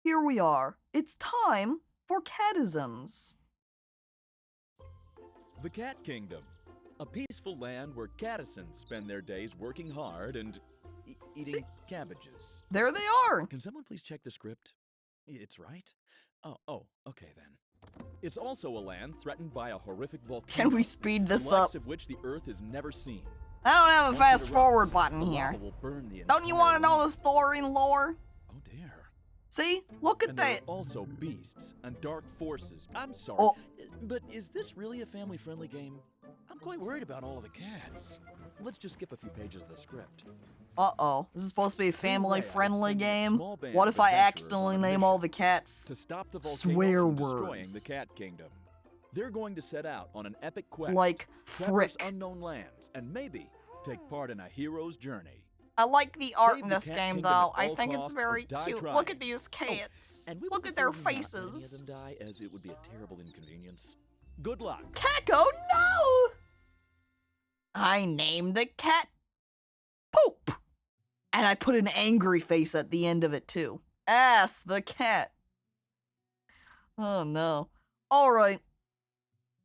here we are. It's time for Catizens. The Cat Kingdom, a peaceful land where Catizens spend their days working hard and eating cabbages. There they are. Can someone please check the script? It's right? Oh, okay then. It's also a land threatened by a horrific volcano. Can we speed this the likes up? of which the Earth has never seen. I don't have a Once it fast erupts, forward button the here. lava will burn the Don't you entire want to know land. the story and lore? Oh dear. See? Look at And there that. are also beasts and dark forces. I'm sorry, Oh. but is this really a family-friendly game? I'm quite worried about all of the cats. Let's just skip a few pages of the script. Uh-oh. This is supposed to be a family-friendly send a game. small band What of if I adventurers accidentally on a name all the cats to stop the volcano swear from destroying words? the Cat Kingdom. They're going to set out on an epic quest, Like traverse frick. unknown lands, and maybe take part in a hero's journey. I like the art Save in the this Cat game, Kingdom though. at I all think it's costs or very die cute. trying. Look at these cats. And we would Look at their prefer not that any of faces. them die, as it would be a terrible inconvenience. Good luck. Caco, no! I named the cat Poop. And I put an angry face at the end of it, too. Ass the cat. Oh, no. All right.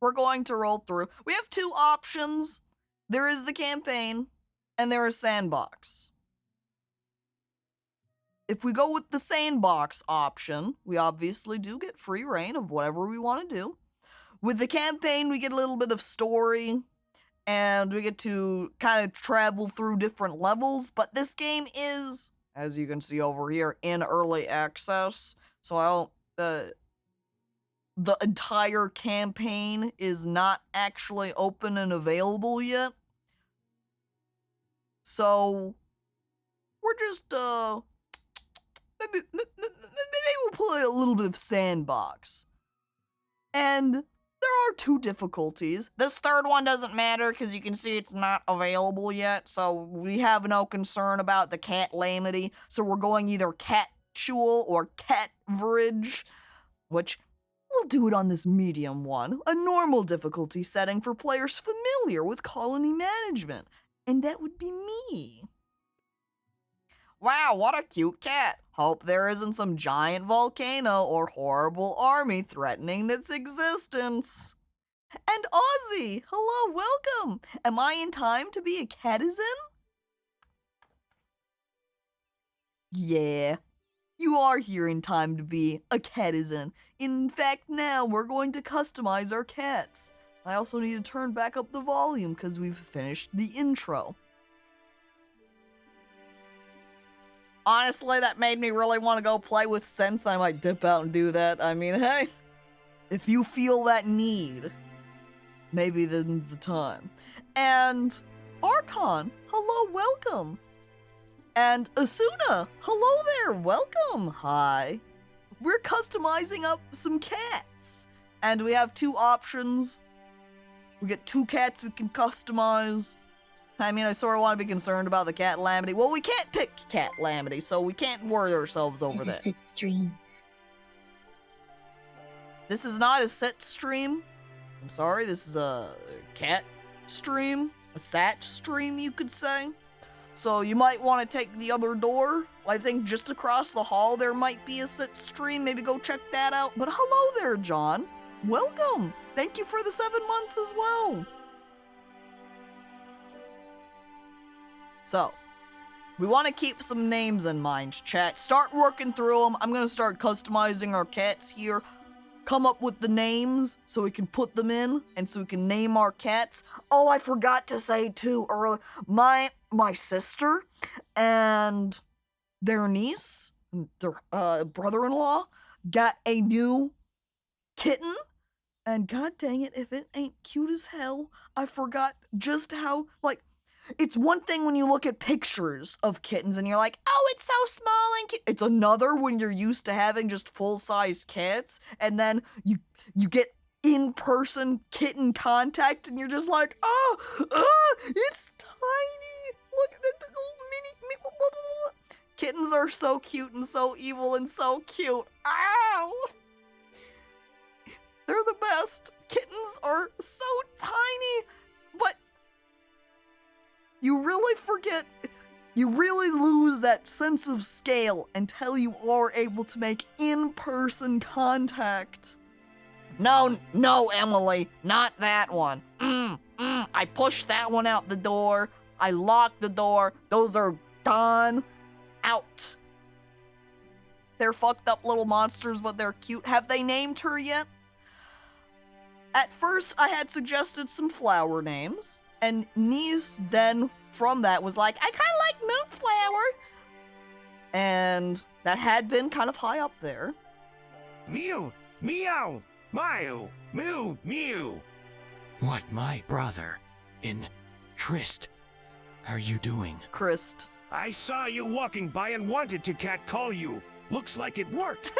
We're going to roll through. We have two options. There is the campaign, and there is sandbox. If we go with the sandbox option, we obviously do get free reign of whatever we want to do. With the campaign, we get a little bit of story, and we get to kind of travel through different levels, but this game is, as you can see over here, in early access, so I don't, the entire campaign is not actually open and available yet. So, we're just, maybe we'll play a little bit of sandbox. And there are two difficulties. This third one doesn't matter because you can see it's not available yet, so we have no concern about the cat-lamity. So we're going either casual or cat-verage, which we'll do it on this medium one, a normal difficulty setting for players familiar with colony management. And that would be me. Wow, what a cute cat. Hope there isn't some giant volcano or horrible army threatening its existence. And Ozzy, hello, welcome. Am I in time to be a catizen? Yeah, you are here in time to be a catizen. In fact, now we're going to customize our cats. I also need to turn back up the volume because we've finished the intro. Honestly, that made me really want to go play with Sense. I might dip out and do that. I mean, hey, if you feel that need, maybe then's the time. And Archon, hello, welcome. And Asuna, hello there, welcome. Hi. We're customizing up some cats. And we have two options. We get two cats we can customize. I mean, I sort of want to be concerned about the cat lamity. Well, we can't pick cat lamity, so we can't worry ourselves over This that. is Sit Stream. This is not a sit stream. I'm sorry, this is a cat stream. A sat stream, you could say. So you might want to take the other door. I think just across the hall there might be a sit stream. Maybe go check that out. But hello there, John. Welcome. Thank you for the 7 months as well. So, we want to keep some names in mind, chat. Start working through them. I'm going to start customizing our cats here. Come up with the names so we can put them in and so we can name our cats. Oh, I forgot to say too earlier, my sister and their niece, their brother-in-law, got a new kitten. And god dang it, if it ain't cute as hell, I forgot just how, like, it's one thing when you look at pictures of kittens and you're like, oh, it's so small and cute. It's another when you're used to having just full-size cats, and then you get in-person kitten contact and you're just like, oh, it's tiny. Look at the little mini. Kittens are so cute and so evil and so cute. Ow! They're the best. Kittens are so tiny, but you really forget You really lose that sense of scale until you are able to make in-person contact. No, Emily, not that one. I pushed that one out the door. I locked the door. Those are gone. Out. They're fucked up little monsters, but they're cute. Have they named her yet? At first, I had suggested some flower names, and Niece then, from that, was like, I kind of like Moonflower. And that had been kind of high up there. Mew, meow, meow, moo, mew. What, my brother, in Trist, are you doing? Christ. I saw you walking by and wanted to catcall you. Looks like it worked.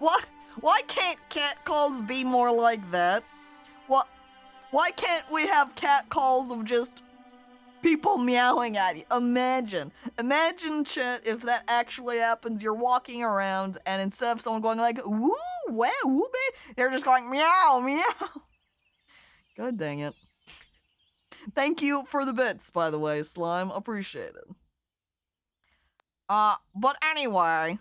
What? Why can't catcalls be more like that? What? Why can't we have catcalls of just people meowing at you? Imagine, chat, if that actually happens. You're walking around, and instead of someone going like, woo, wow, woo, they're just going meow, meow. God dang it. Thank you for the bits, by the way, Slime. Appreciate it. But anyway,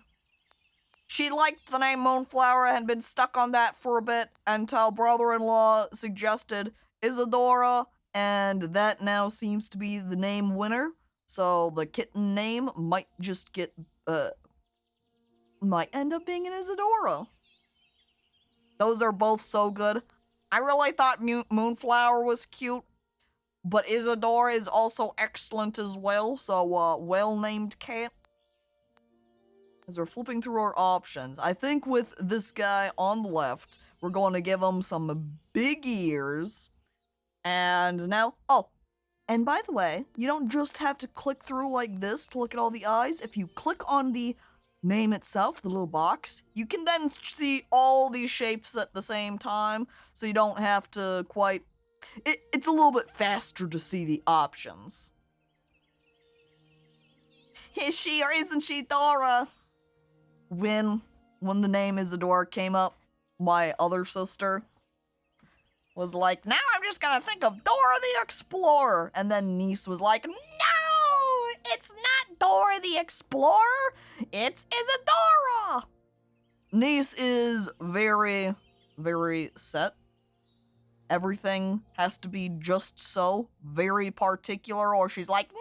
she liked the name Moonflower and had been stuck on that for a bit until brother-in-law suggested Isadora, and that now seems to be the name winner. So the kitten name might just get, might end up being an Isadora. Those are both so good. I really thought Moonflower was cute, but Isadora is also excellent as well, so, well-named cat. As we're flipping through our options, I think with this guy on the left, we're going to give him some big ears. And now, oh, and by the way, you don't just have to click through like this to look at all the eyes. If you click on the name itself, the little box, you can then see all these shapes at the same time, so you don't have to quite... It's a little bit faster to see the options. Is she or isn't she Dora? When the name Isadora came up, my other sister was like, now I'm just gonna think of Dora the Explorer. And then Niece was like, no, it's not Dora the Explorer, it's Isadora. Niece is very, very set. Everything has to be just so, very particular, or she's like, no!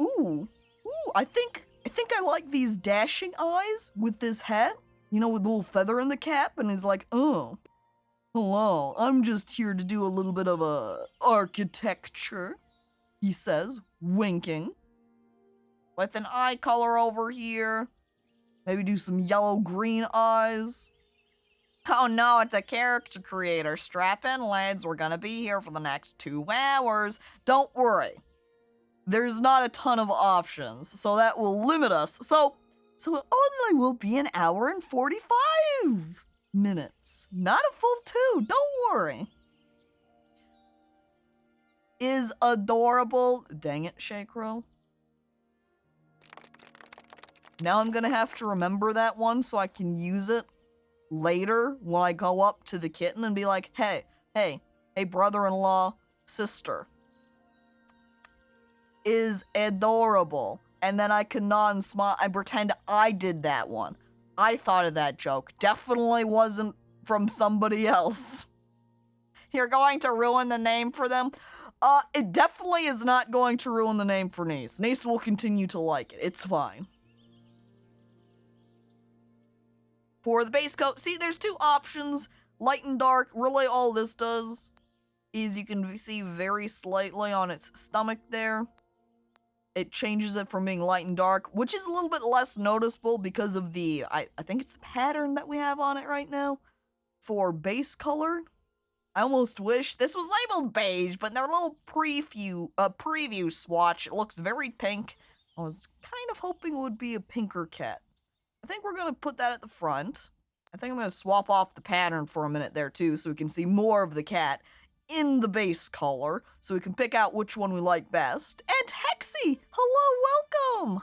Ooh, I think I like these dashing eyes with this hat, you know, with a little feather in the cap, and he's like, oh, hello, I'm just here to do a little bit of architecture, he says, winking. With an eye color over here, maybe do some yellow-green eyes. Oh no, it's a character creator. Strap in, lads, we're gonna be here for the next 2 hours. Don't worry. There's not a ton of options, so that will limit us. So it only will be an hour and 45 minutes. Not a full 2, don't worry. Is adorable. Dang it, Shakro. Now I'm gonna have to remember that one so I can use it later when I go up to the kitten and be like, hey, brother-in-law, sister. Is adorable. And then I can nod and smile and pretend I did that one. I thought of that joke. Definitely wasn't from somebody else. You're going to ruin the name for them? It definitely is not going to ruin the name for Niece. Niece will continue to like it. It's fine. For the base coat, see, there's 2 options. Light and dark. Really all this does is you can see very slightly on its stomach there. It changes it from being light and dark, which is a little bit less noticeable because of the, I think it's the pattern that we have on it right now. For base color, I almost wish this was labeled beige, but in their little preview swatch, it looks very pink. I was kind of hoping it would be a pinker cat. I think we're going to put that at the front. I think I'm going to swap off the pattern for a minute there too, so we can see more of the cat in the base color, so we can pick out which one we like best. And Hexy! Hello, welcome!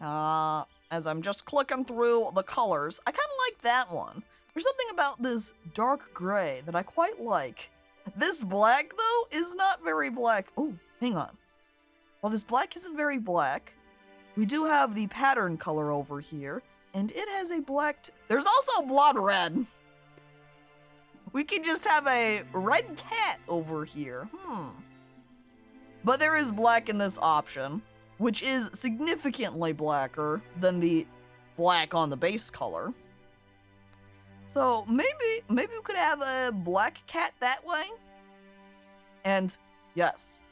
Hi. as I'm just clicking through the colors, I kind of like that one. There's something about this dark gray that I quite like. This black, though, is not very black. Oh, hang on. While this black isn't very black, we do have the pattern color over here, and it has a black... There's also blood red. We could just have a red cat over here. But there is black in this option, which is significantly blacker than the black on the base color. So maybe we could have a black cat that way. And yes,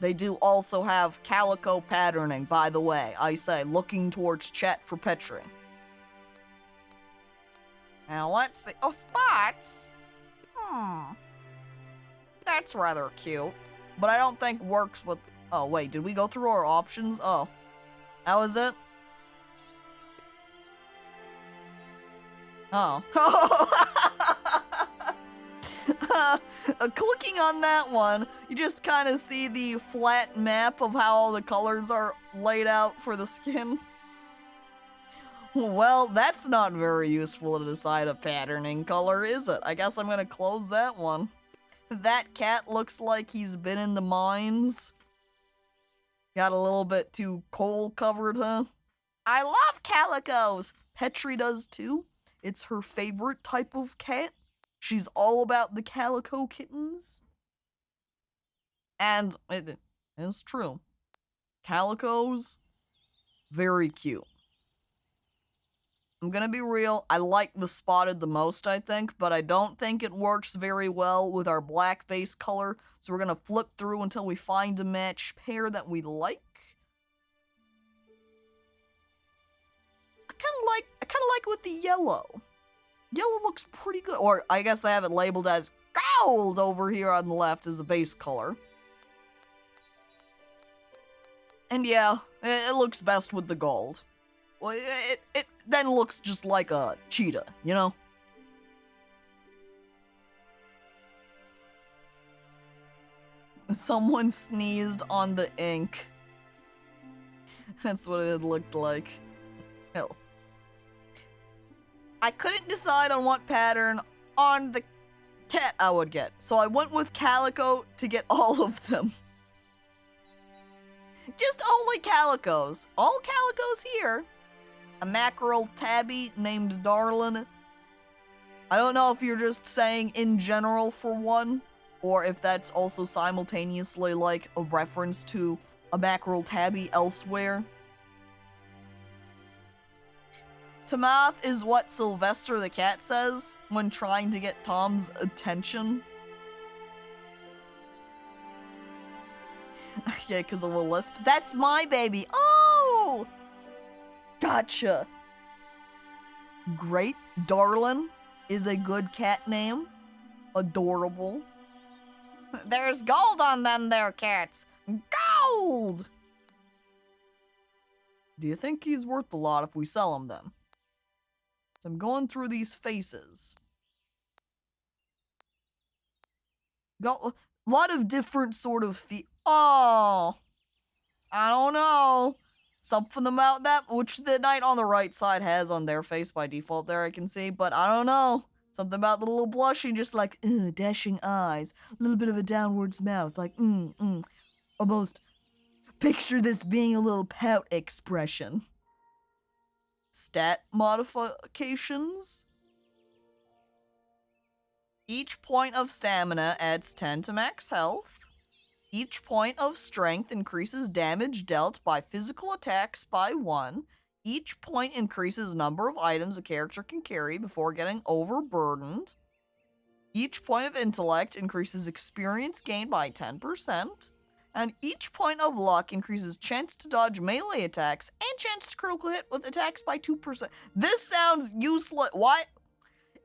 they do also have calico patterning, by the way. I say, looking towards chat for picturing. Now let's see. Oh, spots. That's rather cute. But I don't think works with... Oh, wait, did we go through our options? Oh, that was it? Oh. Clicking on that one, you just kind of see the flat map of how all the colors are laid out for the skin. Well, that's not very useful to decide a patterning color, is it? I guess I'm gonna close that one. That cat looks like he's been in the mines. Got a little bit too coal covered, huh? I love calicos! Petri does too. It's her favorite type of cat. She's all about the calico kittens. And it is true. Calicos, very cute. I'm gonna be real, I like the spotted the most, I think, but I don't think it works very well with our black base color, so we're gonna flip through until we find a match pair that we like. I kinda like with the yellow. Yellow looks pretty good, or I guess I have it labeled as gold over here on the left as the base color. And yeah, it looks best with the gold. Well, it then looks just like a cheetah, you know? Someone sneezed on the ink. That's what it looked like. Hell. I couldn't decide on what pattern on the cat I would get, so I went with calico to get all of them. Just only calicos. All calicos here. A mackerel tabby named Darlin. I don't know if you're just saying in general for one, or if that's also simultaneously like a reference to a mackerel tabby elsewhere. Tamath is what Sylvester the cat says when trying to get Tom's attention. Yeah, because of a lisp. That's my baby. Oh! Gotcha. Great. Darlin is a good cat name. Adorable. There's gold on them there cats. Gold! Do you think he's worth a lot if we sell him then? So I'm going through these faces. Got a lot of different sort of Oh! I don't know. Something about that, which the knight on the right side has on their face by default there, I can see, but I don't know. Something about the little blushing, just like, dashing eyes, a little bit of a downwards mouth, like, almost picture this being a little pout expression. Stat modifications. Each point of stamina adds 10 to max health. Each point of strength increases damage dealt by physical attacks by 1. Each point increases number of items a character can carry before getting overburdened. Each point of intellect increases experience gained by 10%. And each point of luck increases chance to dodge melee attacks and chance to critical hit with attacks by 2%. This sounds useless. Why?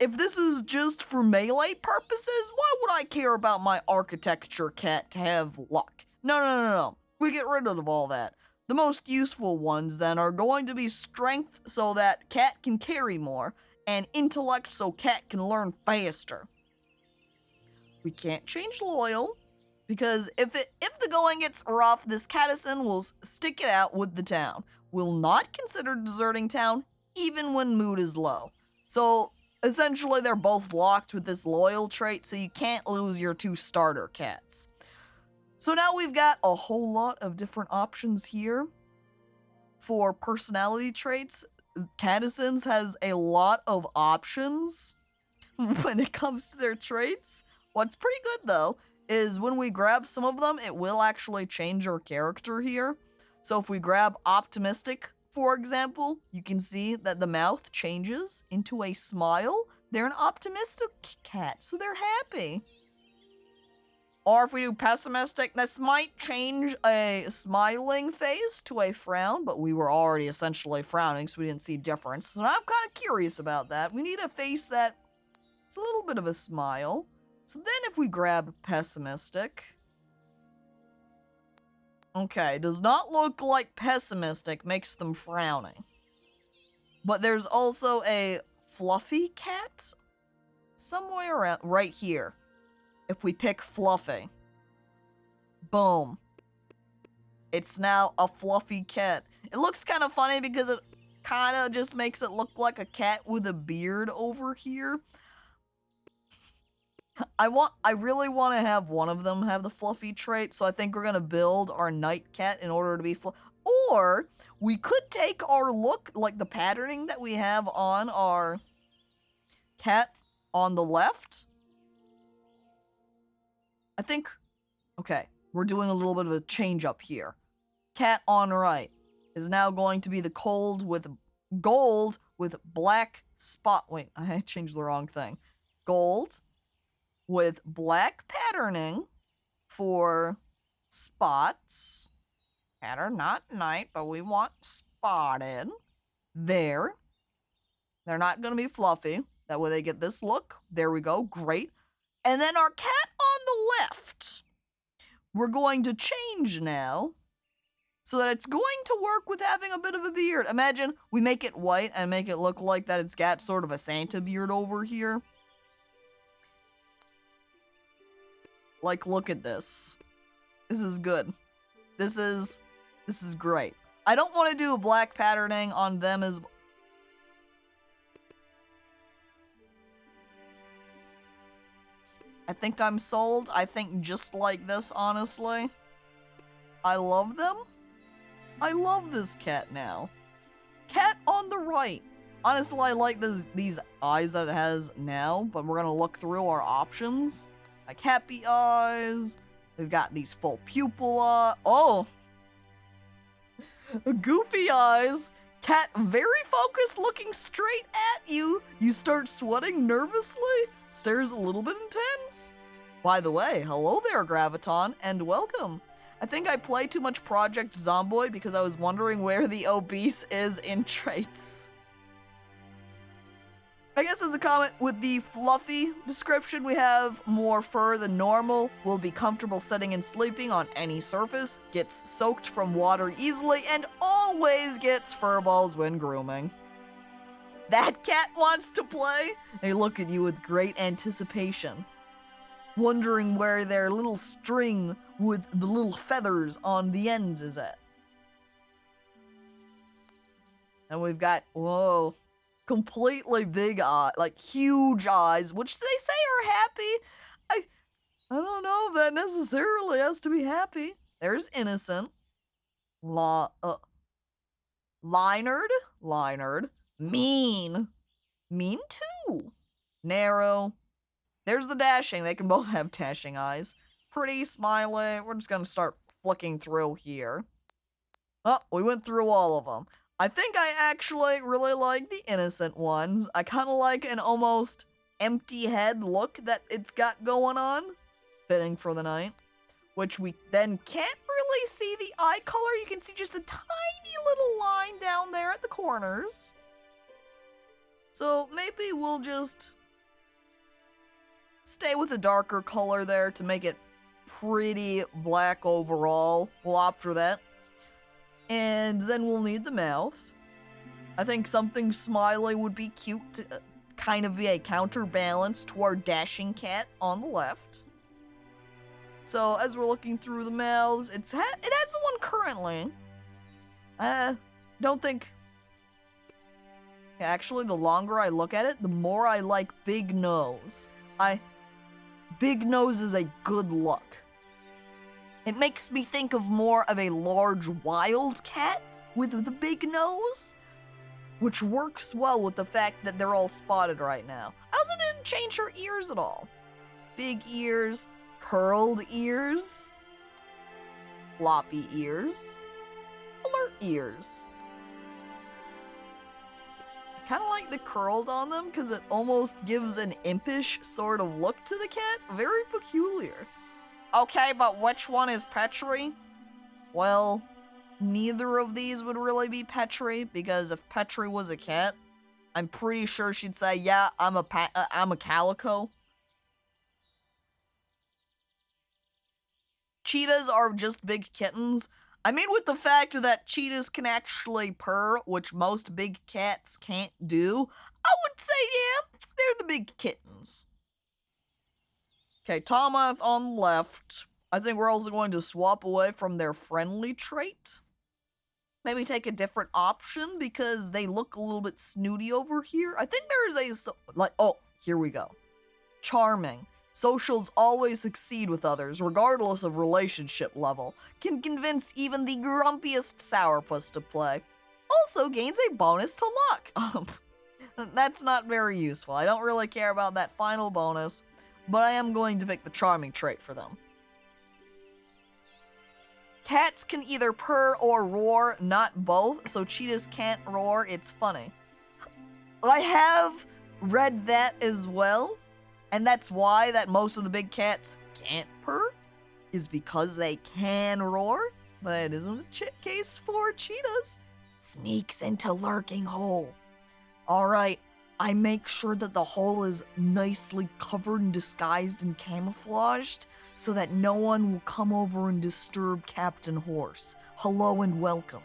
If this is just for melee purposes, why would I care about my architecture cat to have luck? No. We get rid of all that. The most useful ones then are going to be strength so that cat can carry more, and intellect so cat can learn faster. We can't change loyal, because if the going gets rough, this Catizen will stick it out with the town. will not consider deserting town even when mood is low. So essentially they're both locked with this loyal trait, so you can't lose your 2 starter cats. So now we've got a whole lot of different options here for personality traits. Catizens has a lot of options when it comes to their traits. What's pretty good though is when we grab some of them, it will actually change our character here. So if we grab optimistic, for example, you can see that the mouth changes into a smile. They're an optimistic cat, so they're happy. Or if we do pessimistic, this might change a smiling face to a frown, but we were already essentially frowning, so we didn't see difference. So I'm kind of curious about that. We need a face that it's a little bit of a smile. So then if we grab pessimistic, okay, does not look like pessimistic makes them frowning. But there's also a fluffy cat somewhere around right here. If we pick fluffy, boom, it's now a fluffy cat. It looks kind of funny because it kind of just makes it look like a cat with a beard over here. I really want to have one of them have the fluffy trait, so I think we're going to build our night cat in order to be or we could take our look, like the patterning that we have on our cat on the left. I think, okay, we're doing a little bit of a change up here. Cat on right is now going to be the gold with black spot. Wait, I changed the wrong thing. Gold with black patterning for spots. Pattern, not night, but we want spotted. There. They're not going to be fluffy. That way they get this look. There we go. Great. And then our cat on the left, we're going to change now so that it's going to work with having a bit of a beard. Imagine we make it white and make it look like that it's got sort of a Santa beard over here. Like, look at this. This is good. This is great. I don't want to do a black patterning on them as... I think I'm sold. I think just like this, honestly. I love them. I love this cat now. Cat on the right. Honestly, I like these eyes that it has now, but we're going to look through our options. Like happy eyes. We've got these full pupil eyes. Oh! Goofy eyes. Cat very focused, looking straight at you. You start sweating nervously. Stares a little bit intense. By the way, hello there, Graviton, and welcome. I think I play too much Project Zomboid because I was wondering where the obese is in traits. I guess as a comment with the fluffy description, we have more fur than normal, will be comfortable sitting and sleeping on any surface, gets soaked from water easily, and always gets fur balls when grooming. That cat wants to play? They look at you with great anticipation, wondering where their little string with the little feathers on the ends is at. And we've got, whoa, completely big eyes, like huge eyes, which they say are happy. I don't know if that necessarily has to be happy. There's innocent. Lynard. Mean too. Narrow. There's the dashing. They can both have dashing eyes. Pretty, smiley. We're just gonna start flicking through here. Oh, we went through all of them. I think I actually really like the innocent ones. I kind of like an almost empty head look that it's got going on. Fitting for the night. Which we then can't really see the eye color. You can see just a tiny little line down there at the corners. So maybe we'll just stay with a darker color there to make it pretty black overall. We'll opt for that. And then we'll need the mouth. I think something smiley would be cute to kind of be a counterbalance to our dashing cat on the left. So as we're looking through the mouths, it has the one currently. don't think... Actually, the longer I look at it, the more I like Big Nose. Big Nose is a good look. It makes me think of more of a large wild cat with the big nose, which works well with the fact that they're all spotted right now. I also didn't change her ears at all. Big ears, curled ears, floppy ears, alert ears. I kind of like the curled on them because it almost gives an impish sort of look to the cat. Very peculiar. Okay, but which one is Petri? Well, neither of these would really be Petri, because if Petri was a cat, I'm pretty sure she'd say, yeah, I'm a calico. Cheetahs are just big kittens. I mean, with the fact that cheetahs can actually purr, which most big cats can't do, I would say, yeah, they're the big kittens. Okay, Tomath on the left. I think we're also going to swap away from their friendly trait. Maybe take a different option because they look a little bit snooty over here. I think there is oh, here we go. Charming. Socials always succeed with others, regardless of relationship level. Can convince even the grumpiest sourpuss to play. Also gains a bonus to luck. That's not very useful. I don't really care about that final bonus, but I am going to pick the charming trait for them. Cats can either purr or roar, not both, so cheetahs can't roar. It's funny. I have read that as well, and that's why that most of the big cats can't purr, is because they can roar, but it isn't the case for cheetahs. Sneaks into lurking hole. Alright, I make sure that the hole is nicely covered and disguised and camouflaged, so that no one will come over and disturb Captain Horse. Hello and welcome.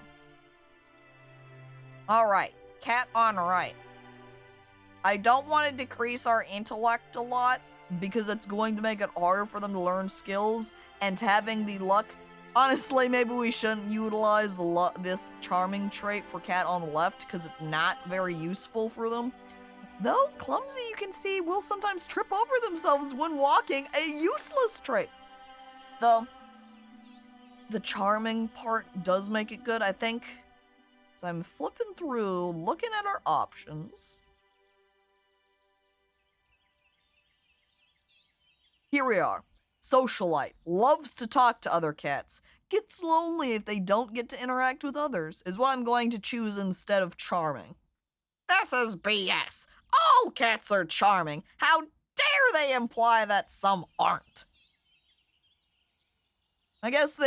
Alright, cat on right. I don't want to decrease our intellect a lot, because it's going to make it harder for them to learn skills, and having the luck... Honestly, maybe we shouldn't utilize this charming trait for cat on the left, because it's not very useful for them. Though, clumsy, you can see, will sometimes trip over themselves when walking, a useless trait. Though, the charming part does make it good, I think. So I'm flipping through, looking at our options. Here we are. Socialite. Loves to talk to other cats. Gets lonely if they don't get to interact with others, is what I'm going to choose instead of charming. This is BS. All cats are charming. How dare they imply that some aren't? I guess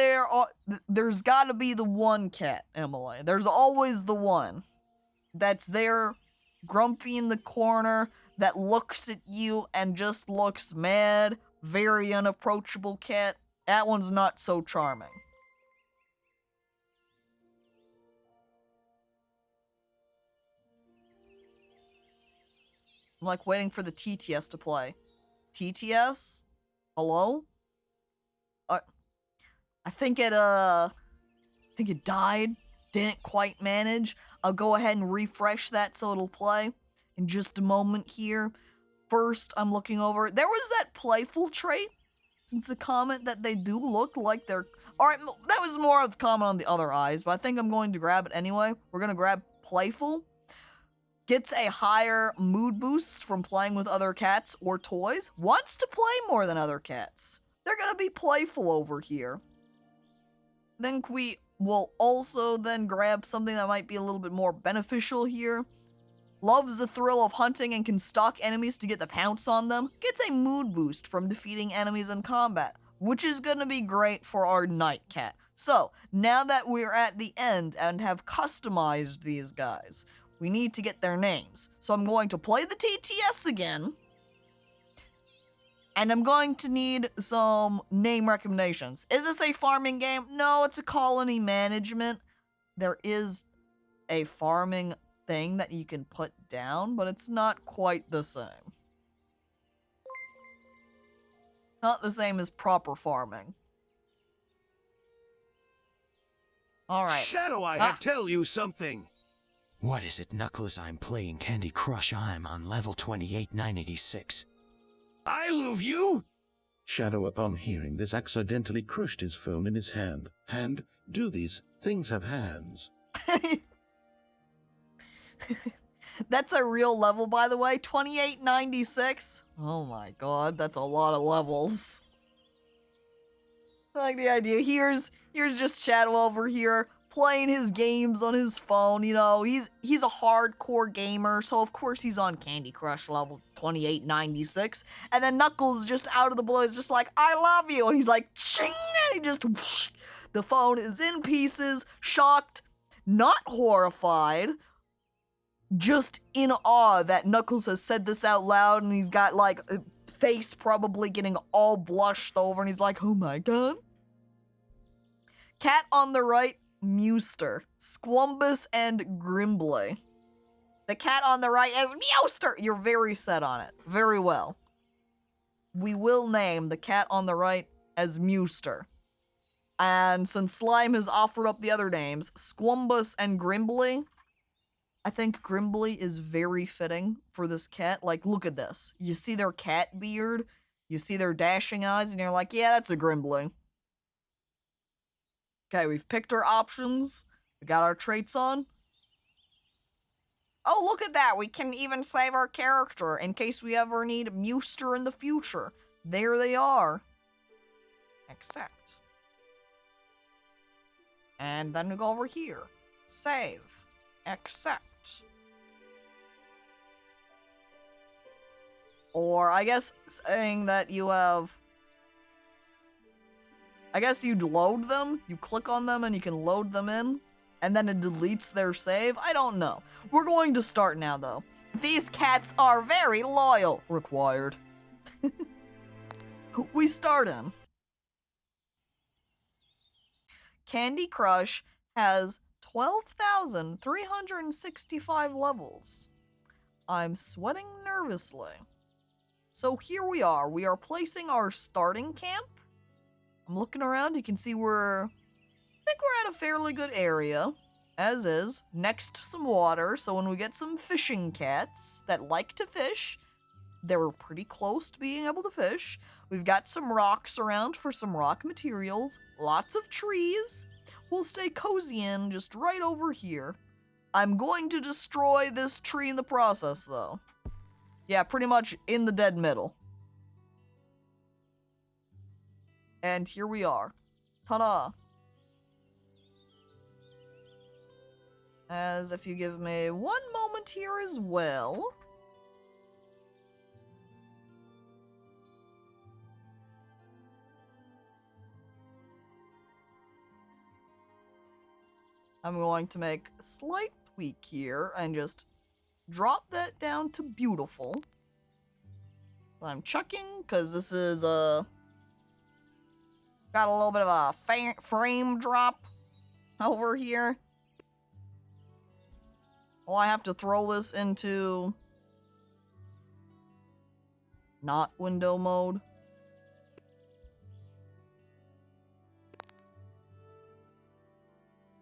there's gotta be the one cat, Emily. There's always the one that's there, grumpy in the corner, that looks at you and just looks mad. Very unapproachable cat. That one's not so charming. I'm like waiting for the TTS to play. TTS? Hello? I think it died. Didn't quite manage. I'll go ahead and refresh that so it'll play in just a moment here. First, I'm looking over. There was that playful trait. Since the comment that they do look like they're... Alright, that was more of the comment on the other eyes, but I think I'm going to grab it anyway. We're going to grab playful. Gets a higher mood boost from playing with other cats or toys. Wants to play more than other cats. They're gonna be playful over here. Then we will also then grab something that might be a little bit more beneficial here. Loves the thrill of hunting and can stalk enemies to get the pounce on them. Gets a mood boost from defeating enemies in combat, which is gonna be great for our night cat. So, now that we're at the end and have customized these guys, we need to get their names. So I'm going to play the TTS again. And I'm going to need some name recommendations. Is this a farming game? No, it's a colony management. There is a farming thing that you can put down, but it's not quite the same. Not the same as proper farming. All right. Shadow, I have tell you something. What is it, Knuckles? I'm playing Candy Crush. I'm on level 28,986. I love you. Shadow, upon hearing this, accidentally crushed his phone in his hand. Hand, do these things have hands? That's a real level, by the way. 2896. Oh my god, that's a lot of levels. I like the idea. Here's just Shadow over here playing his games on his phone. You know, he's a hardcore gamer, so of course he's on Candy Crush level 2896. And then Knuckles just out of the blue is just like, I love you, and he's like, ching, and he just whoosh. The phone is in pieces, shocked, not horrified, just in awe that Knuckles has said this out loud, and he's got like a face probably getting all blushed over, and he's like, oh my god. Cat on the right, Mewster, Squumbus, and Grimbley. The cat on the right is Mewster! You're very set on it. Very well. We will name the cat on the right as Mewster. And since Slime has offered up the other names, Squumbus and Grimbley, I think Grimbley is very fitting for this cat. Like, look at this. You see their cat beard, you see their dashing eyes, and you're like, yeah, that's a Grimbley. Okay, we've picked our options. We got our traits on. Oh, look at that. We can even save our character in case we ever need Mewster in the future. There they are. Accept. And then we go over here. Save. Accept. Or, I guess, saying that you have... I guess you'd load them. You click on them and you can load them in. And then it deletes their save. I don't know. We're going to start now, though. These cats are very loyal. Required. We start in. Candy Crush has 12,365 levels. I'm sweating nervously. So here we are. We are placing our starting camp. I'm looking around. You can see I think we're at a fairly good area, as is, next to some water. So when we get some fishing cats that like to fish, they're pretty close to being able to fish. We've got some rocks around for some rock materials, lots of trees. We'll stay cozy in just right over here. I'm going to destroy this tree in the process, though. Yeah, pretty much in the dead middle. And here we are. Ta-da! As if you give me one moment here as well. I'm going to make a slight tweak here and just drop that down to beautiful. I'm checking because this is got a little bit of a frame drop over here. Well, I have to throw this into not window mode.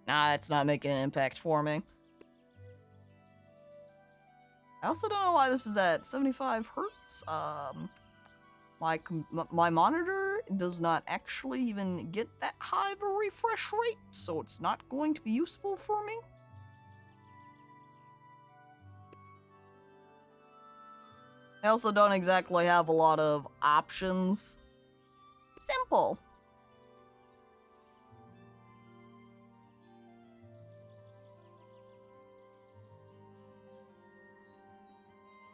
Nah, it's not making an impact for me. I also don't know why this is at 75 hertz. My monitor does not actually even get that high of a refresh rate, so it's not going to be useful for me. I also don't exactly have a lot of options. Simple.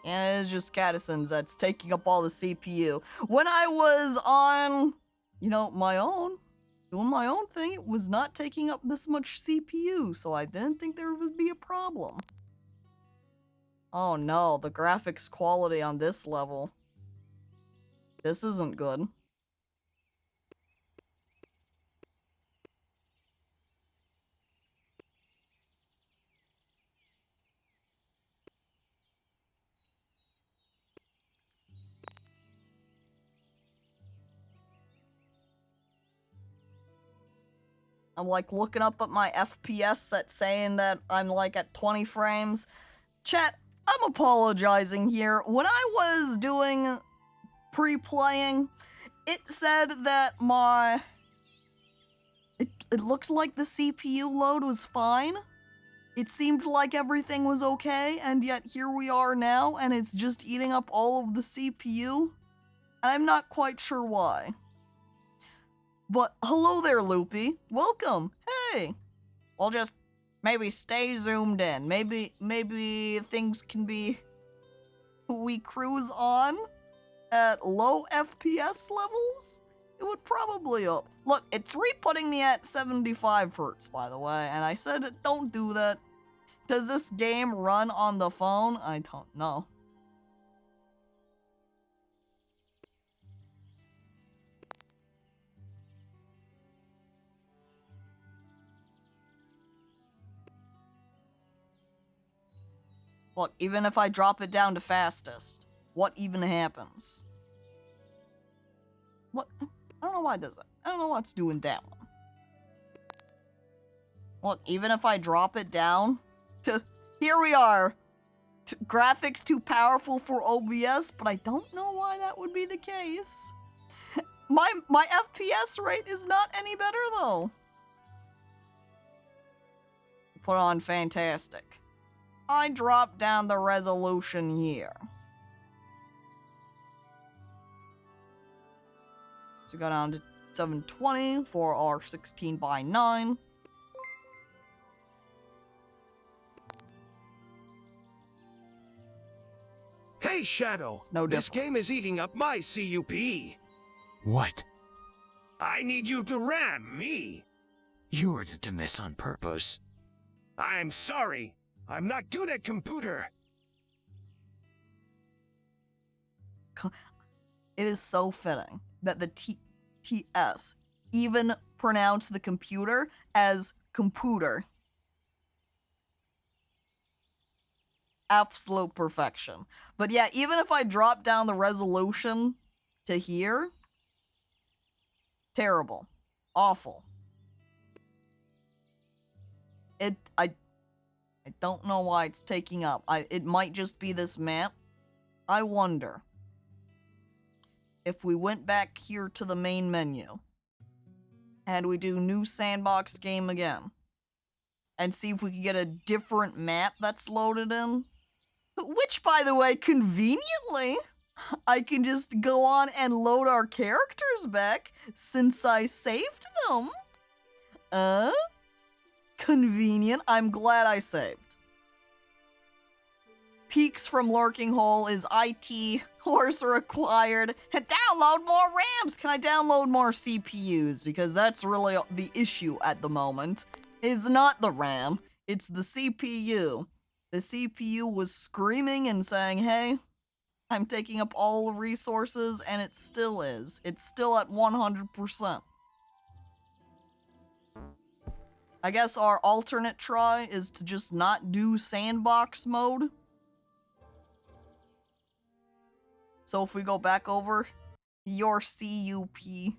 And it is just Catizens that's taking up all the CPU. When I was on, you know, doing my own thing, it was not taking up this much CPU, so I didn't think there would be a problem. Oh no, the graphics quality on this level. This isn't good. I'm like looking up at my FPS that's saying that I'm like at 20 frames. Chat, I'm apologizing here. When I was doing pre-playing, it said that it looked like the CPU load was fine. It seemed like everything was okay, and yet here we are now, and it's just eating up all of the CPU. I'm not quite sure why. But hello there, Loopy. Welcome. Hey. We'll just maybe stay zoomed in. Maybe things can be... We cruise on at low FPS levels? It would probably up. Look, it's re-putting me at 75 hertz, by the way, and I said don't do that. Does this game run on the phone? I don't know. Look, even if I drop it down to fastest, what even happens? What? I don't know why it does that. I don't know why it's doing that one. Look, even if I drop it down to... Here we are. Graphics too powerful for OBS, but I don't know why that would be the case. My FPS rate is not any better, though. Put on fantastic. I dropped down the resolution here. So we go down to 720 for our 16:9. Hey, Shadow. No this difference. game is eating up my CUP. What? I need you to ram me. You're doing this on purpose. I'm sorry. I'm not good at computer. It is so fitting that the TS even pronounce the computer as computer. Absolute perfection. But yeah, even if I drop down the resolution to here, terrible. Awful. I don't know why it's taking up. It might just be this map. I wonder if we went back here to the main menu and we do new sandbox game again and see if we can get a different map that's loaded in. Which, by the way, conveniently, I can just go on and load our characters back since I saved them. Convenient. I'm glad I saved. Peaks from Lurking Hole is IT horse required. Download more RAMs! Can I download more CPUs? Because that's really the issue at the moment. It's not the RAM, it's the CPU. The CPU was screaming and saying, hey, I'm taking up all the resources, and it still is. It's still at 100%. I guess our alternate try is to just not do sandbox mode. So if we go back over, your CUP,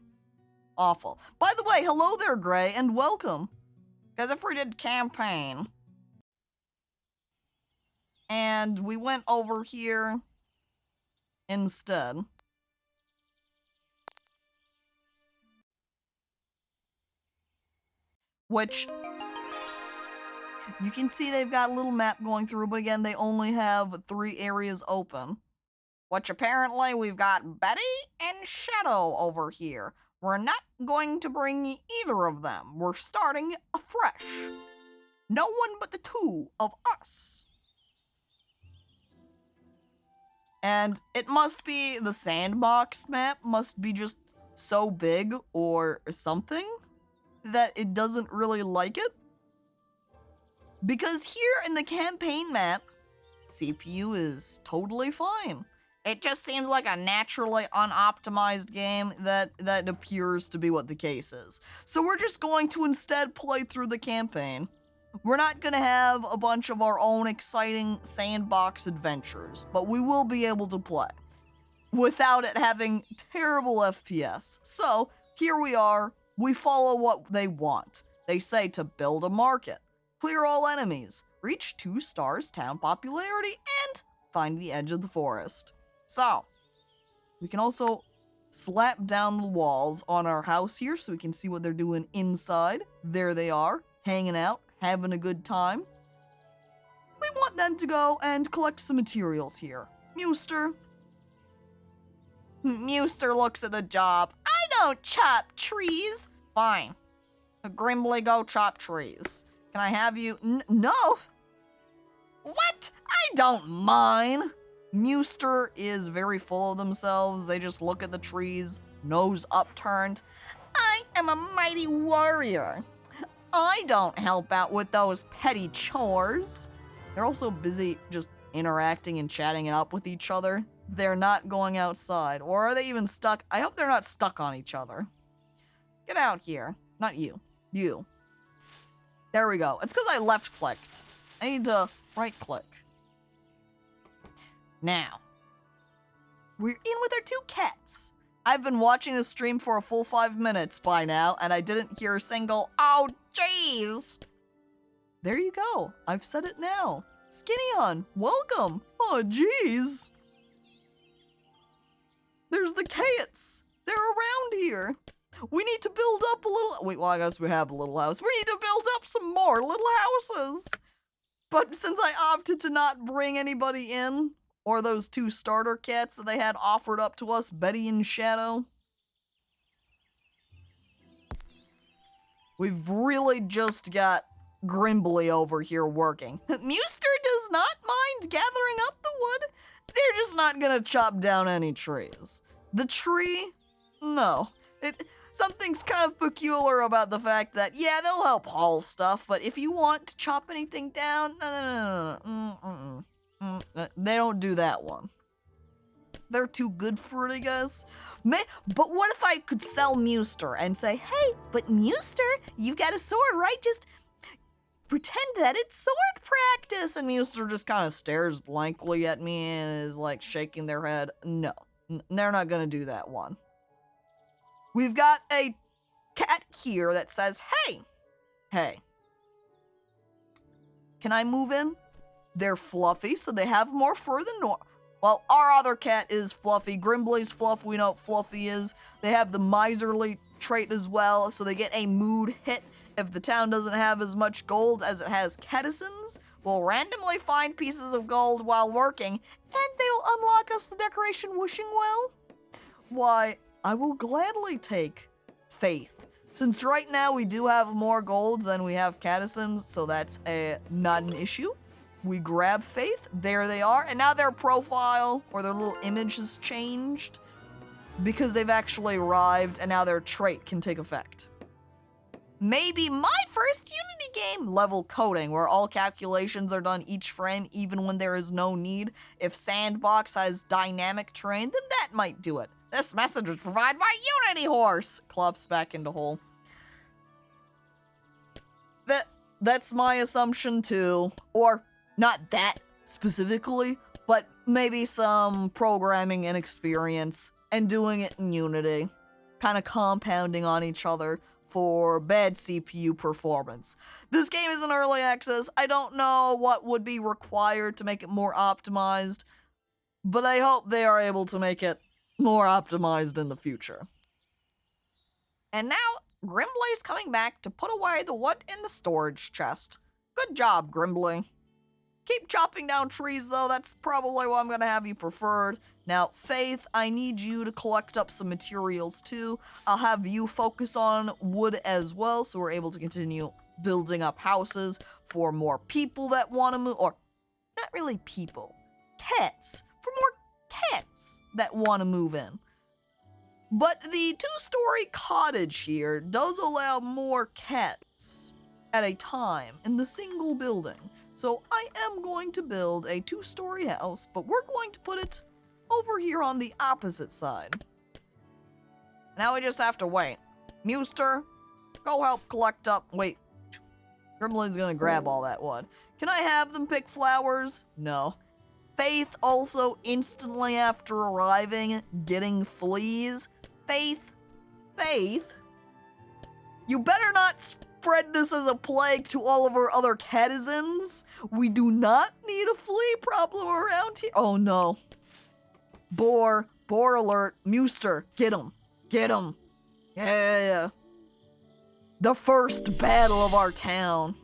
awful. By the way, hello there, Gray, and welcome. Because if we did campaign, and we went over here instead, which you can see they've got a little map going through, but again, they only have 3 areas open. Which apparently we've got Betty and Shadow over here. We're not going to bring either of them. We're starting afresh. No one but the 2 of us. And it must be the sandbox map must be just so big or something that it doesn't really like it. Because here in the campaign map, CPU is totally fine. It just seems like a naturally unoptimized game that appears to be what the case is. So we're just going to instead play through the campaign. We're not going to have a bunch of our own exciting sandbox adventures, but we will be able to play without it having terrible FPS. So here we are. We follow what they want. They say to build a market, clear all enemies, reach 2 stars town popularity, and find the edge of the forest. So, we can also slap down the walls on our house here so we can see what they're doing inside. There they are, hanging out, having a good time. We want them to go and collect some materials here. Mewster looks at the job. I don't chop trees. Fine. Grimbly, go chop trees. Can I have you? No. What? I don't mind. Mewster is very full of themselves. They just look at the trees, nose upturned. I am a mighty warrior. I don't help out with those petty chores. They're also busy just interacting and chatting it up with each other. They're not going outside. Or are they even stuck? I hope they're not stuck on each other. Get out here. Not you. You. There we go. It's because I left-clicked. I need to right-click. Now, we're in with our 2 cats. I've been watching this stream for a full 5 minutes by now, and I didn't hear a single, oh, jeez. There you go. I've said it now. Skinny-on, welcome. Oh, jeez. There's the cats. They're around here. We need to build up a little... Wait, well, I guess we have a little house. We need to build up some more little houses. But since I opted to not bring anybody in, or those 2 starter cats that they had offered up to us, Betty and Shadow, we've really just got Grimbly over here working. Mewster does not mind gathering up the wood. They're just not gonna chop down any trees. The tree? No. Something's kind of peculiar about the fact that, yeah, they'll help haul stuff, but if you want to chop anything down, no. They don't do that one. They're too good for it, I guess. But what if I could sell Mewster and say, hey, but Mewster, you've got a sword, right? Just pretend that it's sword practice. And Mewster just kind of stares blankly at me and is like shaking their head. No, they're not going to do that one. We've got a cat here that says, hey, can I move in? They're fluffy, so they have more fur than normal. Well, our other cat is fluffy. Grimbly's fluff, we know what fluffy is. They have the miserly trait as well, so they get a mood hit if the town doesn't have as much gold as it has Catizens. We'll randomly find pieces of gold while working, and they will unlock us the decoration wishing well. Why, I will gladly take Faith. Since right now we do have more gold than we have Catizens, so that's not an issue. We grab Faith, there they are, and now their profile, or their little image has changed because they've actually arrived, and now their trait can take effect. Maybe my first Unity game, level coding, where all calculations are done each frame, even when there is no need. If Sandbox has dynamic terrain, then that might do it. This message was provided by Unity Horse. Clops back into hole. That's my assumption too, or not that specifically, but maybe some programming and experience and doing it in Unity, kind of compounding on each other for bad CPU performance. This game is in early access. I don't know what would be required to make it more optimized, but I hope they are able to make it more optimized in the future. And now, Grimbly's coming back to put away the wood in the storage chest. Good job, Grimbly. Keep chopping down trees, though. That's probably what I'm going to have you preferred. Now, Faith, I need you to collect up some materials, too. I'll have you focus on wood as well, so we're able to continue building up houses for more people that want to move. Or, not really people. Cats. For more cats that want to move in. But the 2-story cottage here does allow more cats at a time in the single building. So I am going to build a 2-story house, but we're going to put it over here on the opposite side. Now we just have to wait. Mewster, go help collect up. Wait, Gremlin's gonna grab all that wood. Can I have them pick flowers? No. Faith also instantly after arriving, getting fleas. Faith, you better not spread this as a plague to all of our other Catizens. We do not need a flea problem around here. Oh no. Boar alert. Muster, get him. Get him. Yeah. The first battle of our town.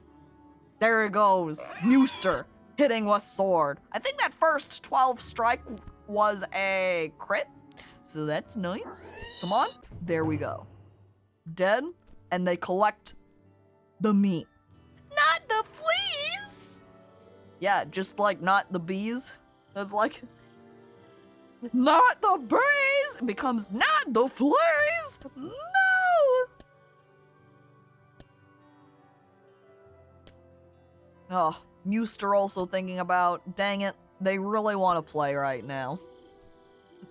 There it goes. Muster hitting with sword. I think that first 12 strike was a crit. So that's nice. Come on. There we go. Dead. And they collect the meat. Not the fleas! Yeah, just like not the bees. That's like... Not the bees! It becomes not the fleas! No! Oh, Muster also thinking about, dang it, they really want to play right now.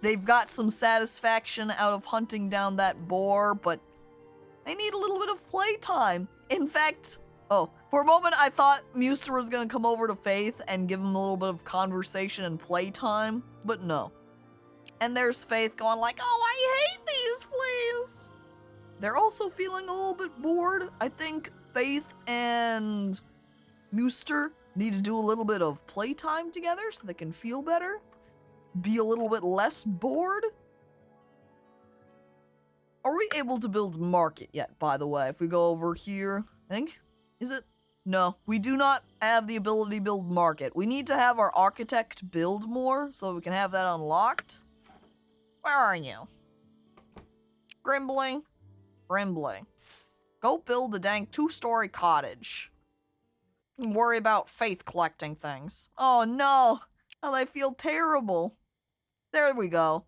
They've got some satisfaction out of hunting down that boar, but they need a little bit of playtime. In fact, oh, for a moment I thought Muster was gonna come over to Faith and give him a little bit of conversation and playtime, but no. And there's Faith going like, oh, I hate these fleas. They're also feeling a little bit bored. I think Faith and Muster need to do a little bit of playtime together so they can feel better. Be a little bit less bored. Are we able to build market yet, by the way? If we go over here, I think, is it? No, we do not have the ability to build market. We need to have our architect build more so we can have that unlocked. Where are you? Grimbly? Grimbly. Go build the dang 2-story cottage. Don't worry about Faith collecting things. Oh no! Oh, they feel terrible. There we go.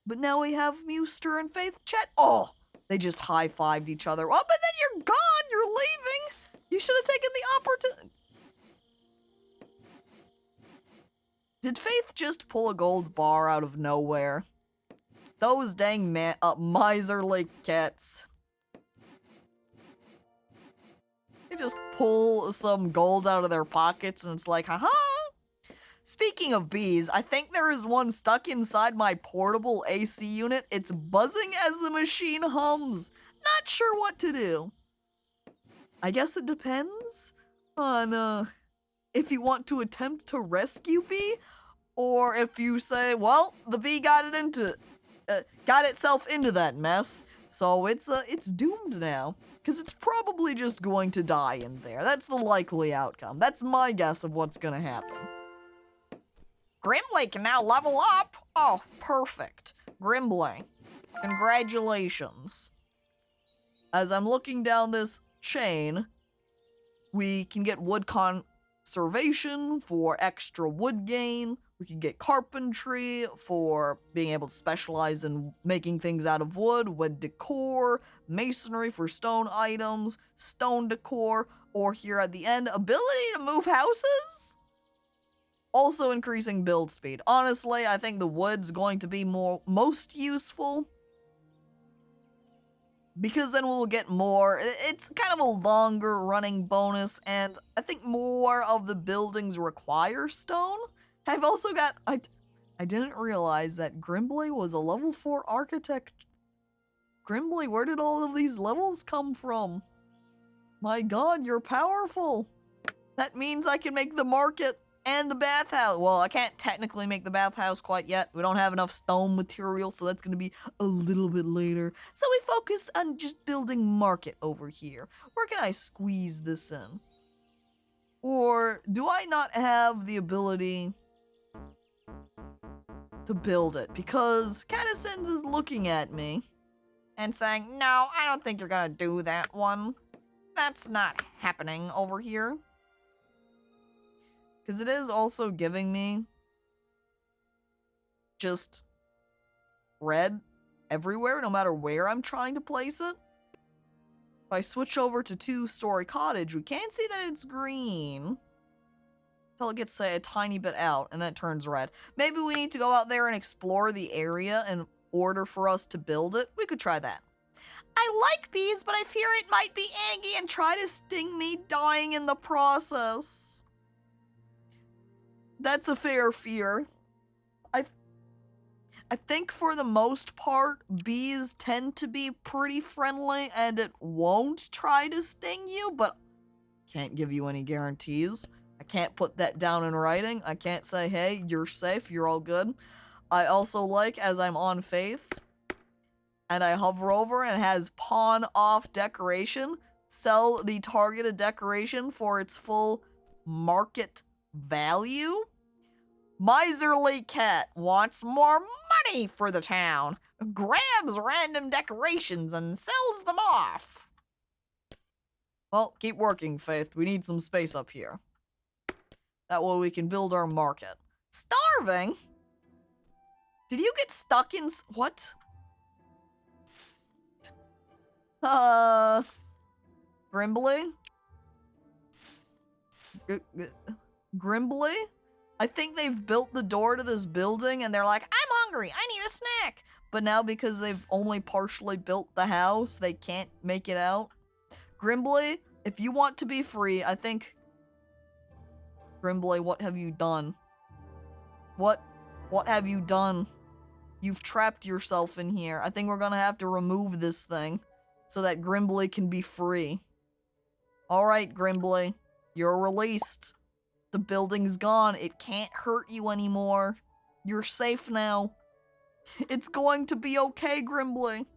But now we have Muster and Faith chat. Oh! They just high-fived each other. Oh, but then you're gone! You're leaving! You should have taken the opportunity. Did Faith just pull a gold bar out of nowhere? Those dang miserly cats. They just pull some gold out of their pockets and it's like, haha! Speaking of bees, I think there is one stuck inside my portable AC unit. It's buzzing as the machine hums. Not sure what to do. I guess it depends on if you want to attempt to rescue bee, or if you say, well, the bee got itself into that mess, so it's doomed now. Because it's probably just going to die in there. That's the likely outcome. That's my guess of what's gonna happen. Grimbly can now level up. Oh, perfect. Grimbly, congratulations. As I'm looking down this chain, we can get wood conservation for extra wood gain. We can get carpentry for being able to specialize in making things out of wood decor, masonry for stone items, stone decor, or here at the end, ability to move houses? Also increasing build speed. Honestly, I think the wood's going to be most useful. Because then we'll get more. It's kind of a longer running bonus, and I think more of the buildings require stone. I've also got, I didn't realize that Grimbly was a level 4 architect. Grimbly, where did all of these levels come from? My god, you're powerful. That means I can make the market and the bathhouse. Well, I can't technically make the bathhouse quite yet. We don't have enough stone material, so that's going to be a little bit later. So we focus on just building market over here. Where can I squeeze this in? Or do I not have the ability to build it? Because Catizens is looking at me and saying, no, I don't think you're going to do that one. That's not happening over here. Because it is also giving me just red everywhere, no matter where I'm trying to place it. If I switch over to 2-story cottage, we can see that it's green. Until it gets, say, a tiny bit out, and then it turns red. Maybe we need to go out there and explore the area in order for us to build it. We could try that. I like bees, but I fear it might be angry and try to sting me, dying in the process. That's a fair fear. I I think for the most part, bees tend to be pretty friendly and it won't try to sting you, but can't give you any guarantees. I can't put that down in writing. I can't say, hey, you're safe, you're all good. I also like, as I'm on Faith, and I hover over and it has pawn off decoration, sell the targeted decoration for its full market value. Miserly cat wants more money for the town, grabs random decorations and sells them off. Well, keep working, Faith. We need some space up here. That way we can build our market. Starving? Did you get stuck in... what? Grimbly? Grimbly? I think they've built the door to this building and they're like, I'm hungry, I need a snack. But now because they've only partially built the house, they can't make it out. Grimbly, if you want to be free, I think... Grimbly, what have you done? What have you done? You've trapped yourself in here. I think we're gonna have to remove this thing so that Grimbly can be free. Alright, Grimbly, you're released. The building's gone. It can't hurt you anymore. You're safe now. It's going to be okay, Grimbly.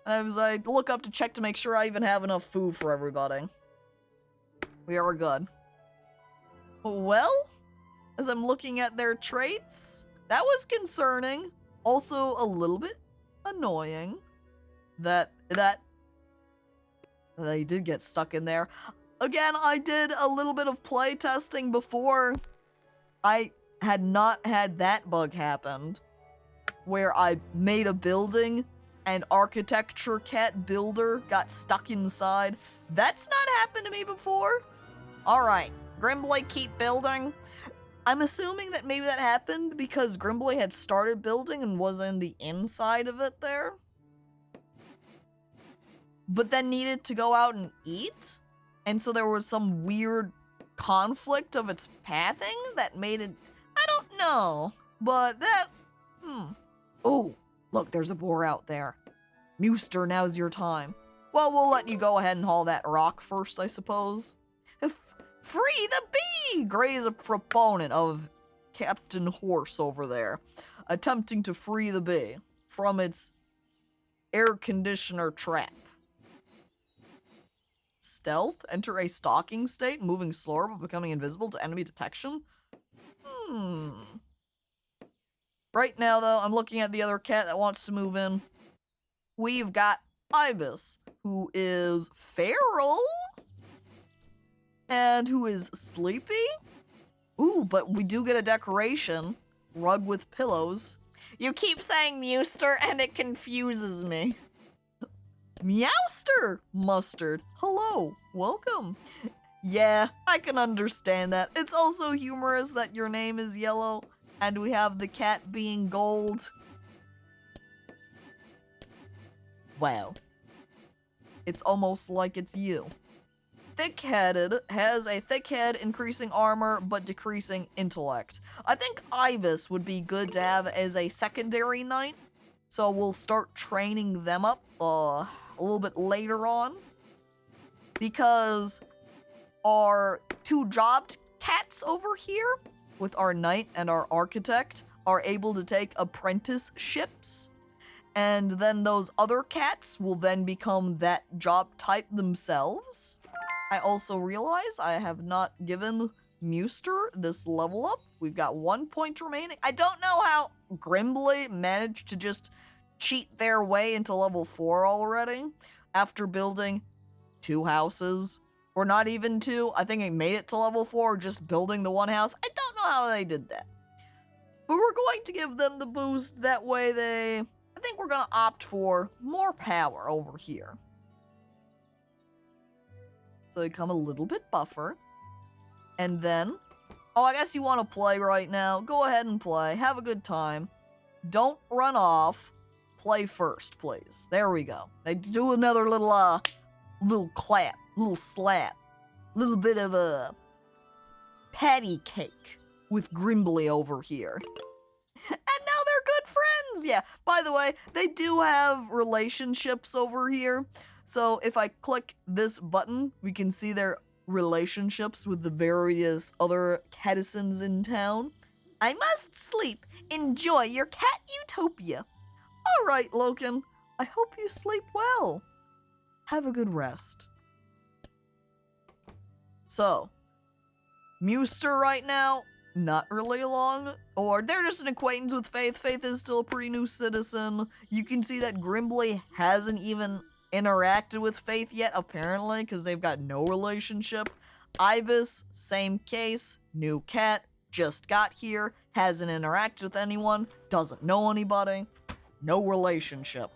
And as I look up to check to make sure I even have enough food for everybody. We are good. Well, as I'm looking at their traits, that was concerning. Also a little bit annoying that they did get stuck in there. Again, I did a little bit of play testing before. I had not had that bug happen, where I made a building and architecture cat builder got stuck inside. That's not happened to me before. Alright, Grimbly, keep building. I'm assuming that maybe that happened because Grimbly had started building and was in the inside of it there, but then needed to go out and eat. And so there was some weird conflict of its pathing that made it... I don't know. But that... Oh, look, there's a boar out there. Mewster, now's your time. Well, we'll let you go ahead and haul that rock first, I suppose. Free the bee! Gray is a proponent of Captain Horse over there, attempting to free the bee from its air conditioner trap. Stealth, enter a stalking state, moving slower but becoming invisible to enemy detection. Right now, though, I'm looking at the other cat that wants to move in. We've got Ibis, who is feral and who is sleepy. Ooh, but we do get a decoration. Rug with pillows. You keep saying Mewster and it confuses me. Meowster! Mustard. Hello. Welcome. Yeah, I can understand that. It's also humorous that your name is yellow and we have the cat being gold. Wow. It's almost like it's you. Thick-headed has a thick head, increasing armor, but decreasing intellect. I think Ibis would be good to have as a secondary knight, so we'll start training them up a little bit later on. Because our two jobbed cats over here, with our knight and our architect, are able to take apprenticeships. And then those other cats will then become that job type themselves. I also realize I have not given Mewster this level up. We've got 1 point remaining. I don't know how Grimbly managed to just cheat their way into level 4 already after building 2 houses. Or not even 2. I think it made it to level 4 just building the 1 house. I don't know how they did that. But we're going to give them the boost. That way they... I think we're going to opt for more power over here. So they come a little bit buffer. And then... Oh, I guess you want to play right now. Go ahead and play. Have a good time. Don't run off. Play first, please. There we go. They do another little, little clap. Little slap. Little bit of a patty cake with Grimbly over here. And now they're good friends! Yeah, by the way, they do have relationships over here. So if I click this button, we can see their relationships with the various other Catizens in town. I must sleep. Enjoy your cat utopia. All right, Loken. I hope you sleep well. Have a good rest. So, Mewster right now, not really long. Or they're just an acquaintance with Faith. Faith is still a pretty new citizen. You can see that Grimbley hasn't even interacted with Faith yet, apparently, because they've got no relationship. Ibis, same case, new cat, just got here, hasn't interacted with anyone, doesn't know anybody, no relationship.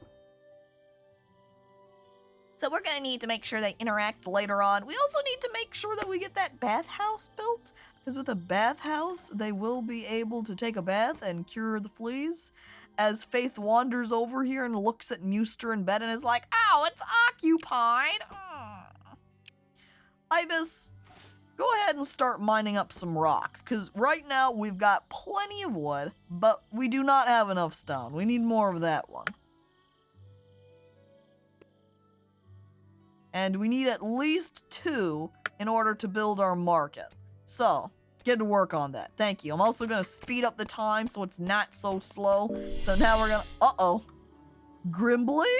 So we're gonna need to make sure they interact later on. We also need to make sure that we get that bathhouse built, because with a bathhouse, they will be able to take a bath and cure the fleas. As Faith wanders over here and looks at Mewster in bed and is like, "Oh, it's occupied." Ibis, go ahead and start mining up some rock, because right now we've got plenty of wood, but we do not have enough stone. We need more of that one. And we need at least 2 in order to build our market. So, get to work on that. Thank you. I'm also going to speed up the time so it's not so slow. So now we're going to... Uh-oh. Grimbley?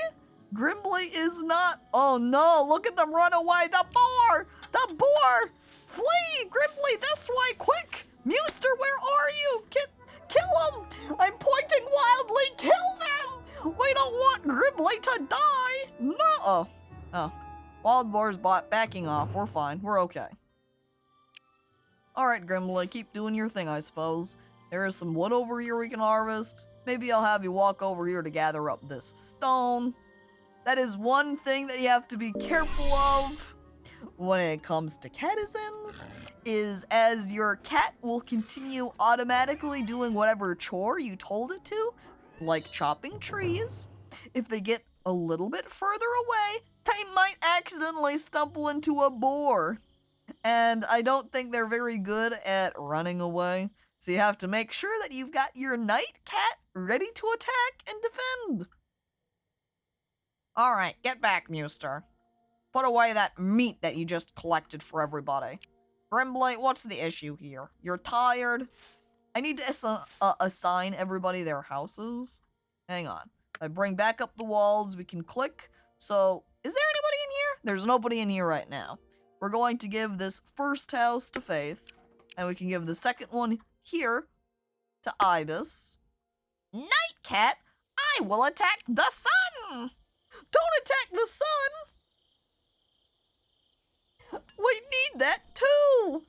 Grimbley is not... Oh no, look at them run away. The boar! The boar! Flee! Grimbley, this way, quick! Mewster, where are you? Kill him! I'm pointing wildly. Kill them! We don't want Grimbley to die. No. Oh. Wild boar's backing off. We're fine. We're okay. Alright, Grimbley, keep doing your thing, I suppose. There is some wood over here we can harvest. Maybe I'll have you walk over here to gather up this stone. That is one thing that you have to be careful of when it comes to Catizens, is as your cat will continue automatically doing whatever chore you told it to, like chopping trees. If they get a little bit further away, they might accidentally stumble into a boar. And I don't think they're very good at running away. So you have to make sure that you've got your night cat ready to attack and defend. Alright, get back, Mewster. Put away that meat that you just collected for everybody. Grimbley, what's the issue here? You're tired? I need to assign everybody their houses. Hang on. If I bring back up the walls, we can click. So, is there anybody in here? There's nobody in here right now. We're going to give this first house to Faith, and we can give the second one here to Ibis. Night Cat, I will attack the sun! Don't attack the sun! We need that too!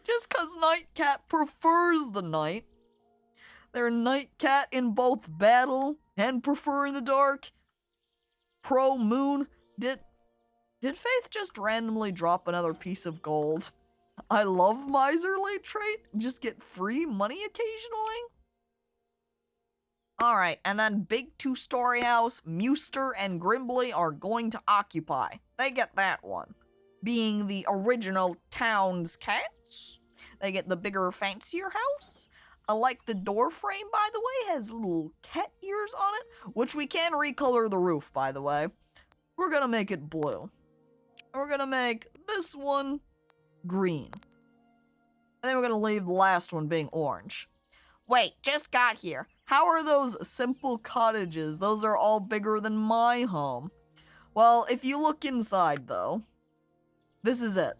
Just because Night Cat prefers the night. They're Night Cat in both battle and prefer in the dark. Pro Moon. Did Faith just randomly drop another piece of gold? I love miserly trait. Just get free money occasionally. Alright, and then big 2-story house, Mewster and Grimbley are going to occupy. They get that one. Being the original town's cats, they get the bigger, fancier house. I like the door frame, by the way, has little cat ears on it, which we can recolor the roof, by the way. We're gonna make it blue. And we're gonna make this one green. And then we're gonna leave the last one being orange. Wait, just got here. How are those simple cottages? Those are all bigger than my home. Well, if you look inside, though, this is it.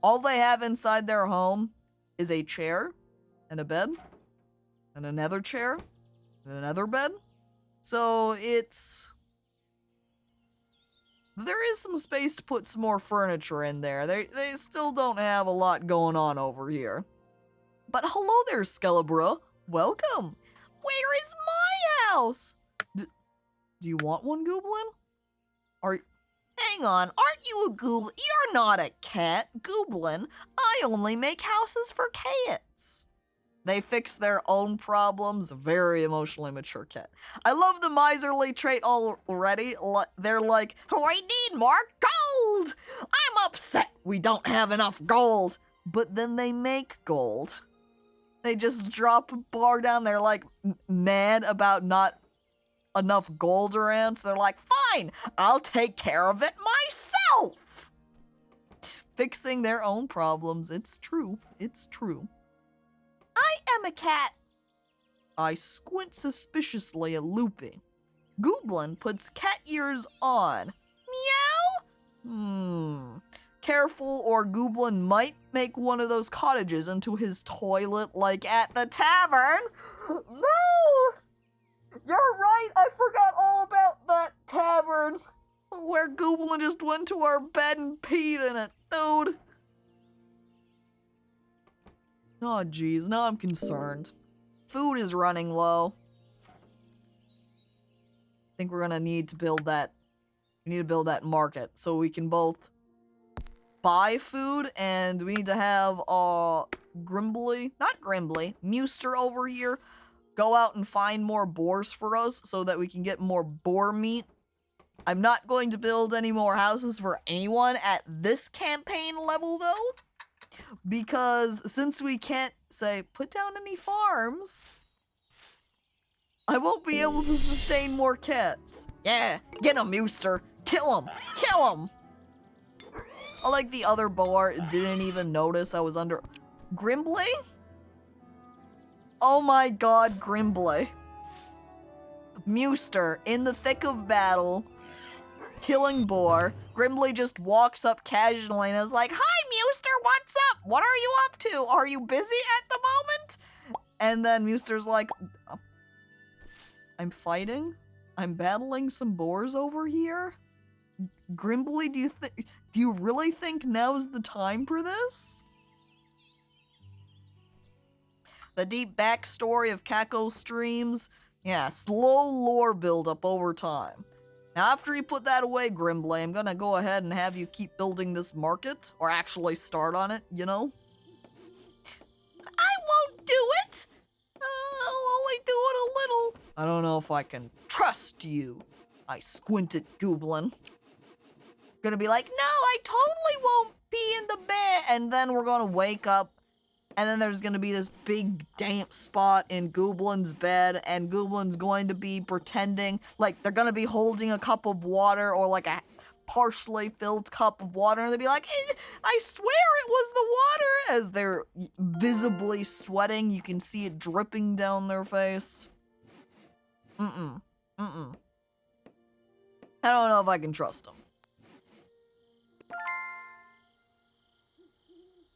All they have inside their home is a chair and a bed and another chair and another bed. So there is some space to put some more furniture in there. They still don't have a lot going on over here. But hello there, Skelebra. Welcome. Where is my house? Do you want one, Gooblin? Hang on, aren't you a Gooblin? You're not a cat, Gooblin. I only make houses for cats. They fix their own problems. Very emotionally mature cat. I love the miserly trait already. They're like, we need more gold. I'm upset we don't have enough gold. But then they make gold. They just drop a bar down. They're like mad about not enough gold around. So they're like, fine, I'll take care of it myself. Fixing their own problems. It's true. It's true. I am a cat. I squint suspiciously at Loopy. Gooblin puts cat ears on. Meow? Careful, or Gooblin might make one of those cottages into his toilet like at the tavern. No! You're right, I forgot all about that tavern where Gooblin just went to our bed and peed in it, dude. Oh geez, now I'm concerned. Food is running low. I think we're gonna need to build that. We need to build that market so we can both buy food, and we need to have Muster over here go out and find more boars for us so that we can get more boar meat. I'm not going to build any more houses for anyone at this campaign level though, because since we can't say put down any farms, I won't be able to sustain more cats. Yeah, get him, Muster. Kill him. Kill him. I like the other boar didn't even notice I was under... Grimbley? Oh my god, Grimbley. Muster, in the thick of battle, killing boar. Grimbley just walks up casually and is like, hi, Muster, what's up? What are you up to? Are you busy at the moment? And then Muster's like, I'm fighting? I'm battling some boars over here? Grimbley, do you really think now's the time for this? The deep backstory of Caco streams. Yeah, slow lore buildup over time. Now, after you put that away, Grimbley, I'm gonna go ahead and have you keep building this market. Or actually start on it, you know? I won't do it! I'll only do it a little. I don't know if I can trust you. I squint at Gooblin. Gonna be like, no, I totally won't be in the bed. And then we're gonna wake up, and then there's gonna be this big damp spot in Gooblin's bed, and Gooblin's going to be pretending like they're gonna be holding a cup of water or like a partially filled cup of water, and they'll be like, I swear it was the water, as they're visibly sweating. You can see it dripping down their face. I don't know if I can trust them.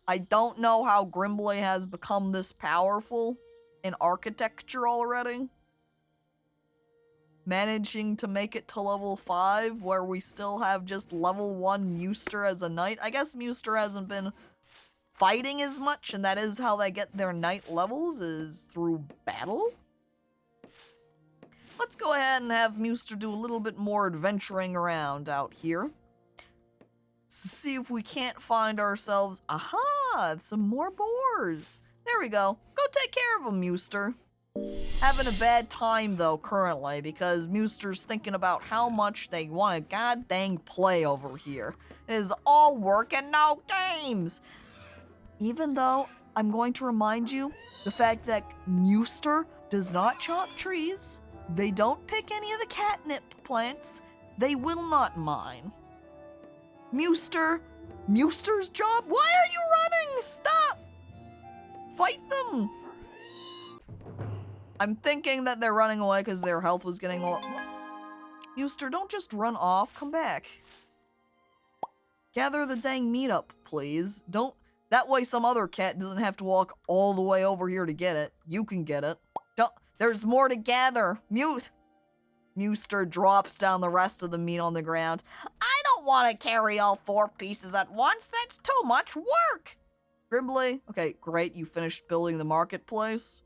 I don't know how Grimbley has become this powerful in architecture already. Managing to make it to level 5, where we still have just level 1 Muster as a knight. I guess Muster hasn't been fighting as much, and that is how they get their knight levels, is through battle. Let's go ahead and have Muster do a little bit more adventuring around out here. See if we can't find ourselves... Aha! Some more boars! There we go. Go take care of them, Muster. Having a bad time, though, currently, because Muster's thinking about how much they want to god dang play over here. It is all work and no games! Even though, I'm going to remind you, the fact that Muster does not chop trees, they don't pick any of the catnip plants, they will not mine. Muster's job? Why are you running? Stop! Fight them! I'm thinking that they're running away because their health was getting low. Muster, don't just run off. Come back. Gather the dang meat up, please. Don't... That way some other cat doesn't have to walk all the way over here to get it. You can get it. Don't... There's more to gather. Muster drops down the rest of the meat on the ground. I don't want to carry all 4 pieces at once. That's too much work. Grimbley, okay, great. You finished building the marketplace.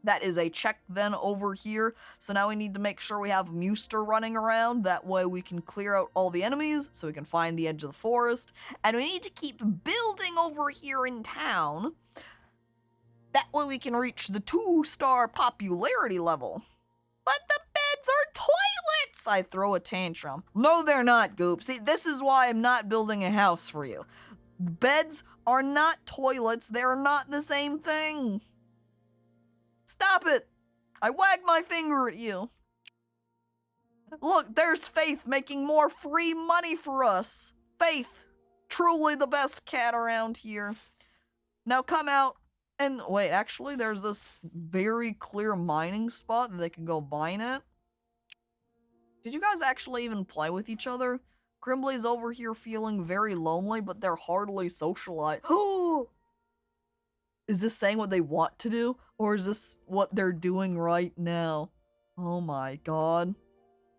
That is a check then over here. So now we need to make sure we have Muster running around. That way we can clear out all the enemies so we can find the edge of the forest. And we need to keep building over here in town. That way we can reach the 2-star popularity level. But the beds are toilets! I throw a tantrum. No, they're not, Goop. See, this is why I'm not building a house for you. Beds are not toilets. They're not the same thing. Stop it. I wag my finger at you. Look, there's Faith making more free money for us. Faith, truly the best cat around here. Now come out and wait, actually there's this very clear mining spot that they can go mine at. Did you guys actually even play with each other? Grimbley's over here feeling very lonely, but they're hardly socialized. Oh! Is this saying what they want to do? Or is this what they're doing right now? Oh my god.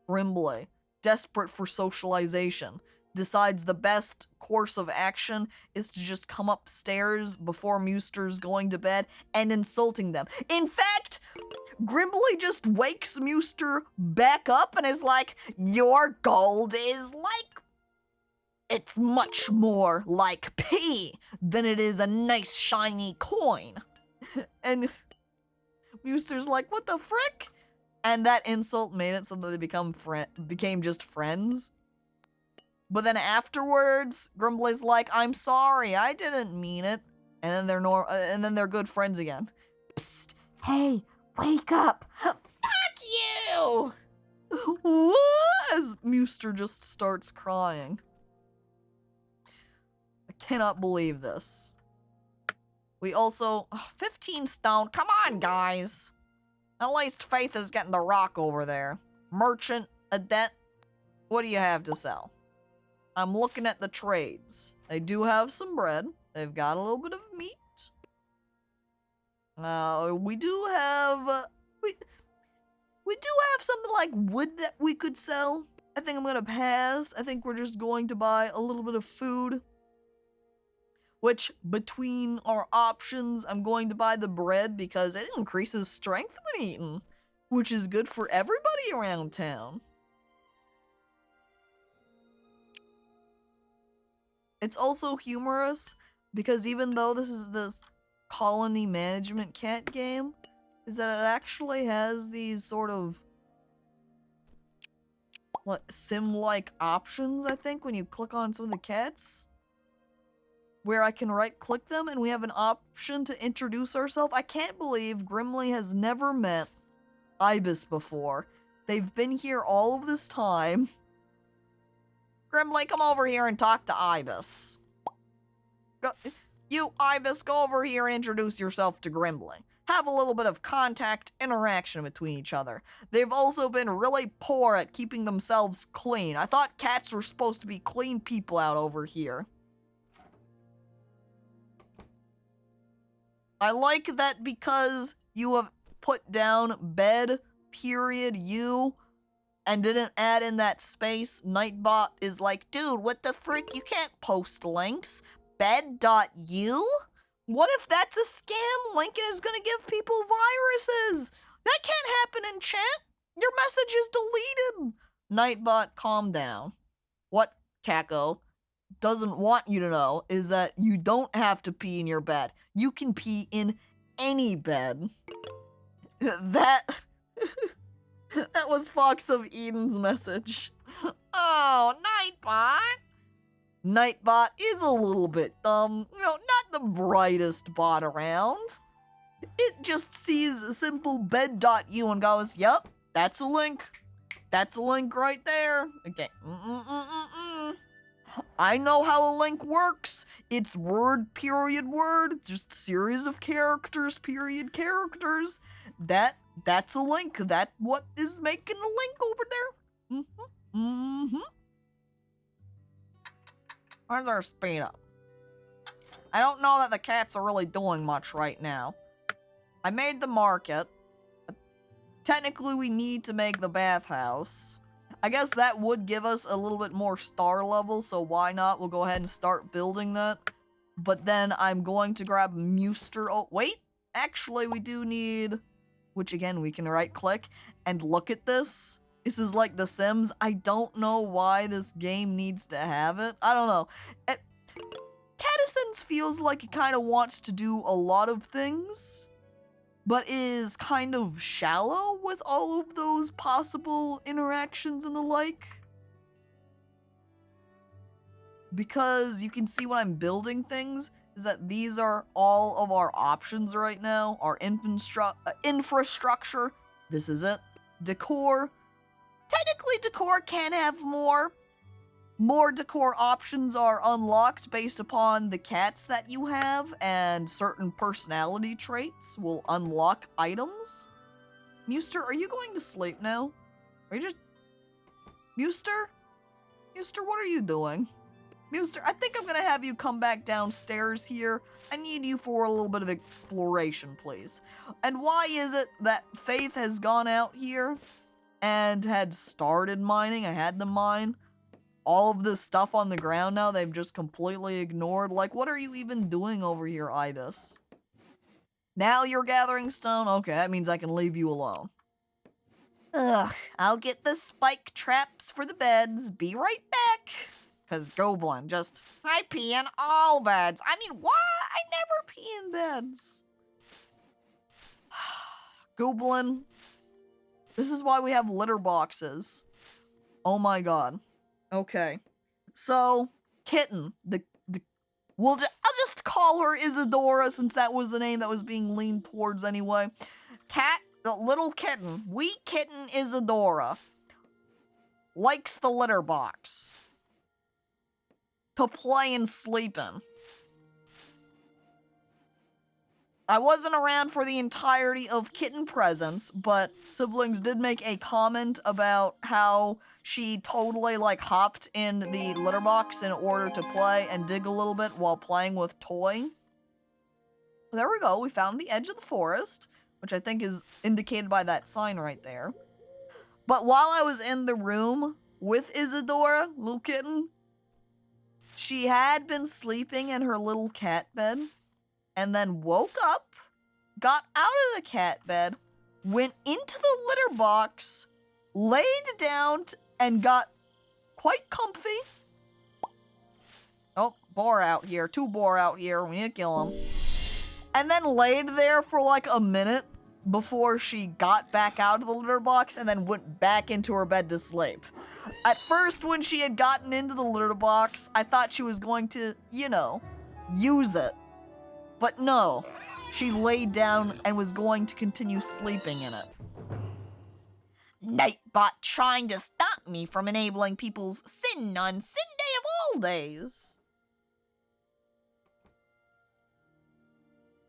Grimbley, desperate for socialization, decides the best course of action is to just come upstairs before Muster's going to bed and insulting them. In fact, Grimbley just wakes Muster back up and is like, your gold is like... It's much more like pee than it is a nice shiny coin. And Muster's like, what the frick? And that insult made it so that they became just friends. But then afterwards, Grimbley's like, I'm sorry, I didn't mean it. And then they're good friends again. Psst, hey, wake up. Fuck you! As Muster just starts crying. I cannot believe this. We also... 15 stone. Come on, guys. At least Faith is getting the rock over there. Merchant, adept, what do you have to sell? I'm looking at the trades. They do have some bread. They've got a little bit of meat. We do have... we do have something like wood that we could sell. I think I'm gonna pass. I think we're just going to buy a little bit of food. Which, between our options, I'm going to buy the bread because it increases strength when eaten. Which is good for everybody around town. It's also humorous because even though this is this colony management cat game, is that it actually has these sort of like sim-like options, I think, when you click on some of the cats. Where I can right-click them and we have an option to introduce ourselves. I can't believe Grimbley has never met Ibis before. They've been here all of this time. Grimbley, come over here and talk to Ibis. You, Ibis, go over here and introduce yourself to Grimbley. Have a little bit of contact, interaction between each other. They've also been really poor at keeping themselves clean. I thought cats were supposed to be clean people out over here. I like that because you have put down bed, period, you, and didn't add in that space. Nightbot is like, dude, what the frick? You can't post links. Bed.u? What if that's a scam link and is gonna give people viruses? That can't happen in chat. Your message is deleted. Nightbot, calm down. What Caco doesn't want you to know is that you don't have to pee in your bed. You can pee in any bed. That was Fox of Eden's message. Oh, Nightbot. Nightbot is a little bit dumb. You know, not the brightest bot around. It just sees a simple bed.u and goes, yep, that's a link. That's a link right there. Okay. I know how a link works. It's word, period, word. It's just a series of characters, period, characters. That's a link. That's what is making a link over there. Where's our speed up? I don't know that the cats are really doing much right now. I made the market. Technically, we need to make the bathhouse. I guess that would give us a little bit more star level, so why not? We'll go ahead and start building that. But then I'm going to grab Muster. Oh, wait. Actually, we do need... Which, again, we can right-click and look at this. This is like The Sims. I don't know why this game needs to have it. I don't know. Catizens feels like it kind of wants to do a lot of things, but is kind of shallow with all of those possible interactions and the like. because you can see when I'm building things, is that these are all of our options right now. Our infrastructure. This is it. Decor. Technically, decor can have more. More decor options are unlocked based upon the cats that you have, and certain personality traits will unlock items. Muster, are you going to sleep now? Are you just... Muster? Muster, what are you doing? Muster, I think I'm gonna have you come back downstairs here. I need you for a little bit of exploration, please. And why is it that Faith has gone out here and had started mining? I had them mine. All of this stuff on the ground now, they've just completely ignored. Like, what are you even doing over here, Ibis? Now you're gathering stone? Okay, that means I can leave you alone. Ugh, I'll get the spike traps for the beds. Be right back. Because Goblin just, I pee in all beds. I mean, what? I never pee in beds. Goblin, this is why we have litter boxes. Oh my god. Okay. So, Kitten, I'll just call her Isadora since that was the name that was being leaned towards anyway. Cat, the little kitten, wee kitten Isadora, likes the litter box to play and sleep in. I wasn't around for the entirety of Kitten Presents, but siblings did make a comment about how she totally, like, hopped in the litter box in order to play and dig a little bit while playing with Toy. There we go, we found the edge of the forest, which I think is indicated by that sign right there. But while I was in the room with Isadora, little kitten, she had been sleeping in her little cat bed, and then woke up, got out of the cat bed, went into the litter box, laid down, and got quite comfy. Oh, boar out here. 2 boar out here. We need to kill them. And then laid there for like a minute before she got back out of the litter box and then went back into her bed to sleep. At first, when she had gotten into the litter box, I thought she was going to, you know, use it. But no, she laid down and was going to continue sleeping in it. Nightbot trying to stop me from enabling people's sin on Sin Day of all days.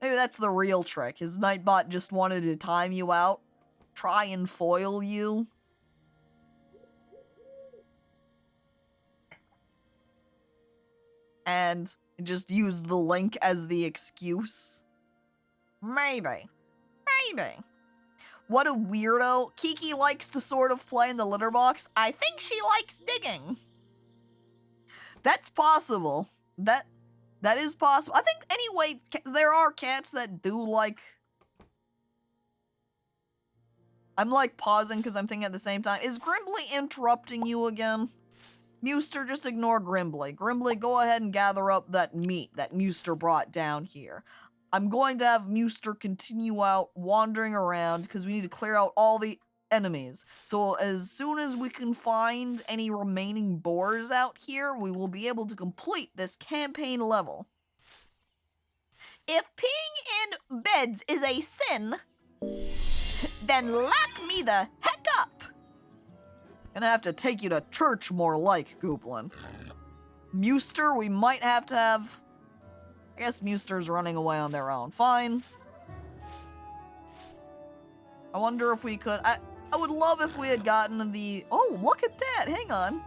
Maybe that's the real trick. His Nightbot just wanted to time you out, try and foil you. And just use the link as the excuse. Maybe. Maybe. What a weirdo. Kiki likes to sort of play in the litter box. I think she likes digging. That's possible. That is possible. I think, anyway, there are cats that do like... I'm, like, pausing because I'm thinking at the same time. Is Grimbly interrupting you again? Muster, just ignore Grimbly. Grimbly, go ahead and gather up that meat that Muster brought down here. I'm going to have Muster continue out wandering around because we need to clear out all the enemies. So as soon as we can find any remaining boars out here, we will be able to complete this campaign level. If peeing in beds is a sin, then lock me the heck up. Gonna have to take you to church more like, Gooblin. Muster, we might have to have... I guess Muster's running away on their own. Fine. I wonder if we could... I would love if we had gotten the... Oh, look at that! Hang on.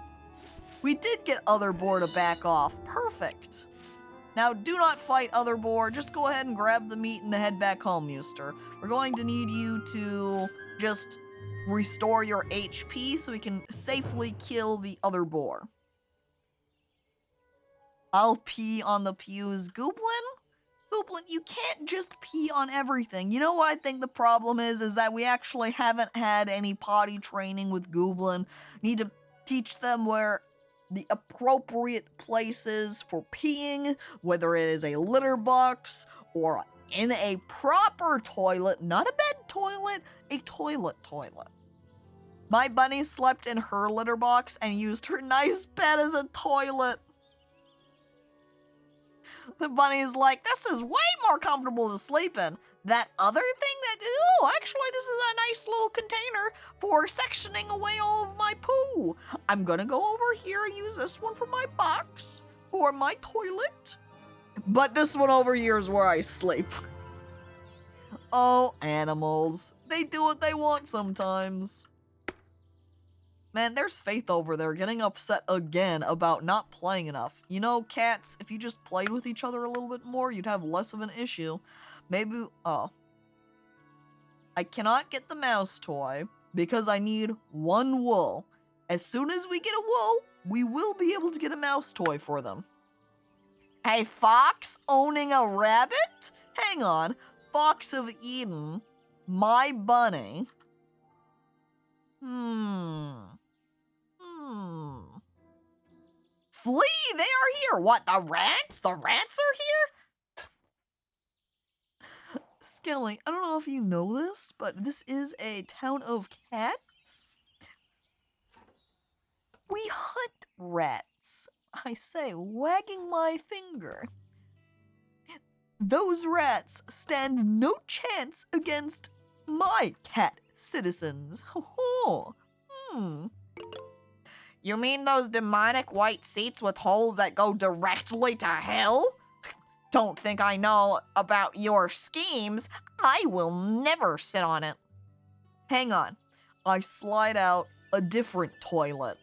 We did get Other Boar to back off. Perfect. Now, do not fight Other Boar. Just go ahead and grab the meat and head back home, Muster. We're going to need you to just... restore your HP so we can safely kill the other boar. I'll pee on the pews. Gooblin? Gooblin, you can't just pee on everything. You know what I think the problem is that we actually haven't had any potty training with Gooblin. Need to teach them where the appropriate places for peeing, whether it is a litter box or in a proper toilet, not a bed toilet, a toilet toilet. My bunny slept in her litter box and used her nice bed as a toilet. The bunny's like, this is way more comfortable to sleep in. That other thing that, oh, actually this is a nice little container for sectioning away all of my poo. I'm gonna go over here and use this one for my box, for my toilet. But this one over here is where I sleep. Oh, animals. They do what they want sometimes. Man, there's Faith over there getting upset again about not playing enough. You know, cats, if you just played with each other a little bit more, you'd have less of an issue. Maybe, oh. I cannot get the mouse toy because I need one wool. As soon as we get a wool, we will be able to get a mouse toy for them. A fox owning a rabbit? Hang on. Fox of Eden. My bunny. Flee! They are here! What, the rats? The rats are here? Skelly, I don't know if you know this, but this is a town of cats. We hunt rats. I say, wagging my finger. Those rats stand no chance against my cat citizens. You mean those demonic white seats with holes that go directly to hell? Don't think I know about your schemes. I will never sit on it. Hang on. I slide out a different toilet.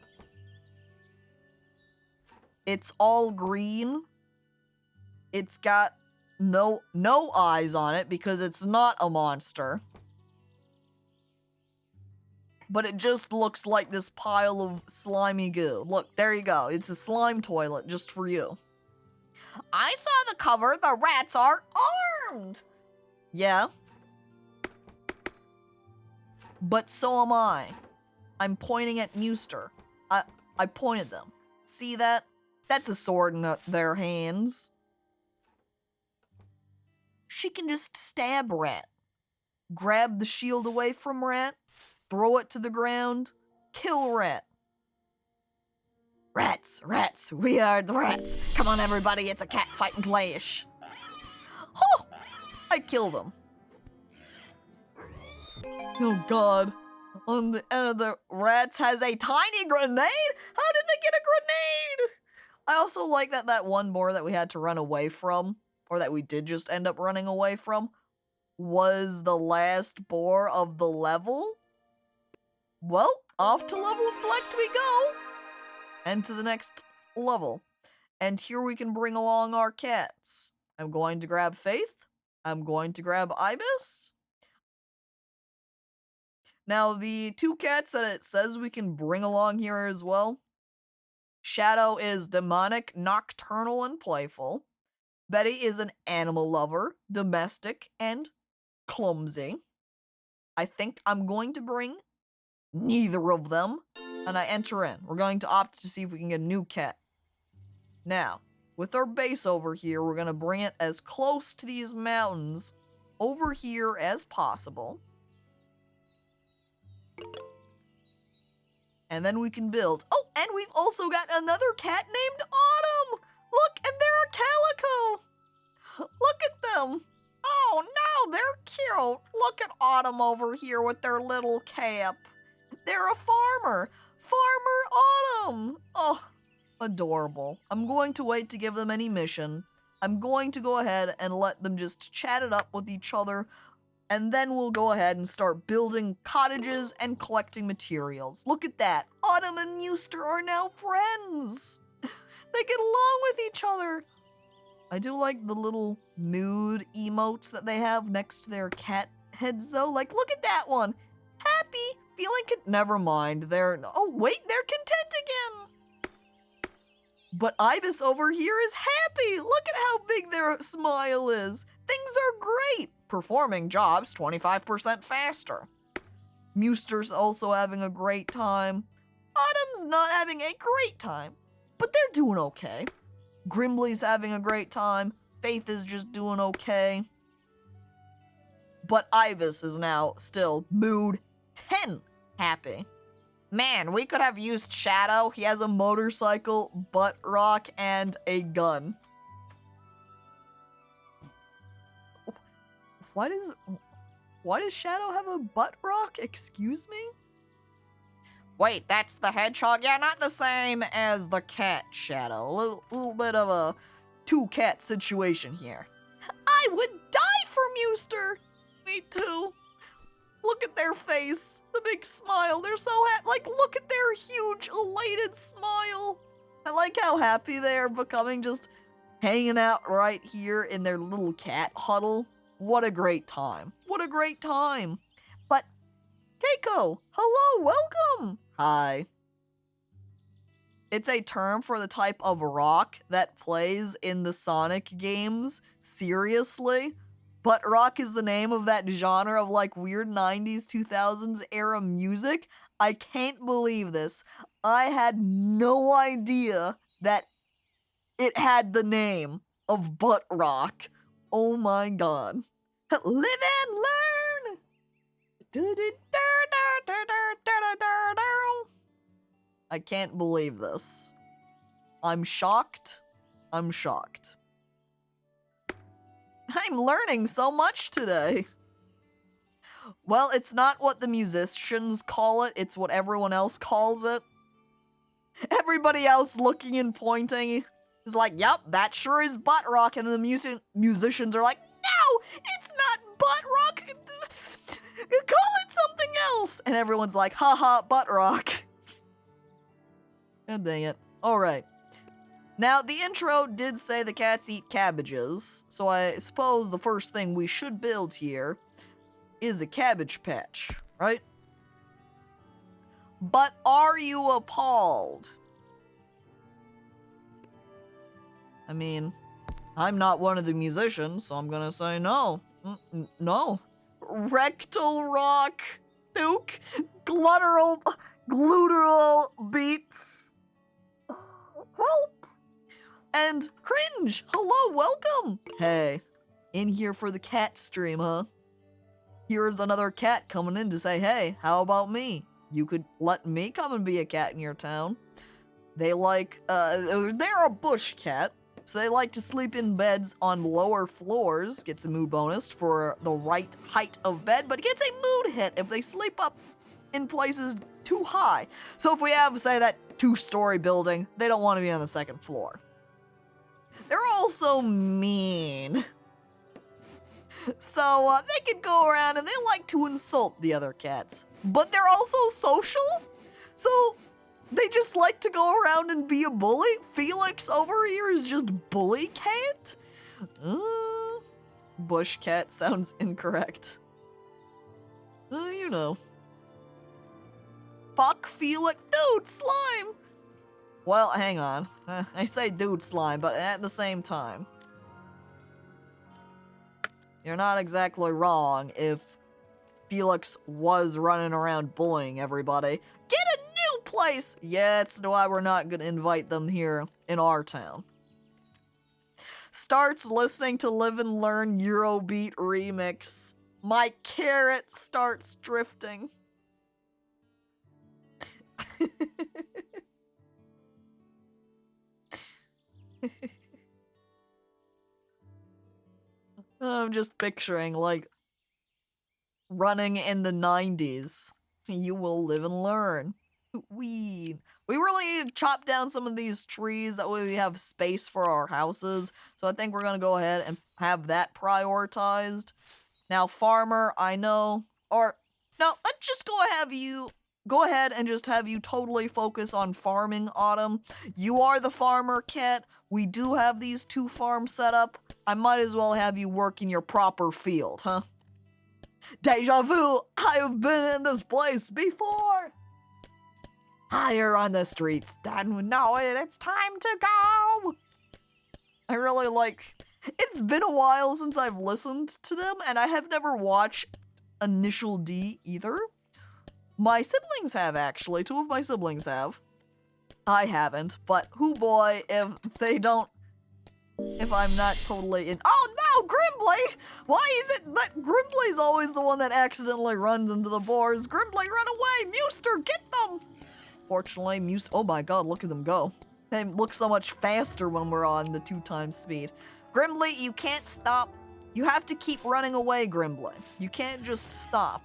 It's all green. It's got no eyes on it because it's not a monster. But it just looks like this pile of slimy goo. Look, there you go. It's a slime toilet just for you. I saw the cover. The rats are armed. Yeah. But so am I. I'm pointing at Muster. I pointed them. See that? That's a sword in their hands. She can just stab Rat. Grab the shield away from Rat. Throw it to the ground. Kill Rat. Rats, rats, we are the rats. Come on, everybody, it's a cat fight and playish. Oh, I killed him. Oh, God. On the end of the rats has a tiny grenade? How did they get a grenade? I also like that one boar that we had to run away from, or that we did just end up running away from, was the last boar of the level. Well, off to level select we go. And to the next level. And here we can bring along our cats. I'm going to grab Faith. I'm going to grab Ibis. Now, the two cats that it says we can bring along here as well. Shadow is demonic, nocturnal, and playful. Betty is an animal lover, domestic, and clumsy. I think I'm going to bring neither of them. And I enter in. We're going to opt to see if we can get a new cat. Now, with our base over here, we're going to bring it as close to these mountains over here as possible. And then we can build. Oh, and we've also got another cat named Autumn. Look, and they're a calico. Look at them. Oh, no, they're cute. Look at Autumn over here with their little cap. They're a farmer. Farmer Autumn! Oh, adorable. I'm going to wait to give them any mission. I'm going to go ahead and let them just chat it up with each other, and then we'll go ahead and start building cottages and collecting materials. Look at that. Autumn and Muster are now friends. They get along with each other. I do like the little mood emotes that they have next to their cat heads, though. Like, look at that one. Happy. Feeling never mind, they're content again. But Ibis over here is happy. Look at how big their smile is. Things are great. Performing jobs 25% faster. Muster's also having a great time. Autumn's not having a great time, but they're doing okay. Grimbley's having a great time. Faith is just doing okay. But Ibis is now still mood 10 happy. Man, we could have used Shadow. He has a motorcycle, butt rock, and a gun. Why does Shadow have a butt rock? Excuse me? Wait, that's the hedgehog? Yeah, not the same as the cat, Shadow. A little bit of a two-cat situation here. I would die for Muster! Me too. Look at their face. The big smile. They're so happy. Like, look at their huge, elated smile. I like how happy they are becoming, just hanging out right here in their little cat huddle. What a great time. What a great time. But, Keiko, hello, welcome. Hi. It's a term for the type of rock that plays in the Sonic games. Seriously? Butt rock is the name of that genre of like weird 90s, 2000s era music. I can't believe this. I had no idea that it had the name of butt rock. Oh my god. Live and learn! I can't believe this. I'm shocked. I'm shocked. I'm learning so much today. Well, it's not what the musicians call it, it's what everyone else calls it. Everybody else looking and pointing is like, yep, that sure is butt rock, and the musicians are like, no, it's not butt rock, call it something else. And everyone's like, haha, butt rock. God dang it. Alright. Now, the intro did say the cats eat cabbages, so I suppose the first thing we should build here is a cabbage patch, right? But are you appalled? I mean, I'm not one of the musicians, so I'm gonna say no. No. Rectal rock, duke, gluteral beats. Help! And cringe! Hello, welcome! Hey, in here for the cat stream, huh? Here's another cat coming in to say, hey, how about me? You could let me come and be a cat in your town. They like, they're a bush cat, so they like to sleep in beds on lower floors. Gets a mood bonus for the right height of bed, but gets a mood hit if they sleep up in places too high. So if we have, say, that 2-story building, they don't want to be on the second floor. They're also mean. So, they could go around and they like to insult the other cats. But they're also social? So, they just like to go around and be a bully? Felix over here is just bully cat? Bush cat sounds incorrect. You know. Fuck Felix. Dude, slime! Well, hang on. I say dude slime, but at the same time, you're not exactly wrong if Felix was running around bullying everybody. Get a new place! Yeah, that's why we're not gonna invite them here in our town. Starts listening to Live and Learn Eurobeat remix. My carrot starts drifting. I'm just picturing, like, running in the 90s. You will live and learn. We really need to chop down some of these trees, that way we have space for our houses. So I think we're gonna go ahead and have that prioritized. Now, farmer, I know, or, no, let's just go ahead and just have you totally focus on farming, Autumn. You are the farmer, Cat. We do have these 2 farms set up. I might as well have you work in your proper field, huh? Deja vu! I have been in this place before! Higher on the streets, done know it, it's time to go! I really like... It's been a while since I've listened to them, and I have never watched Initial D either. My siblings have, actually. 2 of my siblings have. I haven't, but hoo boy, if they don't... If I'm not totally in... Oh no, Grimbley! Why is it that Grimbley's always the one that accidentally runs into the boars? Grimbley, run away! Muster, get them! Fortunately, Muster... Oh my god, look at them go. They look so much faster when we're on the 2 times speed. Grimbley, you can't stop You have to keep running away, Grimbly. You can't just stop,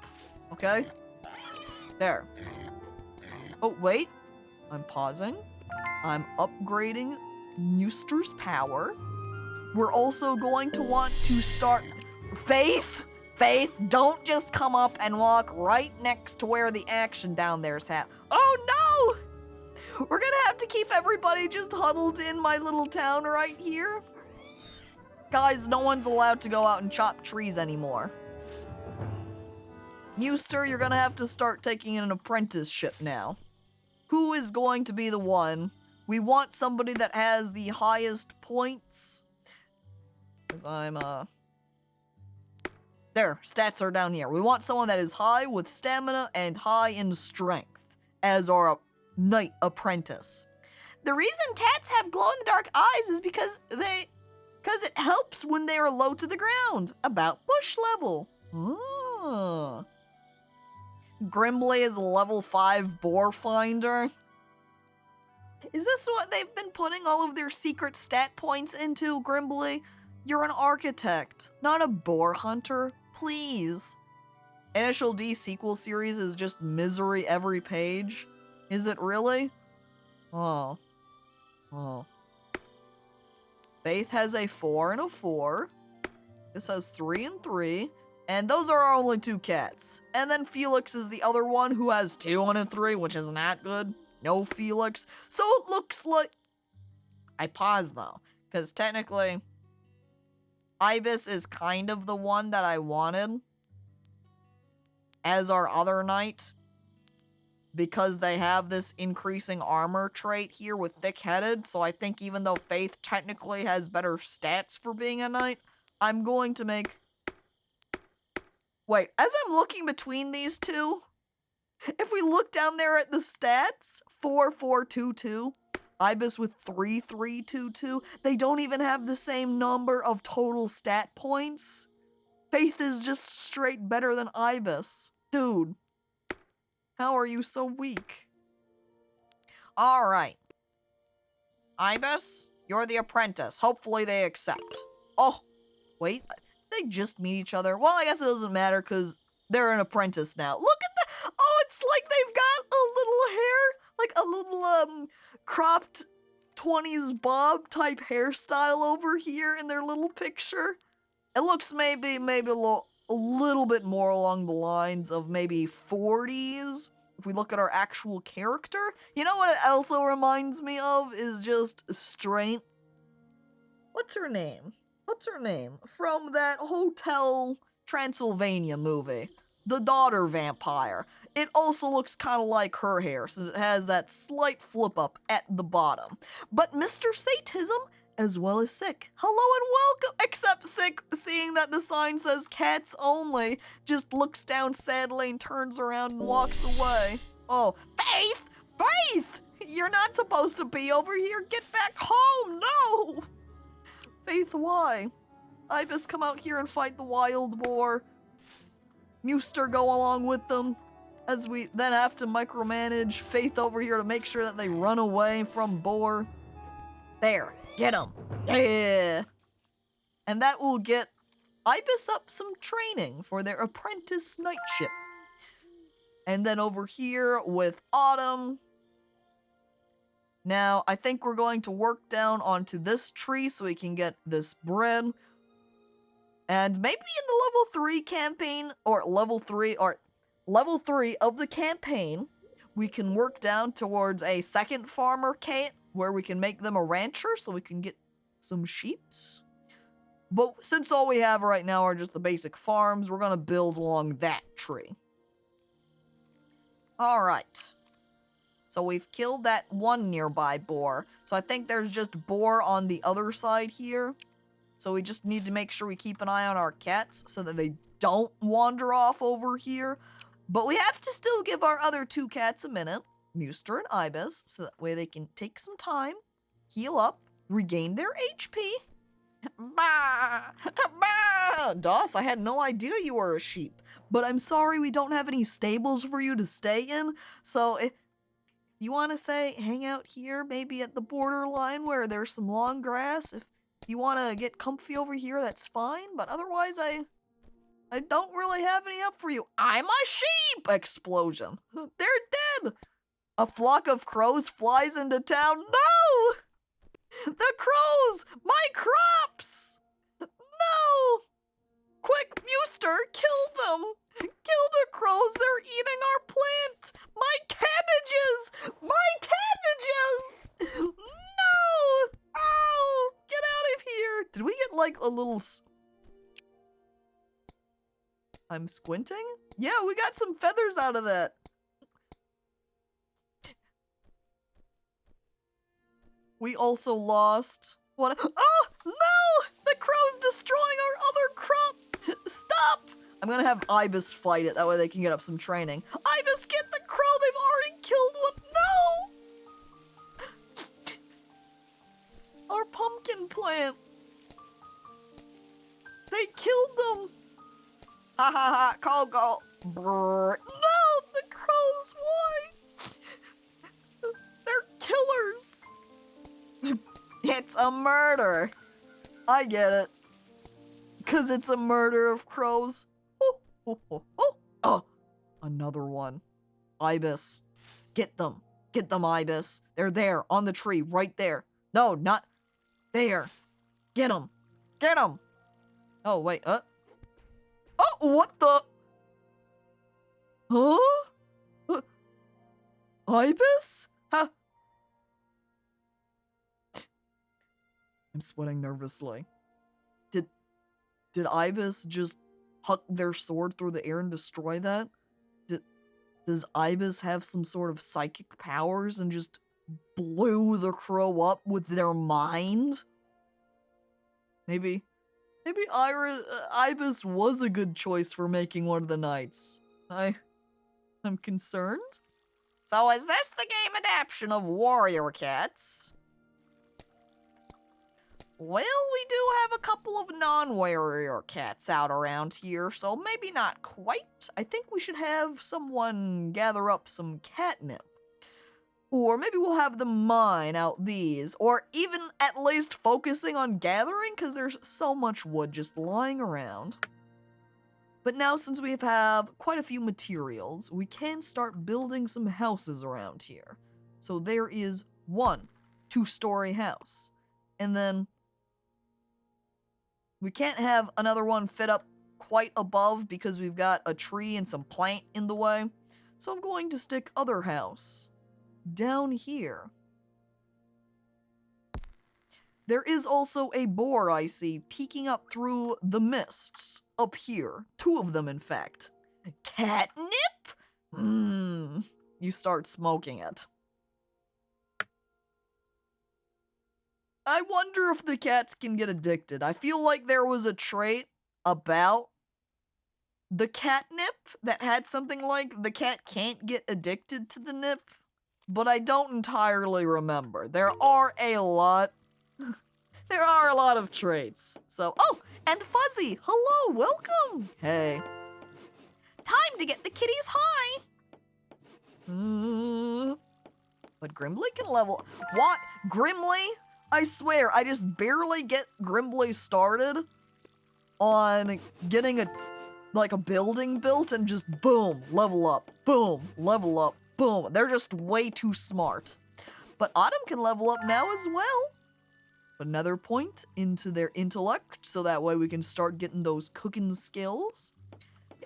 okay? There. Oh, wait. I'm pausing. I'm upgrading Muster's power. We're also going to want to start... Faith, don't just come up and walk right next to where the action down there's happening. Oh no! We're gonna have to keep everybody just huddled in my little town right here. Guys, no one's allowed to go out and chop trees anymore. Muster, you're gonna have to start taking an apprenticeship now. Who is going to be the one? We want somebody that has the highest points. Because I'm, There, stats are down here. We want someone that is high with stamina and high in strength as our knight apprentice. The reason cats have glow-in-the-dark eyes is because it helps when they are low to the ground, about bush level. Oh. Grimbly is a level 5 boar finder. Is this what they've been putting all of their secret stat points into, Grimbly? You're an architect, not a boar hunter. Please. Initial D sequel series is just misery every page. Is it really? Oh. Faith has a 4 and a 4. This has 3 and 3. And those are our only 2 cats. And then Felix is the other one who has 2 and a 3, which is not good. No Felix. So it looks like... I paused though, because technically... Ibis is kind of the one that I wanted as our other knight, because they have this increasing armor trait here with thick-headed, so I think even though Faith technically has better stats for being a knight, I'm going to make... Wait, as I'm looking between these two, if we look down there at the stats, 4-4-2-2, Ibis with 3-3-2-2. They don't even have the same number of total stat points. Faith is just straight better than Ibis. Dude, how are you so weak? Alright. Ibis, you're the apprentice. Hopefully they accept. Oh, wait, they just meet each other. Well, I guess it doesn't matter because they're an apprentice now. Look at that! Oh, it's like they've got a little hair, like a little, cropped 20s bob type hairstyle over here in their little picture. It looks maybe a little bit more along the lines of maybe 40s if we look at our actual character. You know what it also reminds me of is just straight... What's her name? From that Hotel Transylvania movie. The daughter vampire. It also looks kind of like her hair, since it has that slight flip up at the bottom. But Mr. Sadism, as well as Sick, hello and welcome! Except Sick, seeing that the sign says cats only, just looks down sadly and turns around and walks away. Oh, Faith! You're not supposed to be over here! Get back home! No! Faith, why? Ibis, come out here and fight the wild boar. Muster, go along with them, as we then have to micromanage Faith over here to make sure that they run away from boar. There, get them. Yeah. And that will get Ibis up some training for their apprentice knightship. And then over here with Autumn. Now, I think we're going to work down onto this tree so we can get this bread. And maybe in the level 3 campaign, or level 3 of the campaign, we can work down towards a second farmer kit where we can make them a rancher so we can get some sheeps. But since all we have right now are just the basic farms, we're going to build along that tree. Alright. So we've killed that one nearby boar. So I think there's just boar on the other side here. So we just need to make sure we keep an eye on our cats so that they don't wander off over here. But we have to still give our other 2 cats a minute, Muster and Ibis, so that way they can take some time, heal up, regain their HP. Bah! Bah! Doss, I had no idea you were a sheep. But I'm sorry we don't have any stables for you to stay in. So if you want to say hang out here, maybe at the borderline where there's some long grass, if If you want to get comfy over here, that's fine. But otherwise, I don't really have any help for you. I'm a sheep! Explosion. They're dead! A flock of crows flies into town. No! The crows! My crops! No! Quick, Muster, kill them! Kill the crows, they're eating our plant! My cabbages! My cabbages! No! Oh! Get out of here! Did we get like a little... I'm squinting? Yeah, we got some feathers out of that. We also lost... What? Oh! No! The crow's destroying our other crop! Stop! I'm gonna have Ibis fight it, that way they can get up some training. Ibis, get the crow! They've already killed one! No! Our pumpkin plant! They killed them! Ha ha ha, Coco! Brrr. No! The crows, why? They're killers! It's a murder! I get it. 'Cause it's a murder of crows. Oh, oh, oh, oh. Oh, another one. Ibis. Get them. Get them, Ibis. They're there, on the tree, right there. No, not there. Get them. Get them. Oh, wait, Oh, what the? Huh? Ibis? Huh? I'm sweating nervously. Did Ibis just huck their sword through the air and destroy that? Does Ibis have some sort of psychic powers and just blew the crow up with their mind? Maybe Ibis was a good choice for making one of the knights. I'm concerned. So is this the game adaptation of Warrior Cats? Well, we do have a couple of non-warrior cats out around here, so maybe not quite. I think we should have someone gather up some catnip. Or maybe we'll have them mine out these, or even at least focusing on gathering, because there's so much wood just lying around. But now, since we have quite a few materials, we can start building some houses around here. So there is one 2-story house, and then we can't have another one fit up quite above because we've got a tree and some plant in the way. So I'm going to stick other house down here. There is also a boar I see peeking up through the mists up here. 2 of them, in fact. Catnip? You start smoking it. I wonder if the cats can get addicted. I feel like there was a trait about the catnip that had something like the cat can't get addicted to the nip, but I don't entirely remember. There are a lot. There are a lot of traits. So, oh, and Fuzzy, hello, welcome. Hey. Time to get the kitties high. But Grimly can level. What? Grimly? I swear, I just barely get Grimly started on getting a building built and just boom, level up, boom, level up, boom. They're just way too smart. But Autumn can level up now as well. Another point into their intellect, so that way we can start getting those cooking skills.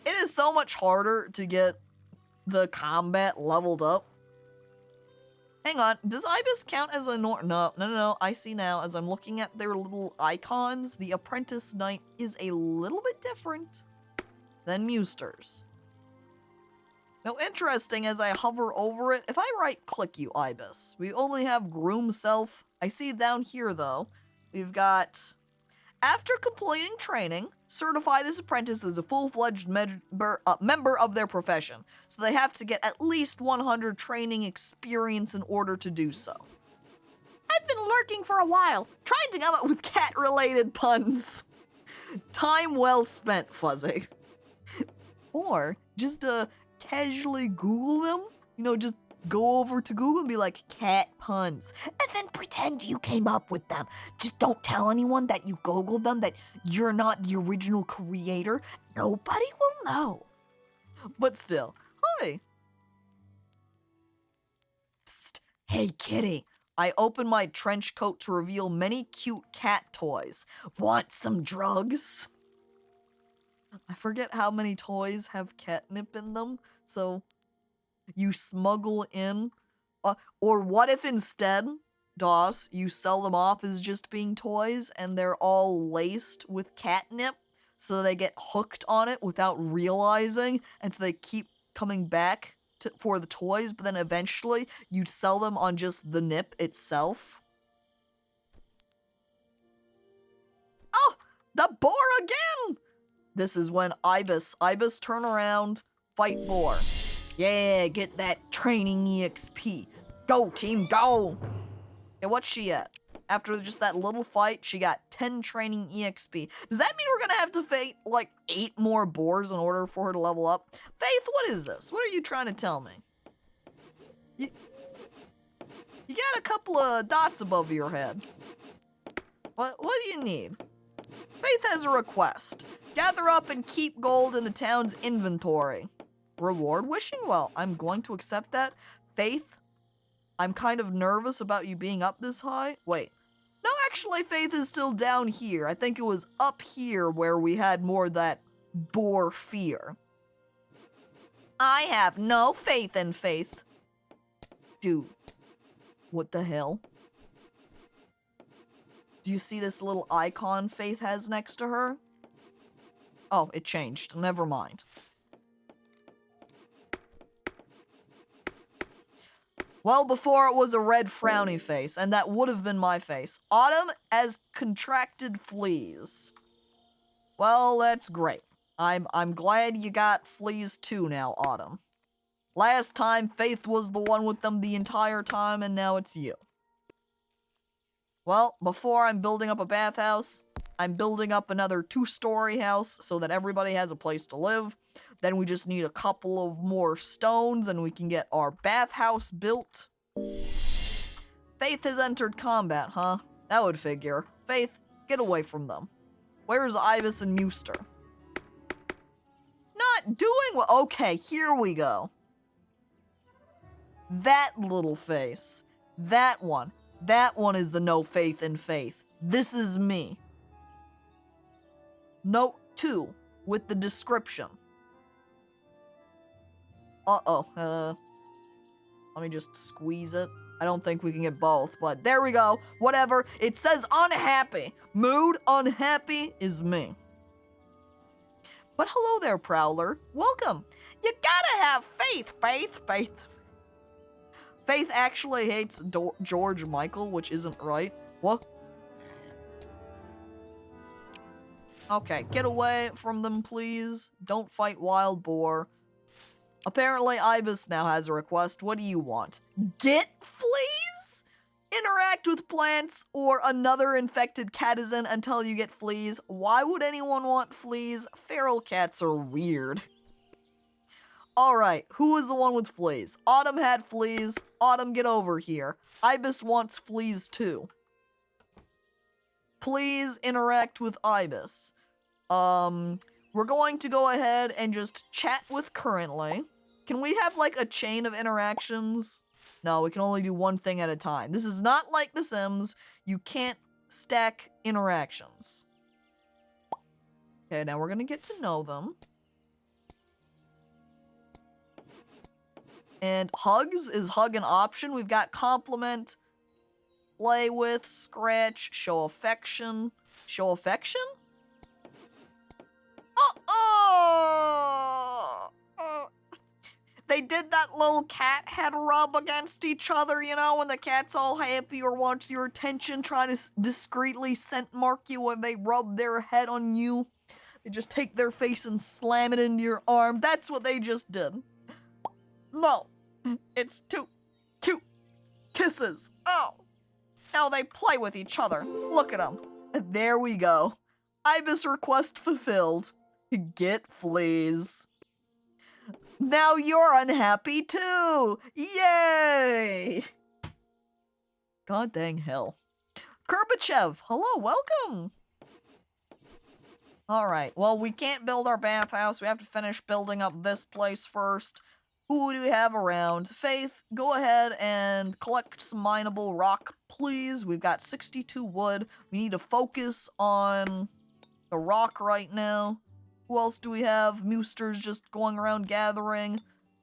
It is so much harder to get the combat leveled up. Hang on, does Ibis count as a No, I see now, as I'm looking at their little icons, the Apprentice Knight is a little bit different than Muster's. Now, interesting, as I hover over it, if I right-click you, Ibis, we only have Groom Self. I see down here, though, we've got, after completing training, certify this apprentice as a full-fledged member of their profession. So they have to get at least 100 training experience in order to do so. I've been lurking for a while, trying to come up with cat-related puns. Time well spent, Fuzzy. Or just casually Google them, just go over to Google and be like, cat puns. And then pretend you came up with them. Just don't tell anyone that you Googled them, that you're not the original creator. Nobody will know. But still, hi. Psst, hey kitty. I open my trench coat to reveal many cute cat toys. Want some drugs? I forget how many toys have catnip in them, so you smuggle in. Or what if instead, DOS, you sell them off as just being toys and they're all laced with catnip so they get hooked on it without realizing, and so they keep coming back for the toys, but then eventually you sell them on just the nip itself. Oh, the boar again! This is when Ibis turn around, fight boar. Yeah, get that training EXP. Go team, go! And what's she at? After just that little fight, she got 10 training EXP. Does that mean we're gonna have to fight like 8 more boars in order for her to level up? Faith, what is this? What are you trying to tell me? You got a couple of dots above your head. What do you need? Faith has a request. Gather up and keep gold in the town's inventory. Reward wishing well. I'm going to accept that. Faith, I'm kind of nervous about you being up this high. Wait. No, actually, Faith is still down here. I think it was up here where we had more of that boar fear. I have no faith in Faith. Dude. What the hell? Do you see this little icon Faith has next to her? Oh, it changed. Never mind. Well, before it was a red frowny face, and that would have been my face. Autumn has contracted fleas. Well, that's great. I'm glad you got fleas too now, Autumn. Last time, Faith was the one with them the entire time, and now it's you. Well, before I'm building up a bathhouse, I'm building up another 2-story house so that everybody has a place to live. Then we just need a couple of more stones and we can get our bathhouse built. Faith has entered combat, huh? That would figure. Faith, get away from them. Where's Ibis and Muster? Not doing well. Okay, here we go. That little face. That one. That one is the no faith in Faith. This is me. Note 2 with the description. Let me just squeeze it. I don't think we can get both, but there we go. Whatever. It says unhappy. Mood unhappy is me. But hello there, Prowler. Welcome. You gotta have faith, Faith. Faith actually hates George Michael, which isn't right. What? Okay, get away from them, please. Don't fight wild boar. Apparently, Ibis now has a request. What do you want? Get fleas? Interact with plants or another infected catizen until you get fleas. Why would anyone want fleas? Feral cats are weird. Alright, who was the one with fleas? Autumn had fleas. Autumn, get over here. Ibis wants fleas too. Please interact with Ibis. We're going to go ahead and just chat with currently. Can we have like a chain of interactions? No, we can only do one thing at a time. This is not like The Sims. You can't stack interactions. Okay, now we're gonna get to know them. And hugs, is hug an option? We've got compliment, play with, scratch, show affection. Show affection? They did that little cat head rub against each other, you know, when the cat's all happy or wants your attention, trying to discreetly scent mark you when they rub their head on you. They just take their face and slam it into your arm. That's what they just did. No, it's 2 cute kisses. Oh, now they play with each other. Look at them. There we go. Ibis request fulfilled. Get fleas. Now you're unhappy too! Yay! God dang hell. Kurbachev, hello, welcome! Alright, well, we can't build our bathhouse. We have to finish building up this place first. Who do we have around? Faith, go ahead and collect some mineable rock, please. We've got 62 wood. We need to focus on the rock right now. Who else do we have? Muster's just going around gathering.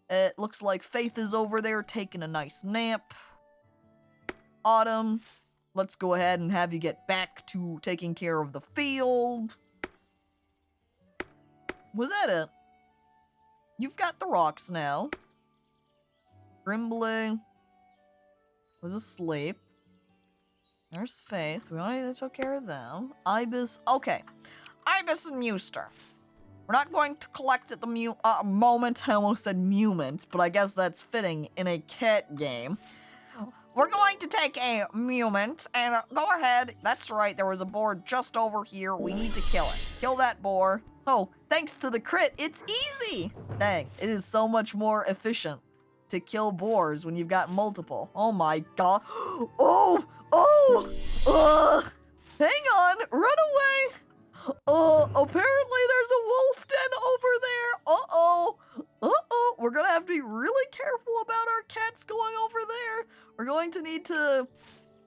It looks like Faith is over there taking a nice nap. Autumn, let's go ahead and have you get back to taking care of the field. Was that it? You've got the rocks now. Grimbley was asleep. There's Faith. We already took care of them. Ibis. Okay. Ibis and Muster. We're not going to collect at the moment. I almost said moment, but I guess that's fitting in a cat game. We're going to take a moment and go ahead. That's right. There was a boar just over here. We need to kill it. Kill that boar. Oh, thanks to the crit, it's easy! Dang, it is so much more efficient to kill boars when you've got multiple. Oh my god. Oh! Hang on! Run away! Apparently there's a wolf den over there! We're gonna have to be really careful about our cats going over there. We're going to need to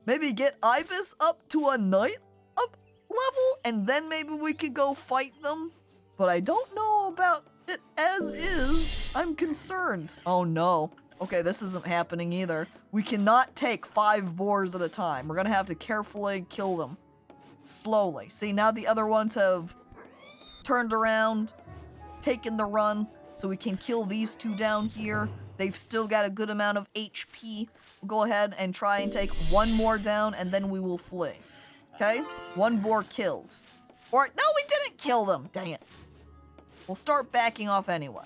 maybe get Ibis up to a night up level, and then maybe we could go fight them. But I don't know about it as is. I'm concerned. Oh no. Okay, this isn't happening either. We cannot take 5 boars at a time. We're gonna have to carefully kill them. Slowly. See, now the other ones have turned around, taken the run, so we can kill these 2 down here. They've still got a good amount of HP. We'll go ahead and try and take 1 more down, and then we will flee. Okay? 1 boar killed. Or, no, we didn't kill them! Dang it. We'll start backing off anyway.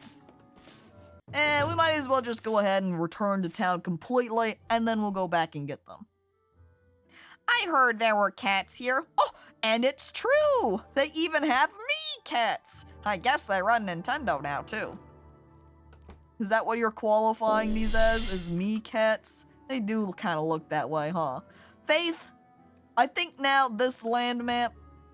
And we might as well just go ahead and return to town completely, and then we'll go back and get them. I heard there were cats here. Oh, and it's true! They even have me cats! I guess they run Nintendo now, too. Is that what you're qualifying these as? Is me cats? They do kind of look that way, huh? Faith, I think now this land map,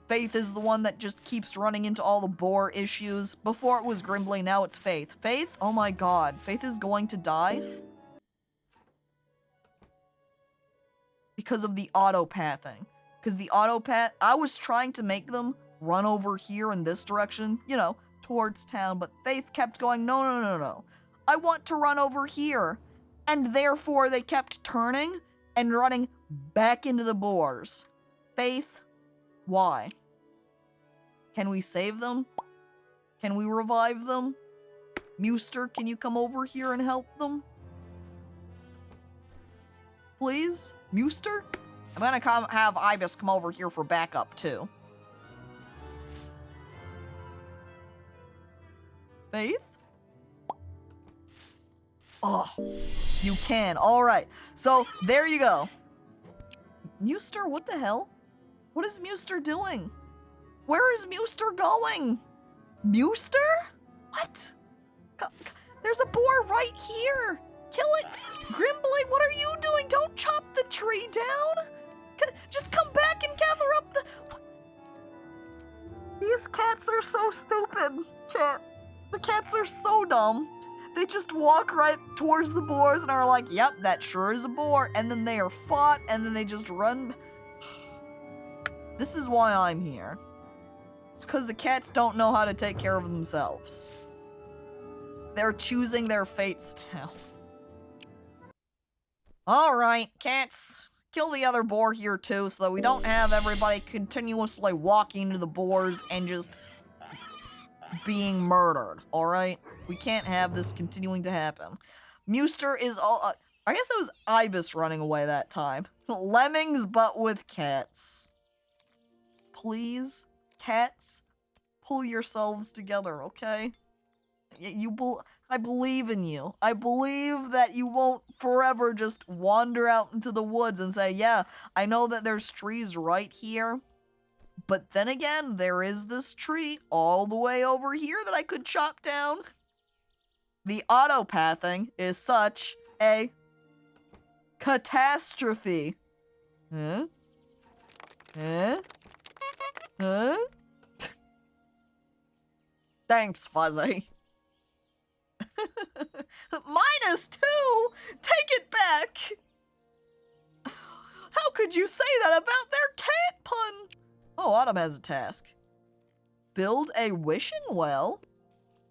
Faith is the one that just keeps running into all the boar issues. Before it was Grimbley, now it's Faith. Faith? Oh my god. Faith is going to die? Because of the auto-pathing. Because the auto-path... I was trying to make them run over here in this direction, you know, towards town, but Faith kept going, no. I want to run over here. And therefore, they kept turning and running back into the boars. Faith... Why? Can we save them? Can we revive them? Muster, can you come over here and help them? Please? Muster? I'm gonna have Ibis come over here for backup, too. Faith? Oh, you can. Alright. So, there you go. Muster, what the hell? What is Muster doing? Where is Muster going? Muster? What? There's a boar right here. Kill it. Grimbley, what are you doing? Don't chop the tree down. Just come back and gather up the... These cats are so stupid, chat. The cats are so dumb. They just walk right towards the boars and are like, yep, that sure is a boar. And then they are fought, and then they just run... This is why I'm here. It's because the cats don't know how to take care of themselves. They're choosing their fates now. Alright, cats. Kill the other boar here too, so that we don't have everybody continuously walking to the boars and just being murdered, alright? We can't have this continuing to happen. Muster is all... I guess it was Ibis running away that time. Lemmings, but with cats. Please, cats, pull yourselves together, okay? I believe in you. I believe that you won't forever just wander out into the woods and say, yeah, I know that there's trees right here, but then again, there is this tree all the way over here that I could chop down. The autopathing is such a catastrophe. Huh? Huh? Huh? Thanks, Fuzzy. -2? Take it back! How could you say that about their cat pun? Oh, Autumn has a task. Build a wishing well.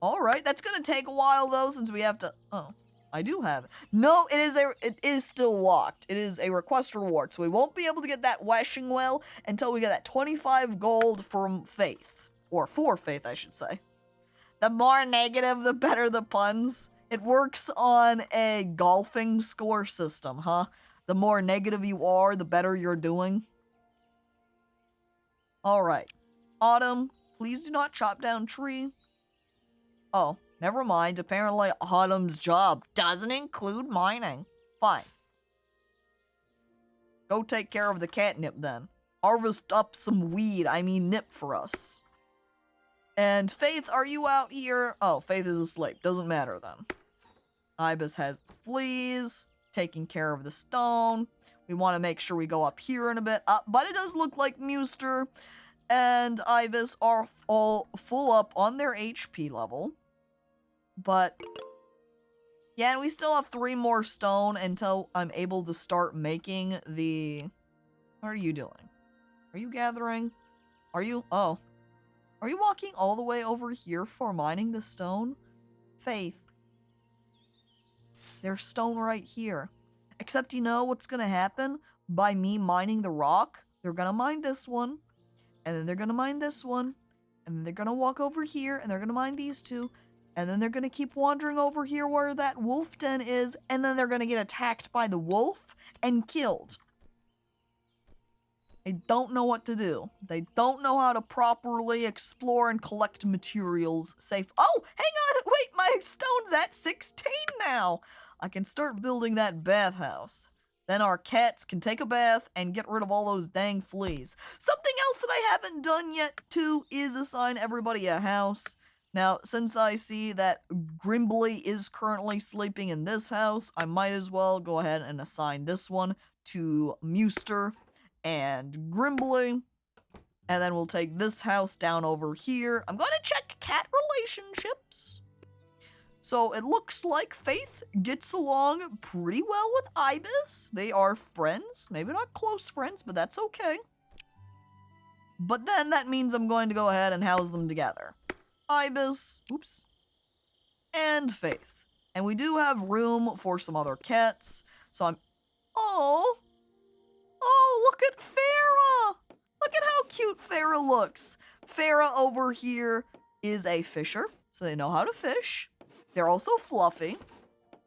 Alright, that's gonna take a while though, since we have to... Oh, I do have it. No, it is still locked. It is a request reward, so we won't be able to get that wishing well until we get that 25 gold from Faith. Or for Faith, I should say. The more negative, the better the puns. It works on a golfing score system, huh? The more negative you are, the better you're doing. Alright. Autumn, please do not chop down tree. Oh, never mind. Apparently Autumn's job doesn't include mining. Fine. Go take care of the catnip then. Harvest up some weed, nip for us. And Faith, are you out here? Oh, Faith is asleep. Doesn't matter then. Ibis has the fleas, taking care of the stone. We want to make sure we go up here in a bit. But it does look like Muster and Ibis are all full up on their HP level. But, yeah, and we still have 3 more stone until I'm able to start making the... What are you doing? Are you gathering? Are you... Oh. Are you walking all the way over here for mining the stone? Faith. There's stone right here. Except you know what's gonna happen? By me mining the rock, they're gonna mine this one. And then they're gonna mine this one. And then they're gonna walk over here, and they're gonna mine these 2. And then they're gonna keep wandering over here where that wolf den is, and then they're gonna get attacked by the wolf and killed. They don't know what to do. They don't know how to properly explore and collect materials safe. Oh, hang on! Wait, my stone's at 16 now! I can start building that bathhouse. Then our cats can take a bath and get rid of all those dang fleas. Something else that I haven't done yet, too, is assign everybody a house. Now, since I see that Grimbly is currently sleeping in this house, I might as well go ahead and assign this one to Muster and Grimbly. And then we'll take this house down over here. I'm going to check cat relationships. So it looks like Faith gets along pretty well with Ibis. They are friends. Maybe not close friends, but that's okay. But then that means I'm going to go ahead and house them together. Ibis, oops, and Faith. And we do have room for some other cats. So I'm... Oh, look at Farah! Look at how cute Farah looks. Farah over here is a fisher, so they know how to fish. They're also fluffy,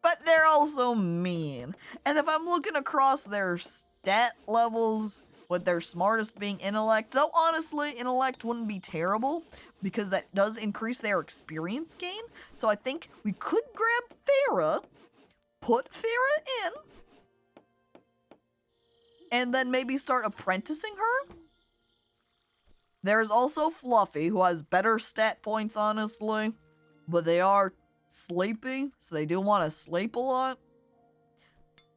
but they're also mean. And if I'm looking across their stat levels, with their smartest being intellect, though honestly, intellect wouldn't be terrible, because that does increase their experience gain. So I think we could grab Farah, put Farah in, and then maybe start apprenticing her. There's also Fluffy, who has better stat points, honestly, but they are sleepy, so they do want to sleep a lot.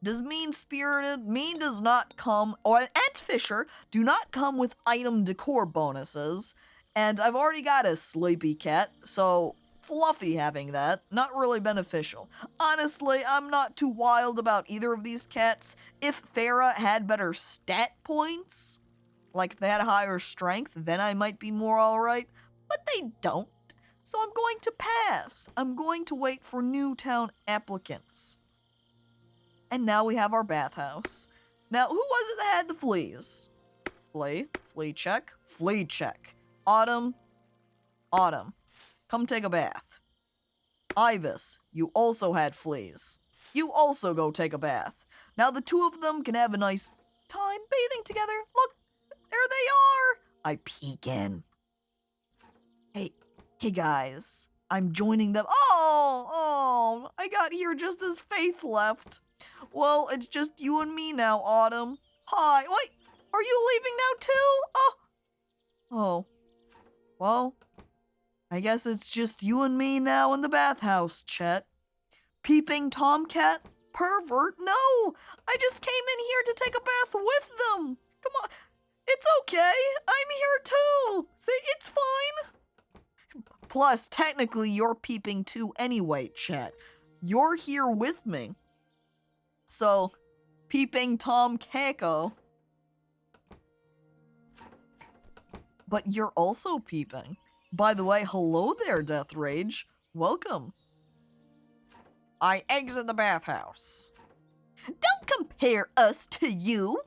Does mean-spirited? Mean does not come, and Fisher do not come with item decor bonuses, and I've already got a sleepy cat, so Fluffy having that, not really beneficial. Honestly, I'm not too wild about either of these cats. If Farah had better stat points, like if they had a higher strength, then I might be more alright, but they don't, so I'm going to pass. I'm going to wait for Newtown applicants. And now we have our bathhouse. Now, who was it that had the fleas? Flea check, flea check. Autumn, come take a bath. Ibis, you also had fleas. You also go take a bath. Now the 2 of them can have a nice time bathing together. Look, there they are. I peek in. Hey guys, I'm joining them. Oh, I got here just as Faith left. Well, it's just you and me now, Autumn. Hi. Wait, are you leaving now too? Oh. Well, I guess it's just you and me now in the bathhouse, Chet. Peeping Tomcat? Pervert? No! I just came in here to take a bath with them! Come on! It's okay! I'm here too! See, it's fine! Plus, technically, you're peeping too anyway, chat. You're here with me. So, Peeping Tom Caco. But you're also peeping. By the way, hello there, Death Rage. Welcome. I exit the bathhouse. Don't compare us to you.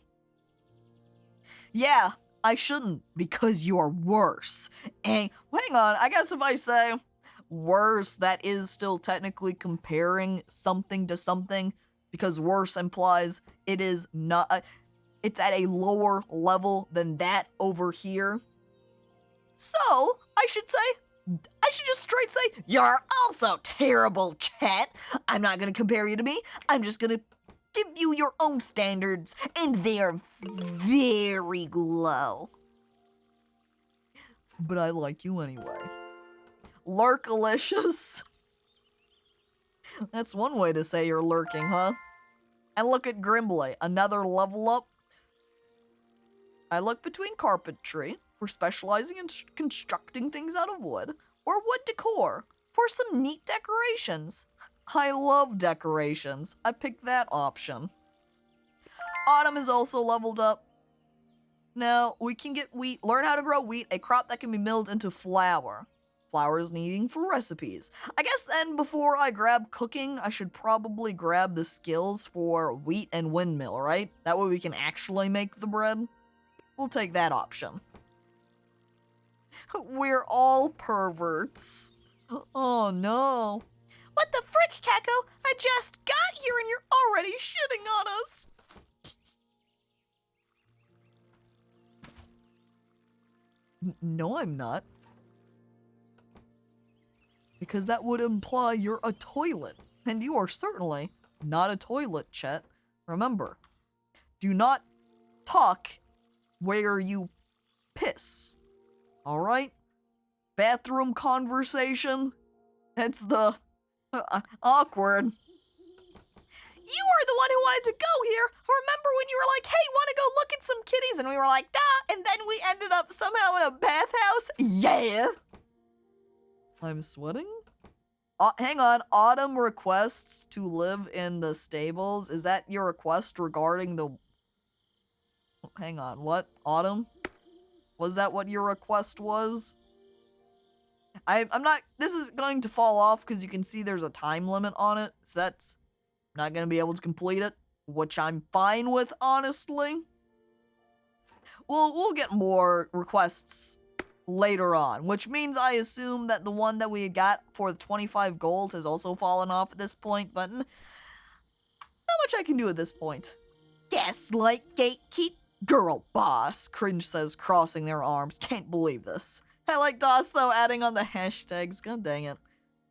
Yeah, I shouldn't, because you're worse. And, hang on, I guess if I say worse, that is still technically comparing something to something, because worse implies it is not, it's at a lower level than that over here. So, I should just straight say, you're also terrible, chat. I'm not gonna compare you to me, I'm just gonna give you your own standards, and they are very low. But I like you anyway. Lurkalicious. That's one way to say you're lurking, huh? And look at Grimbley, another level up. I look between carpentry, for specializing in constructing things out of wood, or wood decor, for some neat decorations. I love decorations. I picked that option. Autumn is also leveled up. Now, we can get wheat, learn how to grow wheat, a crop that can be milled into flour. Flour is needing for recipes. I guess then before I grab cooking, I should probably grab the skills for wheat and windmill, right? That way we can actually make the bread. We'll take that option. We're all perverts. Oh no. What the frick, Caco? I just got here and you're already shitting on us. No, I'm not. Because that would imply you're a toilet. And you are certainly not a toilet, Chet. Remember, do not talk where you piss. Alright? Bathroom conversation? It's the awkward. You are the one who wanted to go here. Remember when you were like, hey, want to go look at some kitties? And we were like, duh. And then we ended up somehow in a bathhouse? Yeah. I'm sweating? Hang on. Autumn requests to live in the stables. Is that your request regarding the... Hang on. What? Autumn? Was that what your request was? I'm not... This is going to fall off because you can see there's a time limit on it. So that's not going to be able to complete it. Which I'm fine with, honestly. We'll get more requests later on. Which means I assume that the one that we got for the 25 gold has also fallen off at this point. But not much I can do at this point. Gaslight gatekeep. Girl boss, Cringe says, crossing their arms. Can't believe this. I like DOS, though, adding on the hashtags. God dang it.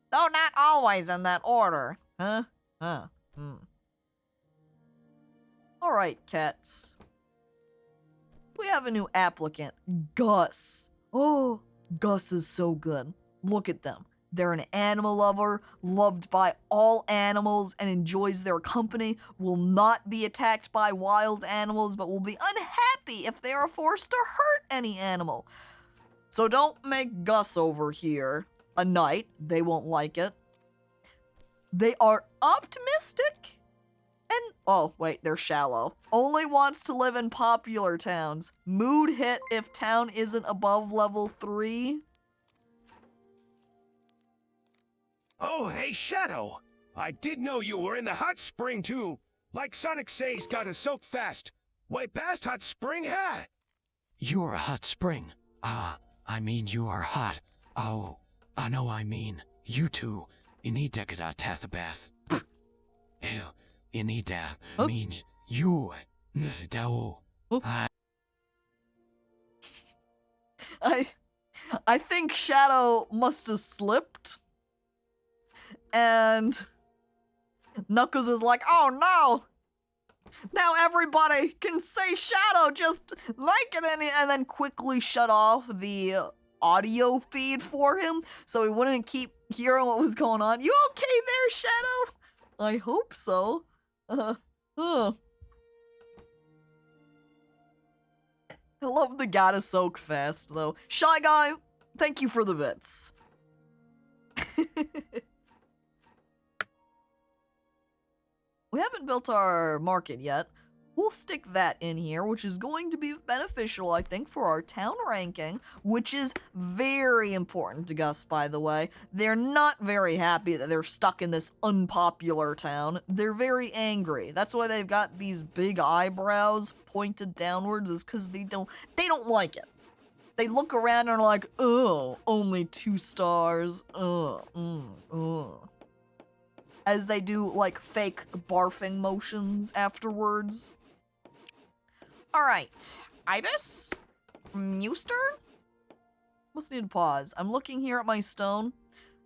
Though not always in that order. Huh? Alright, cats. We have a new applicant. Gus. Oh, Gus is so good. Look at them. They're an animal lover, loved by all animals, and enjoys their company, will not be attacked by wild animals, but will be unhappy if they are forced to hurt any animal. So don't make Gus over here a knight. They won't like it. They are optimistic. And, oh, wait, they're shallow. Only wants to live in popular towns. Mood hit if town isn't above level 3. Oh, hey, Shadow. I did know you were in the hot spring, too. Like Sonic says, gotta soak fast. Way past hot spring, huh? You're a hot spring. I mean you are hot. Oh, I know I mean. You two, you need to get a tath bath. Ew, you need to mean you. I think Shadow must have slipped. And Knuckles is like, oh no! Now everybody can say Shadow just like it, and then quickly shut off the audio feed for him so he wouldn't keep hearing what was going on. You okay there, Shadow? I hope so. I love the gotta soak fast, though. Shy Guy, thank you for the bits. We haven't built our market yet. We'll stick that in here, which is going to be beneficial, I think, for our town ranking, which is very important to Gus, by the way. They're not very happy that they're stuck in this unpopular town. They're very angry. That's why they've got these big eyebrows pointed downwards, is because they don't like it. They look around and are like, oh, only 2 stars. As they do, like, fake barfing motions afterwards. Alright. Ibis? Muster? Must need to pause. I'm looking here at my stone.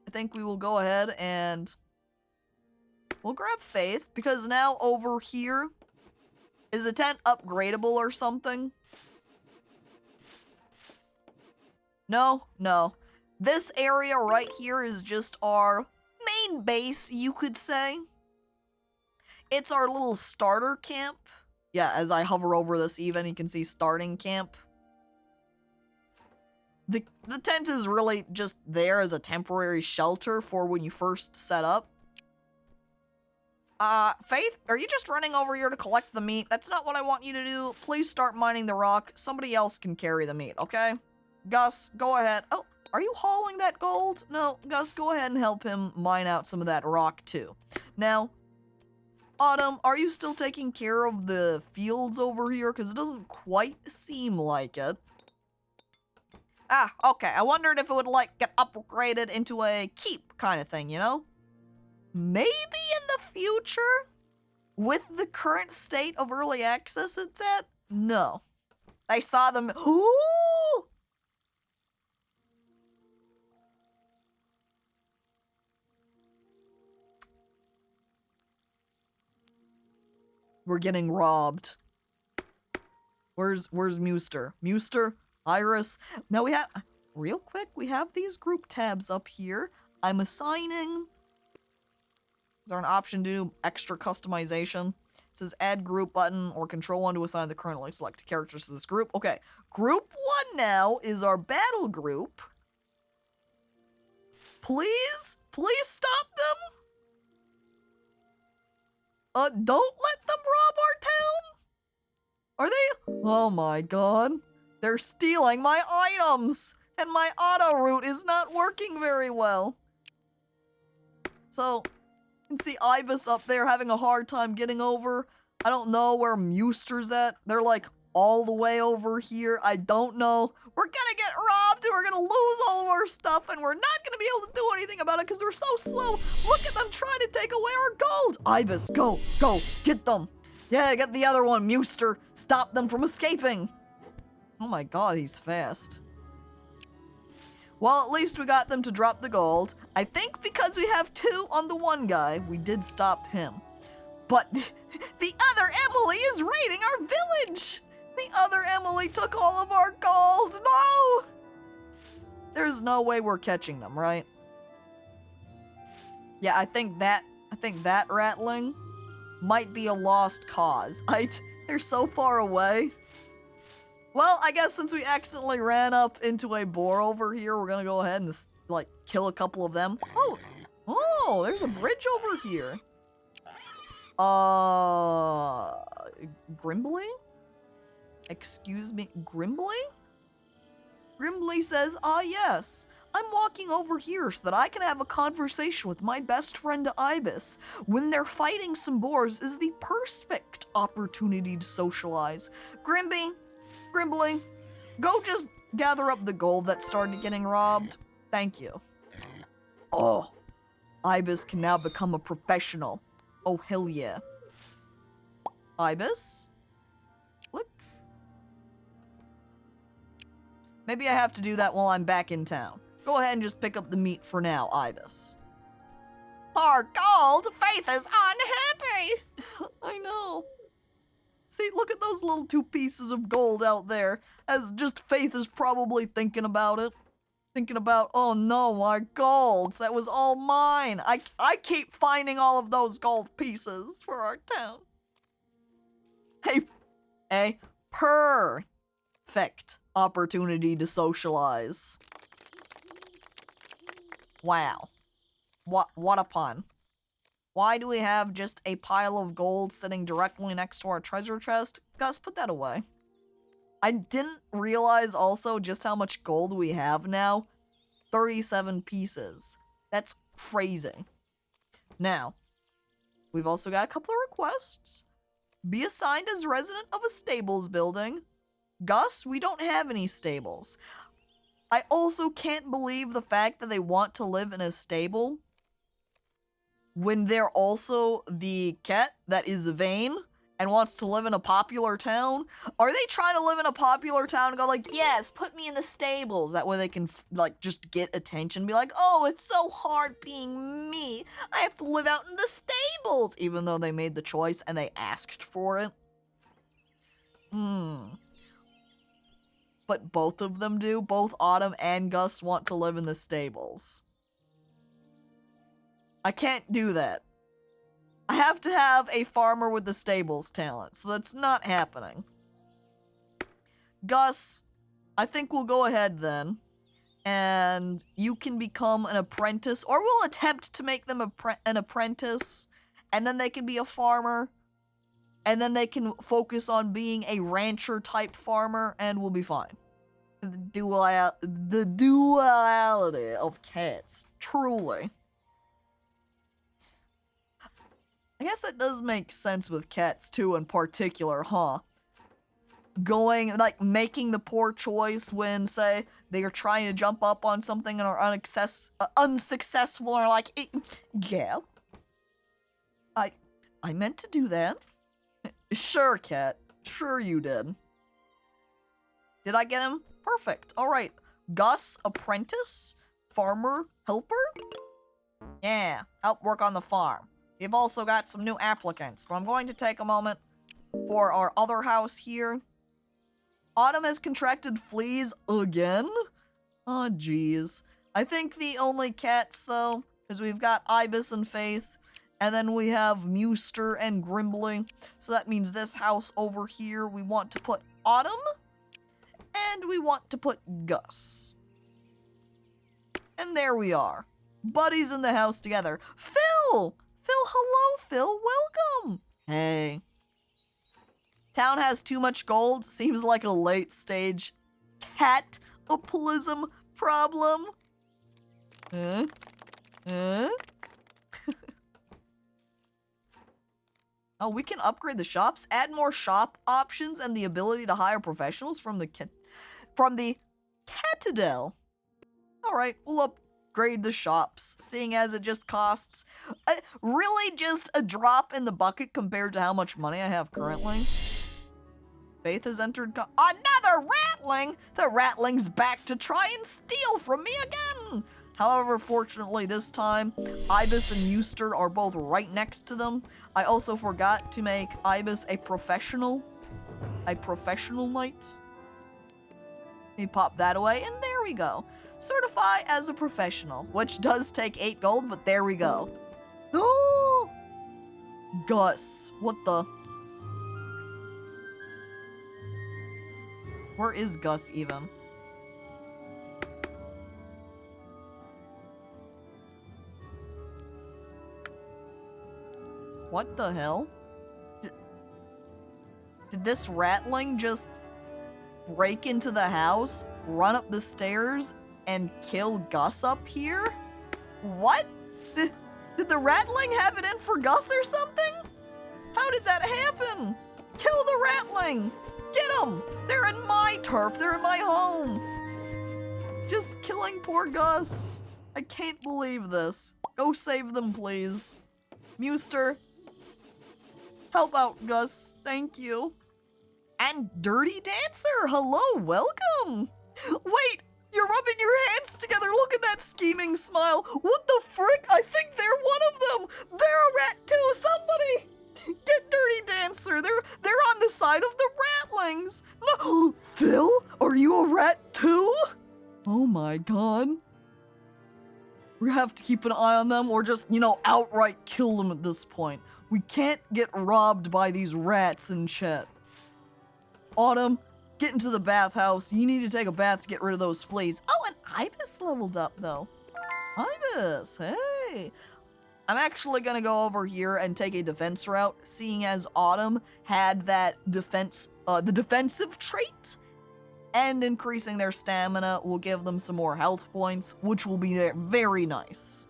I think we will go ahead and we'll grab Faith, because now over here, is the tent upgradable or something? No, no. This area right here is just our main base, you could say. It's our little starter camp. Yeah, as I hover over this even, you can see starting camp. The tent is really just there as a temporary shelter for when you first set up. Faith, are you just running over here to collect the meat? That's not what I want you to do. Please start mining the rock. Somebody else can carry the meat, okay? Gus, go ahead. Oh, are you hauling that gold? No, Gus, go ahead and help him mine out some of that rock, too. Now, Autumn, are you still taking care of the fields over here? Because it doesn't quite seem like it. Ah, okay. I wondered if it would, like, get upgraded into a keep kind of thing, you know? Maybe in the future? With the current state of early access it's at? No. I saw them. Ooh! We're getting robbed. Where's Muster? Muster? Iris? Now we have, real quick, we have these group tabs up here. I'm assigning, is there an option to do extra customization? It says add group button or control 1 to assign the currently selected characters to this group. Okay, group 1 now is our battle group. Please? Please stop them? Don't let them rob our town? Are they? Oh my god. They're stealing my items! And my auto route is not working very well. So, you can see Ibis up there having a hard time getting over. I don't know where Muster's at. They're like all the way over here. I don't know. We're gonna get robbed and we're gonna lose all of our stuff and we're not gonna be able to do anything about it because we're so slow. Look at them trying to take away our gold. Ibis, go, get them. Yeah, get the other one, Muster. Stop them from escaping. Oh my god, he's fast. Well, at least we got them to drop the gold. I think because we have 2 on the one guy, we did stop him. But the other Emily is raiding our village! The other Emily took all of our gold! No! There's no way we're catching them, right? Yeah, I think that rattling might be a lost cause. They're so far away. Well, I guess since we accidentally ran up into a boar over here, we're gonna go ahead and, like, kill a couple of them. Oh, there's a bridge over here. Grimbly? Excuse me, Grimbly? Grimbly says, yes. I'm walking over here so that I can have a conversation with my best friend Ibis. When they're fighting some boars is the perfect opportunity to socialize. Grimbly, go just gather up the gold that started getting robbed. Thank you. Oh, Ibis can now become a professional. Oh, hell yeah. Ibis? Click. Maybe I have to do that while I'm back in town. Go ahead and just pick up the meat for now, Ibis. Our gold! Faith is unhappy! I know. See, look at those little 2 pieces of gold out there, as just Faith is probably thinking about it. Thinking about, oh no, my golds. That was all mine. I keep finding all of those gold pieces for our town. A perfect opportunity to socialize. Wow. What a pun. Why do we have just a pile of gold sitting directly next to our treasure chest? Gus, put that away. I didn't realize also just how much gold we have now. 37 pieces. That's crazy. Now, we've also got a couple of requests. Be assigned as resident of a stables building. Gus, we don't have any stables. I also can't believe the fact that they want to live in a stable when they're also the cat that is vain and wants to live in a popular town. Are they trying to live in a popular town and go like, yes, put me in the stables? That way they can, like, just get attention. Be like, oh, it's so hard being me. I have to live out in the stables. Even though they made the choice and they asked for it. But both of them do. Both Autumn and Gus want to live in the stables. I can't do that. I have to have a farmer with the stables talent, so that's not happening. Gus, I think we'll go ahead then, and you can become an apprentice, or we'll attempt to make them an apprentice, and then they can be a farmer, and then they can focus on being a rancher-type farmer, and we'll be fine. The duality of cats, truly. I guess that does make sense with cats too in particular, huh? Going, like, making the poor choice when, say, they are trying to jump up on something and are unsuccessful and are like, yeah. I meant to do that. Sure, cat. Sure you did. Did I get him? Perfect. Alright. Gus, apprentice, farmer, helper? Yeah, help work on the farm. We've also got some new applicants, but I'm going to take a moment for our other house here. Autumn has contracted fleas again? Oh, jeez. I think the only cats, though, is we've got Ibis and Faith, and then we have Muster and Grimbly. So that means this house over here, we want to put Autumn, and we want to put Gus. And there we are. Buddies in the house together. Phil! Phil, hello, Phil. Welcome. Hey. Town has too much gold. Seems like a late stage cat-apalism problem. Oh, we can upgrade the shops, add more shop options, and the ability to hire professionals from the Catadel. All right, we'll upgrade the shops, seeing as it just costs really just a drop in the bucket compared to how much money I have currently. Faith has entered another ratling! The rattling's back to try and steal from me again! However, fortunately this time, Ibis and Muster are both right next to them. I also forgot to make Ibis a professional knight. Let me pop that away, and there we go. Certify as a professional, which does take 8 gold, but there we go. Oh! Gus, what the? Where is Gus even? What the hell? Did this ratling just break into the house, run up the stairs, and kill Gus up here? What? Did the ratling have it in for Gus or something? How did that happen? Kill the ratling! Get them! They're in my turf, they're in my home! Just killing poor Gus. I can't believe this. Go save them, please. Muster, help out Gus, thank you. And Dirty Dancer, hello, welcome! Wait, you're rubbing your hands together, look at that scheming smile. What the frick? I think they're one of them! They're a rat too, somebody! Get Dirty Dancer, they're on the side of the ratlings! No, Phil, are you a rat too? Oh my god. have to keep an eye on them or just, you know, outright kill them at this point. We can't get robbed by these rats in chat. Autumn, get into the bathhouse. You need to take a bath to get rid of those fleas. Oh, and Ibis leveled up, though. Ibis, hey. I'm actually gonna go over here and take a defense route, seeing as Autumn had that defense, the defensive trait, and increasing their stamina will give them some more health points, which will be very nice.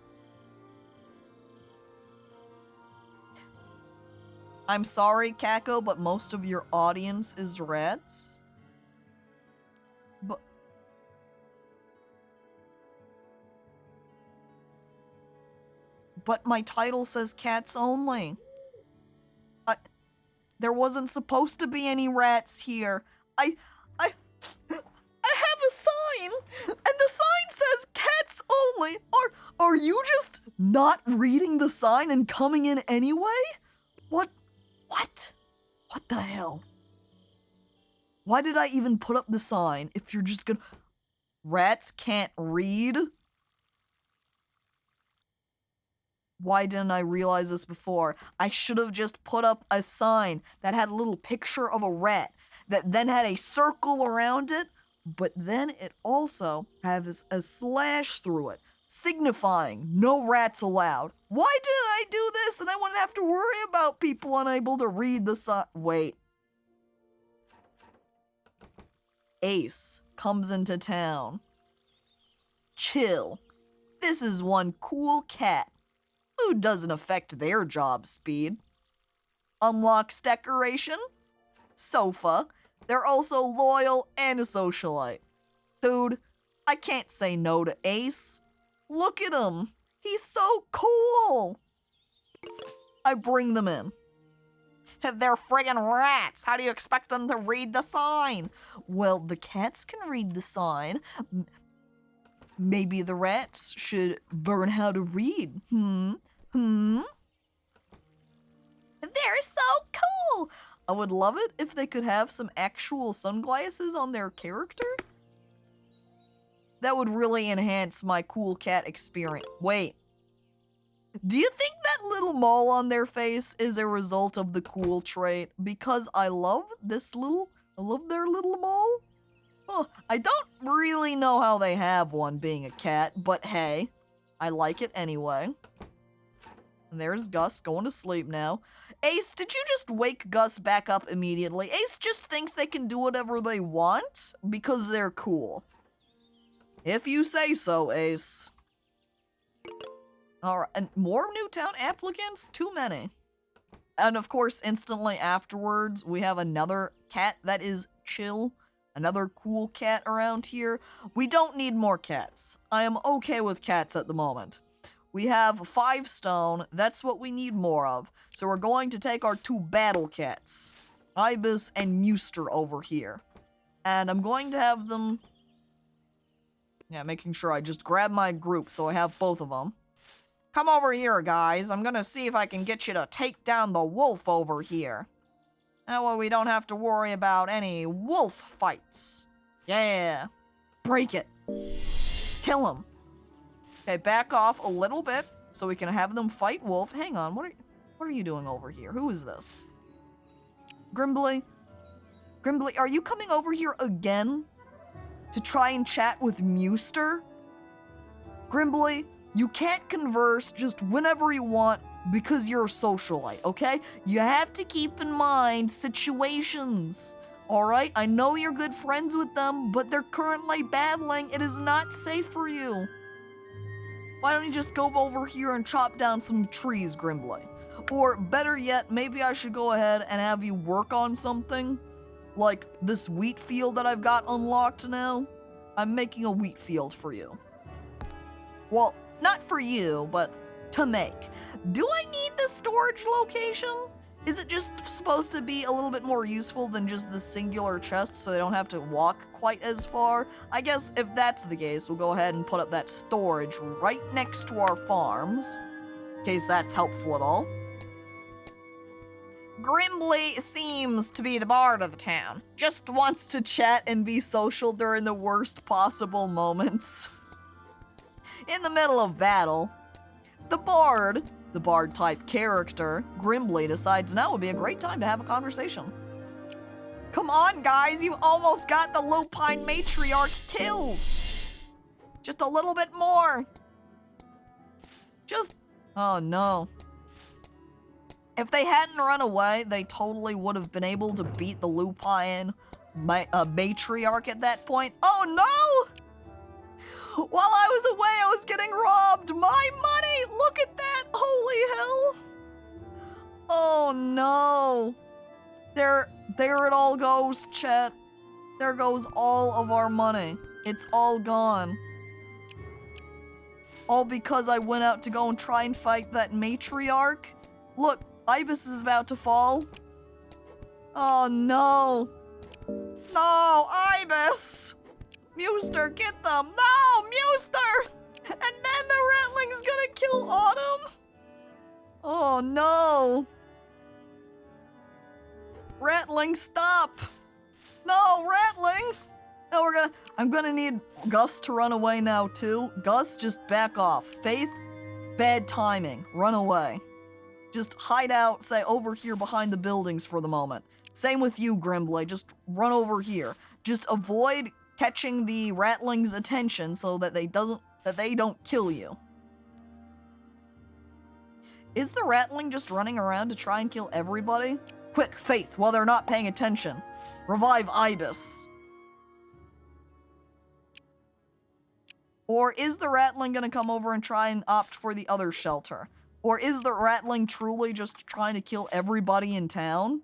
I'm sorry, Caco, but most of your audience is rats. But my title says cats only. There wasn't supposed to be any rats here. I have a sign, and the sign says cats only. Are you just not reading the sign and coming in anyway? What the hell? Why did I even put up the sign if you're just gonna... Rats can't read? Why didn't I realize this before? I should have just put up a sign that had a little picture of a rat that then had a circle around it, but then it also has a slash through it, signifying no rats allowed. Why didn't I do this and I wouldn't have to worry about people unable to read the sign? Wait. Ace comes into town. Chill. This is one cool cat. Food doesn't affect their job speed. Unlocks decoration. Sofa. They're also loyal and a socialite. Dude, I can't say no to Ace. Look at him. He's so cool. I bring them in. They're friggin' rats. How do you expect them to read the sign? Well, the cats can read the sign. Maybe the rats should learn how to read. They're so cool. I would love it if they could have some actual sunglasses on their character. That would really enhance my cool cat experience. Wait. Do you think that little mole on their face is a result of the cool trait? Because I love their little mole. Oh, I don't really know how they have one being a cat, but hey, I like it anyway. And there's Gus going to sleep now. Ace, did you just wake Gus back up immediately? Ace just thinks they can do whatever they want because they're cool. If you say so, Ace. Alright, and more Newtown applicants? Too many. And of course, instantly afterwards, we have another cat that is chill. Another cool cat around here. We don't need more cats. I am okay with cats at the moment. We have 5 stone. That's what we need more of. So we're going to take our 2 battle cats. Ibis and Muster over here. And I'm going to have them... Yeah, making sure I just grab my group so I have both of them. Come over here, guys. I'm gonna see if I can get you to take down the wolf over here. That way we don't have to worry about any wolf fights. Yeah. Break it. Kill him. Okay, back off a little bit so we can have them fight wolf. Hang on, what are you doing over here? Who is this? Grimbly? Grimbly, are you coming over here again? To try and chat with Muster? Grimbly, you can't converse just whenever you want because you're a socialite, okay? You have to keep in mind situations, alright? I know you're good friends with them, but they're currently battling. It is not safe for you. Why don't you just go over here and chop down some trees, Grimbly? Or better yet, maybe I should go ahead and have you work on something. Like this wheat field that I've got unlocked now. I'm making a wheat field for you. Well, not for you, but to make. Do I need the storage location? Is it just supposed to be a little bit more useful than just the singular chest so they don't have to walk quite as far? I guess if that's the case, we'll go ahead and put up that storage right next to our farms. In case that's helpful at all. Grimbly seems to be the bard of the town. Just wants to chat and be social during the worst possible moments. In the middle of battle, the bard type character, Grimly, decides now would be a great time to have a conversation. Come on, guys, you've almost got the lupine matriarch killed. Just a little bit more. Oh no. If they hadn't run away, they totally would have been able to beat the lupine matriarch at that point. Oh no! While I was away, I was getting robbed. My money! Look at that! Holy hell! Oh no. There it all goes, chat. There goes all of our money. It's all gone. All because I went out to go and try and fight that matriarch. Look, Ibis is about to fall. Oh no. No, Ibis! Muster, get them! No, Muster! And then the Ratling's gonna kill Autumn? Oh no. Ratling, stop! No, Ratling! No, I'm gonna need Gus to run away now too. Gus, just back off. Faith, bad timing. Run away. Just hide out, say over here behind the buildings for the moment. Same with you, Grimblade. Just run over here. Just avoid catching the Ratling's attention so that they don't kill you. Is the Ratling just running around to try and kill everybody? Quick, Faith, while they're not paying attention. Revive Ibis. Or is the Ratling gonna come over and try and opt for the other shelter? Or is the Ratling truly just trying to kill everybody in town?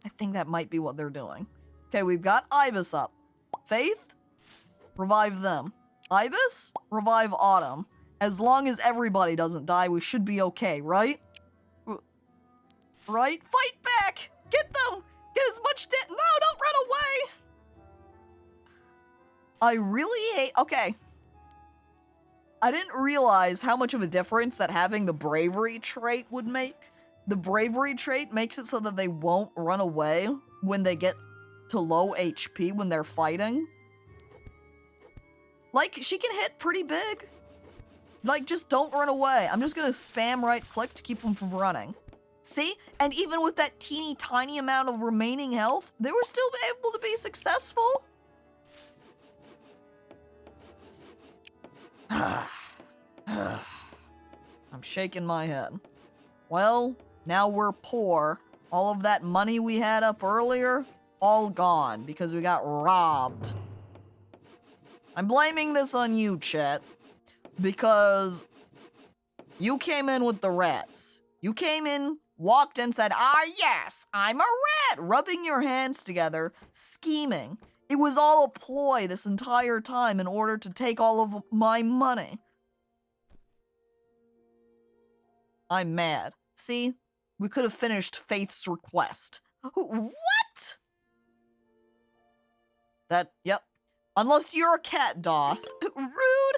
I think that might be what they're doing. Okay, we've got Ibis up. Faith, revive them. Ibis, revive Autumn. As long as everybody doesn't die, we should be okay, right? Right? Fight back! Get them! Get as much No, don't run away! I really hate... Okay. I didn't realize how much of a difference that having the bravery trait would make. The bravery trait makes it so that they won't run away when they get to low HP when they're fighting. Like, she can hit pretty big. Like, just don't run away. I'm just gonna spam right click to keep them from running. See? And even with that teeny tiny amount of remaining health, they were still able to be successful. I'm shaking my head. Well, now we're poor. All of that money we had up earlier, all gone because we got robbed. I'm blaming this on you, chat, because you came in with the rats. You came in, walked in, said, "Ah, yes, I'm a rat," rubbing your hands together, scheming. It was all a ploy this entire time in order to take all of my money. I'm mad. See? We could have finished Faith's request. What? Yep. Unless you're a cat, Doss. Rude.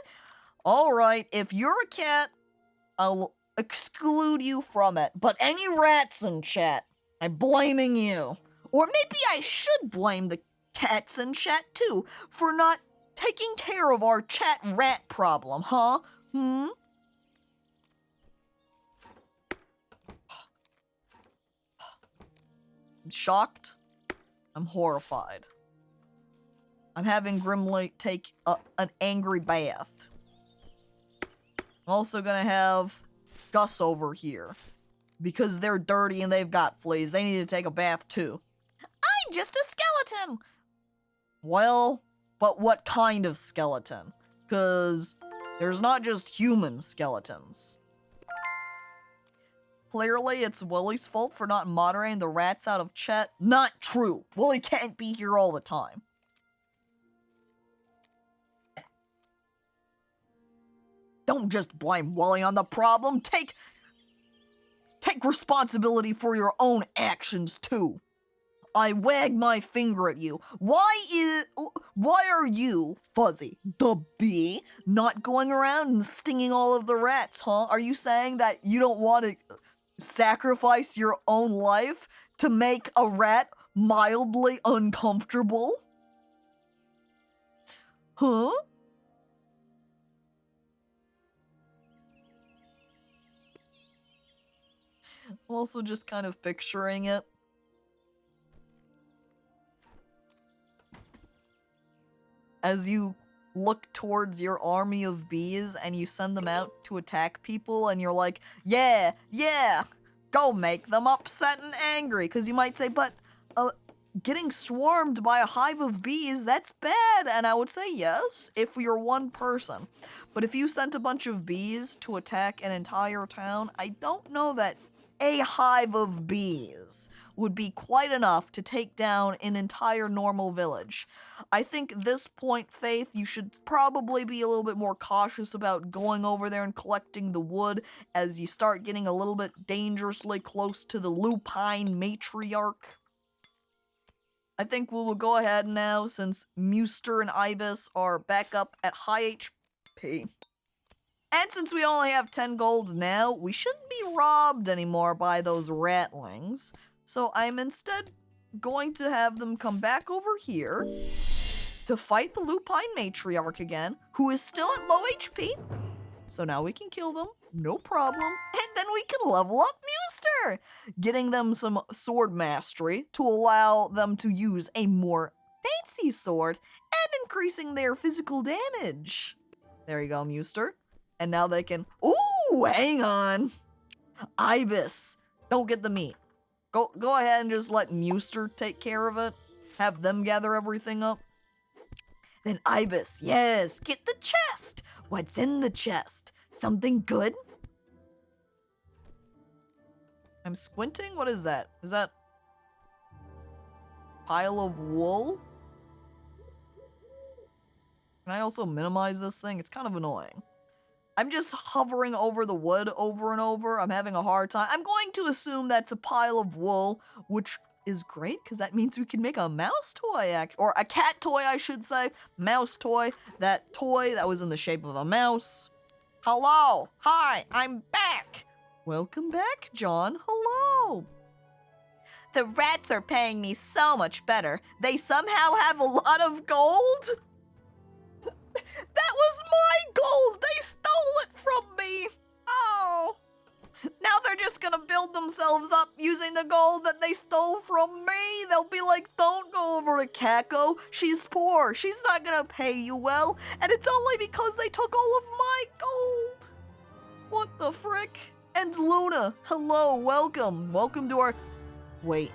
Alright, if you're a cat, I'll exclude you from it. But any rats in chat, I'm blaming you. Or maybe I should blame the cats in chat too, for not taking care of our chat rat problem, huh? I'm shocked. I'm horrified. I'm having Grimly take an angry bath. I'm also gonna have Gus over here. Because they're dirty and they've got fleas. They need to take a bath too. I'm just a skeleton! Well, but what kind of skeleton? Because there's not just human skeletons. Clearly, it's Willie's fault for not moderating the rats out of chat. Not true. Willie can't be here all the time. Don't just blame Willie on the problem. Take responsibility for your own actions, too. I wag my finger at you. Why are you, Fuzzy, the bee, not going around and stinging all of the rats, huh? Are you saying that you don't want to sacrifice your own life to make a rat mildly uncomfortable? Huh? I'm also just kind of picturing it. As you look towards your army of bees and you send them out to attack people and you're like, yeah, go make them upset and angry. Because you might say, but getting swarmed by a hive of bees, that's bad. And I would say yes, if you're one person. But if you sent a bunch of bees to attack an entire town, I don't know that a hive of bees would be quite enough to take down an entire normal village. I think at this point, Faith, you should probably be a little bit more cautious about going over there and collecting the wood as you start getting a little bit dangerously close to the lupine matriarch. I think we will go ahead now, since Muster and Ibis are back up at high HP. And since we only have 10 golds now, we shouldn't be robbed anymore by those ratlings. So I'm instead going to have them come back over here to fight the lupine matriarch again, who is still at low HP. So now we can kill them, no problem. And then we can level up Muster, getting them some sword mastery to allow them to use a more fancy sword and increasing their physical damage. There you go, Muster. And now they can, ooh, hang on. Ibis, don't get the meat. Go ahead and just let Muster take care of it. Have them gather everything up. Then Ibis, yes, get the chest. What's in the chest? Something good? I'm squinting? What is that? Is that pile of wool? Can I also minimize this thing? It's kind of annoying. I'm just hovering over the wood over and over. I'm having a hard time. I'm going to assume that's a pile of wool, which is great because that means we can make a mouse toy, or a cat toy, I should say. Mouse toy. That toy that was in the shape of a mouse. Hello. Hi, I'm back. Welcome back, John. Hello. The rats are paying me so much better. They somehow have a lot of gold? That was my gold! They stole it from me! Oh! Now they're just gonna build themselves up using the gold that they stole from me! They'll be like, don't go over to Caco. She's poor. She's not gonna pay you well. And it's only because they took all of my gold! What the frick? And Luna, hello, welcome. Welcome to our... Wait,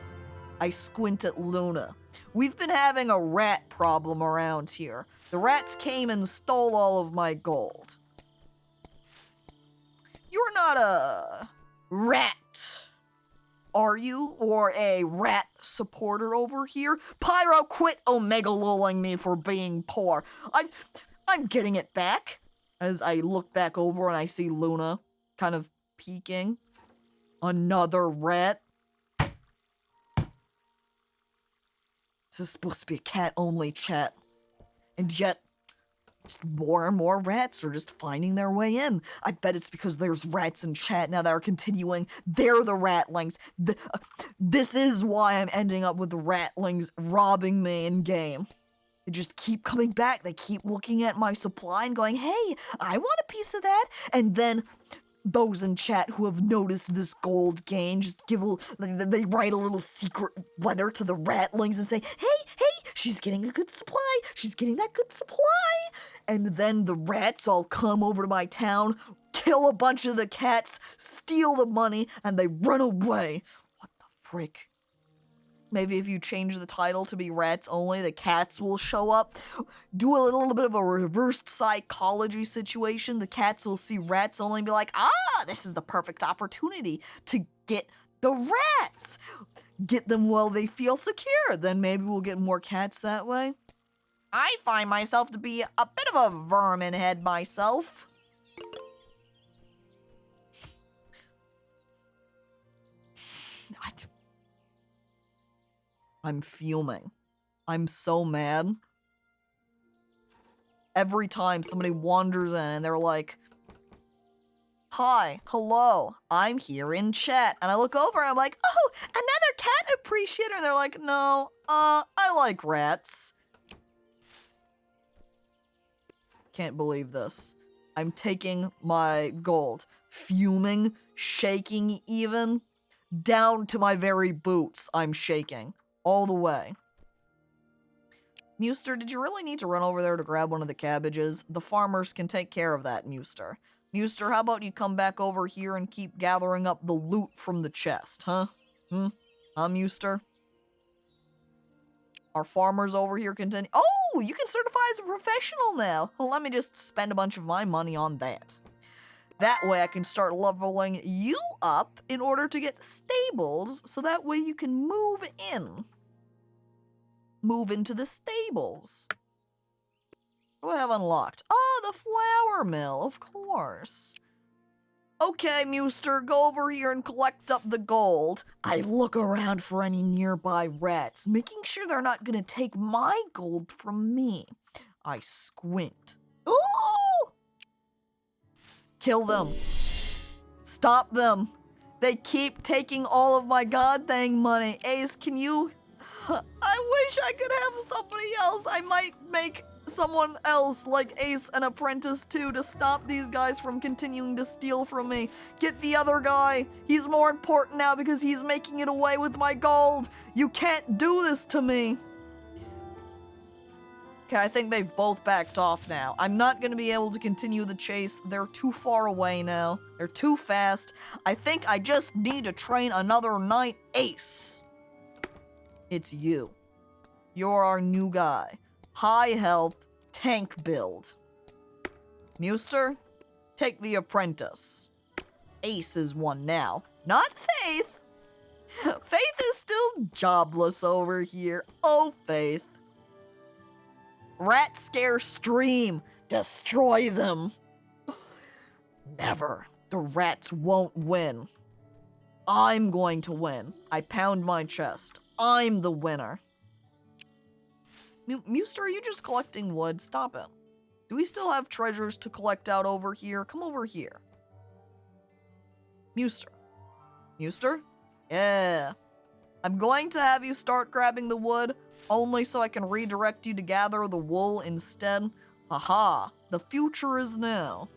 I squint at Luna. We've been having a rat problem around here. The rats came and stole all of my gold. You're not a rat, are you? Or a rat supporter over here? Pyro, quit omega-lolling me for being poor. I'm getting it back. As I look back over and I see Luna kind of peeking. Another rat. This is supposed to be a cat-only chat. And yet, just more and more rats are just finding their way in. I bet it's because there's rats in chat now that are continuing. They're the ratlings. This is why I'm ending up with the ratlings robbing me in-game. They just keep coming back. They keep looking at my supply and going, hey, I want a piece of that. And then those in chat who have noticed this gold gain just they write a little secret letter to the ratlings and say, hey, she's getting a good supply. She's getting that good supply. And then the rats all come over to my town, kill a bunch of the cats, steal the money, and they run away. What the frick? Maybe if you change the title to be Rats Only, the cats will show up. Do a little bit of a reversed psychology situation. The cats will see Rats Only and be like, this is the perfect opportunity to get the rats. Get them while they feel secure. Then maybe we'll get more cats that way. I find myself to be a bit of a vermin head myself. I'm fuming. I'm so mad. Every time somebody wanders in and they're like, hi, hello, I'm here in chat. And I look over and I'm like, oh, another cat appreciator. And they're like, no, I like rats. Can't believe this. I'm taking my gold. Fuming, shaking even. down to my very boots. I'm shaking all the way. Muster, did you really need to run over there to grab one of the cabbages? The farmers can take care of that, Muster. Muster, how about you come back over here and keep gathering up the loot from the chest, huh? Muster? Our farmers over here continue. Oh, you can certify as a professional now. Well, let me just spend a bunch of my money on that. That way I can start leveling you up in order to get stables, so that way you can move in. Move into the stables. What do I have unlocked? Oh, the flour mill, of course. Okay, Muster, go over here and collect up the gold. I look around for any nearby rats, making sure they're not gonna take my gold from me. I squint. Ooh! Kill them. Stop them. They keep taking all of my goddamn money. Ace, can you... I wish I could have somebody else. I might make someone else like Ace an apprentice too to stop these guys from continuing to steal from me. Get the other guy. He's more important now because he's making it away with my gold. You can't do this to me. Okay, I think they've both backed off now. I'm not going to be able to continue the chase. They're too far away now. They're too fast. I think I just need to train another knight. Ace. It's you. You're our new guy. High health, tank build. Muster, take the apprentice. Ace is one now. Not Faith. Faith is still jobless over here. Oh, Faith. Rat scare stream. Destroy them. Never. The rats won't win. I'm going to win. I pound my chest. I'm the winner. Muster, are you just collecting wood? Stop it. Do we still have treasures to collect out over here? Come over here. Muster. Muster? Yeah. I'm going to have you start grabbing the wood, only so I can redirect you to gather the wool instead. Haha. The future is now.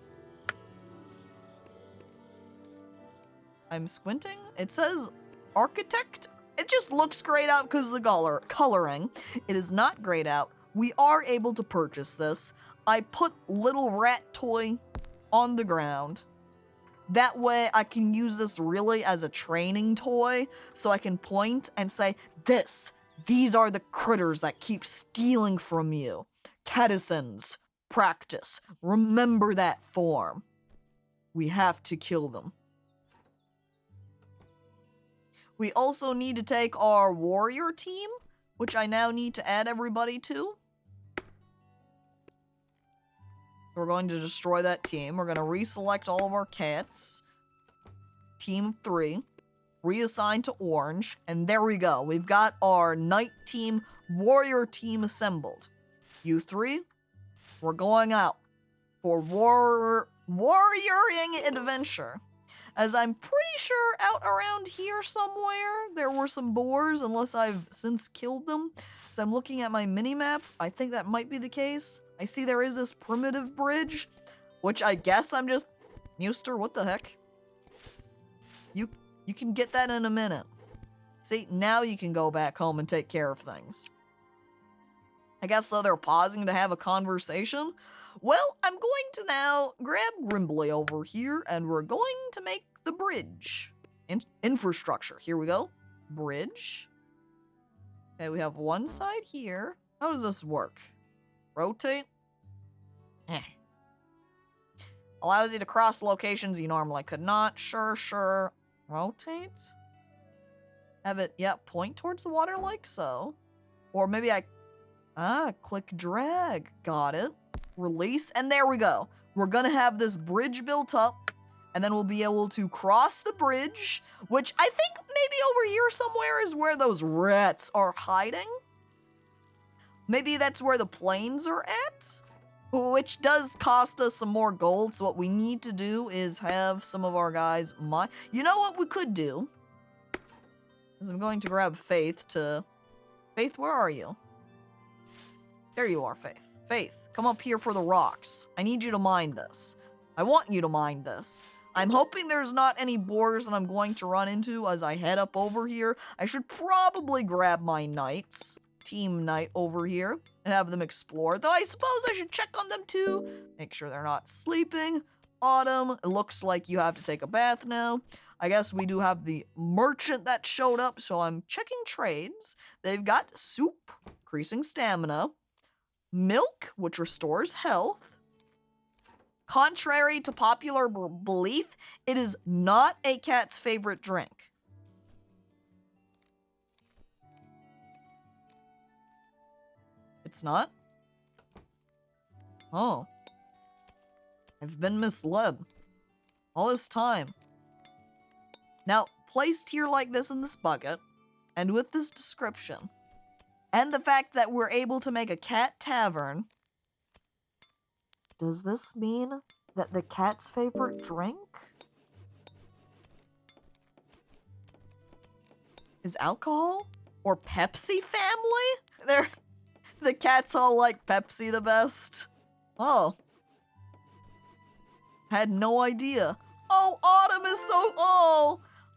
I'm squinting. It says architect. It just looks grayed out because of the coloring. It is not grayed out. We are able to purchase this. I put little rat toy on the ground. That way I can use this really as a training toy, so I can point and say, these are the critters that keep stealing from you. Catizens, practice. Remember that form. We have to kill them. We also need to take our warrior team, which I now need to add everybody to. We're going to destroy that team. We're going to reselect all of our cats. Team of 3. Reassign to orange. And there we go. We've got our knight team, warrior team assembled. You 3, we're going out for warrioring adventure. As I'm pretty sure out around here somewhere, there were some boars, unless I've since killed them. As I'm looking at my mini-map, I think that might be the case. I see there is this primitive bridge, which I guess I'm just... Muster, what the heck? You can get that in a minute. See, now you can go back home and take care of things. I guess, though, they're pausing to have a conversation. Well, I'm going to now grab Grimbley over here, and we're going to make the bridge. Infrastructure. Here we go. Bridge. Okay, we have one side here. How does this work? Rotate. Allows you to cross locations you normally could not. Sure. Rotate. Have it, point towards the water like so. Or maybe click drag. Got it. Release, and there we go. We're gonna have this bridge built up, and then we'll be able to cross the bridge, which I think maybe over here somewhere is where those rats are hiding. Maybe that's where the planes are at, which does cost us some more gold, so what we need to do is have some of our guys mine. You know what we could do? Is I'm going to grab Faith to... Faith, where are you? There you are, Faith. Faith, come up here for the rocks. I need you to mine this. I want you to mine this. I'm hoping there's not any boars that I'm going to run into as I head up over here. I should probably grab my knights, team knight over here, and have them explore. Though I suppose I should check on them too. Make sure they're not sleeping. Autumn, it looks like you have to take a bath now. I guess we do have the merchant that showed up, so I'm checking trades. They've got soup, increasing stamina, milk, which restores health. Contrary to popular belief, it is not a cat's favorite drink. It's not? Oh. I've been misled. All this time. Now, placed here like this in this bucket, and with this description, and the fact that we're able to make a cat tavern, does this mean that the cat's favorite drink is alcohol? Or Pepsi family? The cats all like Pepsi the best. Oh. Had no idea. Oh, Autumn is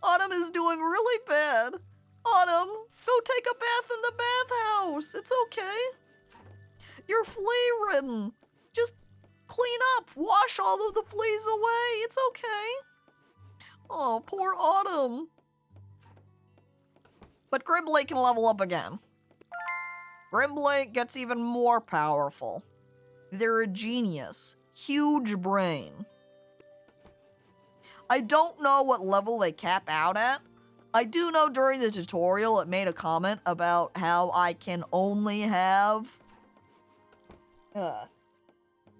Autumn is doing really bad. Autumn, go take a bath in the bathhouse. It's okay. You're flea-ridden. Just clean up. Wash all of the fleas away. It's okay. Oh, poor Autumn. But Grimblade can level up again. Grimblade gets even more powerful. They're a genius. Huge brain. I don't know what level they cap out at. I do know during the tutorial it made a comment about how I can only have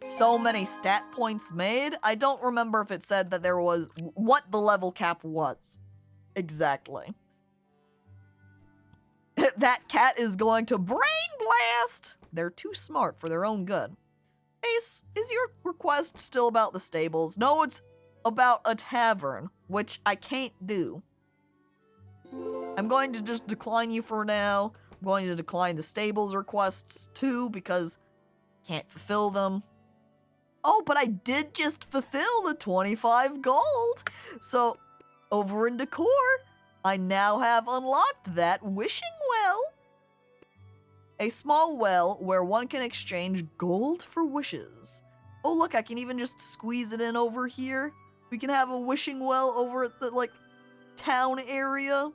so many stat points made. I don't remember if it said that there was what the level cap was exactly. That cat is going to brain blast. They're too smart for their own good. Ace, is your request still about the stables? No, it's about a tavern, which I can't do. I'm going to just decline you for now. I'm going to decline the stables requests too because I can't fulfill them. Oh, but I did just fulfill the 25 gold. So over in Decor, I now have unlocked that wishing well. A small well where one can exchange gold for wishes. Oh look, I can even just squeeze it in over here. We can have a wishing well over at the, like, town area.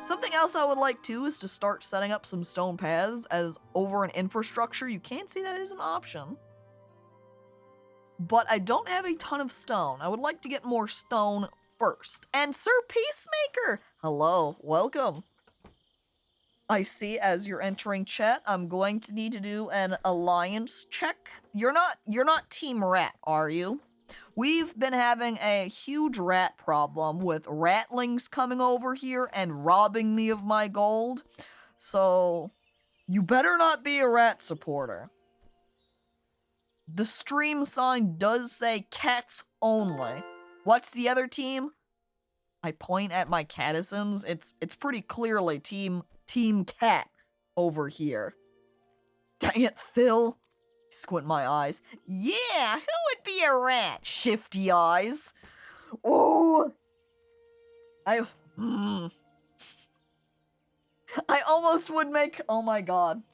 Something else I would like, too, is to start setting up some stone paths, as over in infrastructure, you can see that is an option. But I don't have a ton of stone. I would like to get more stone first. And Sir Peacemaker! Hello, welcome. I see as you're entering chat, I'm going to need to do an alliance check. You're not Team Rat, are you? We've been having a huge rat problem with ratlings coming over here and robbing me of my gold. So, you better not be a rat supporter. The stream sign does say cats only. What's the other team? I point at my Catizens. It's pretty clearly Team Cat over here. Dang it, Phil. Squint my eyes. Yeah, who would be a rat? Shifty eyes. Oh. I almost would make, oh my god.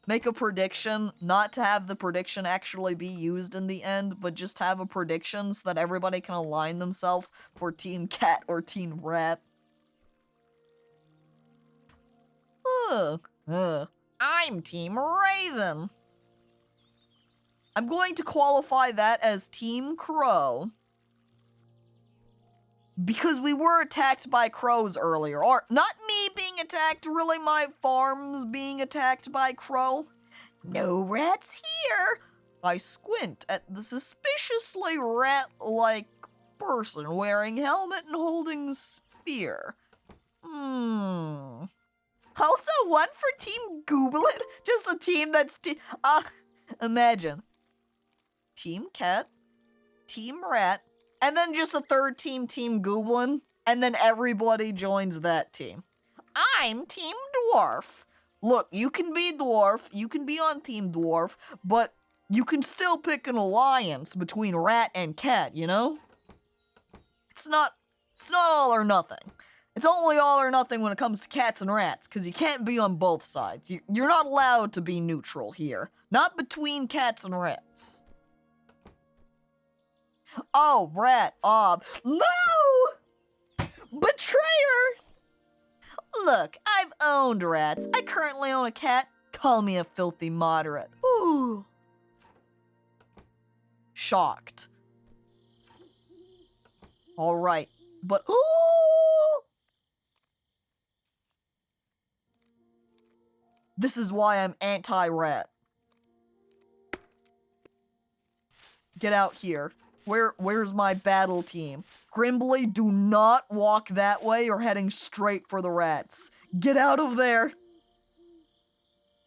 Make a prediction, not to have the prediction actually be used in the end, but just have a prediction so that everybody can align themselves for Team Cat or Team Rat. I'm Team Raven. I'm going to qualify that as Team Crow. Because we were attacked by crows earlier. Or, not me being attacked, really my farms being attacked by crow. No rats here. I squint at the suspiciously rat-like person wearing helmet and holding spear. Also one for Team Gooblet? Just a team that's imagine. Team Cat, Team Rat, and then just a third team, Team Goblin, and then everybody joins that team. I'm Team Dwarf. Look, you can be Dwarf, you can be on Team Dwarf, but you can still pick an alliance between Rat and Cat, you know? it's not all or nothing. It's only all or nothing when it comes to cats and rats, because you can't be on both sides. You're not allowed to be neutral here. Not between cats and rats. Oh, rat. No! Betrayer! Look, I've owned rats. I currently own a cat. Call me a filthy moderate. Ooh. Shocked. Alright, but ooh! This is why I'm anti-rat. Get out here. Where's my battle team? Grimbly, do not walk that way. You're heading straight for the rats. Get out of there.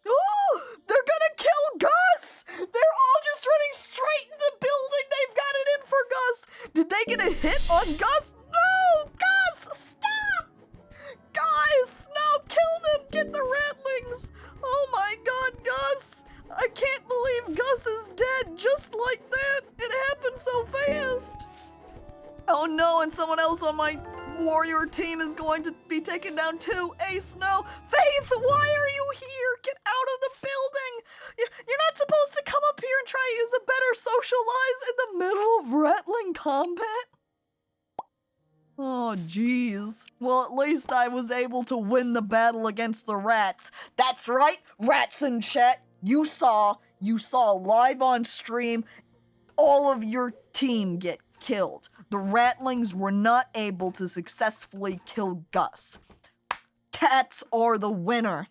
Oh, they're gonna kill Gus! They're all just running straight in the building. They've got it in for Gus. Did they get a hit on Gus? No! Gus, stop! Guys, no, kill them! Get the ratlings! Oh my god, Gus! I can't believe Gus is dead just like that! It happened so fast! Oh no, and someone else on my warrior team is going to be taken down too! Ace, no! Faith, why are you here? Get out of the building! You're not supposed to come up here and try to use the better socialize in the middle of rattling combat? Oh, jeez. Well, at least I was able to win the battle against the rats. That's right, rats in chat. You saw live on stream all of your team get killed. The ratlings were not able to successfully kill Gus. Cats are the winner.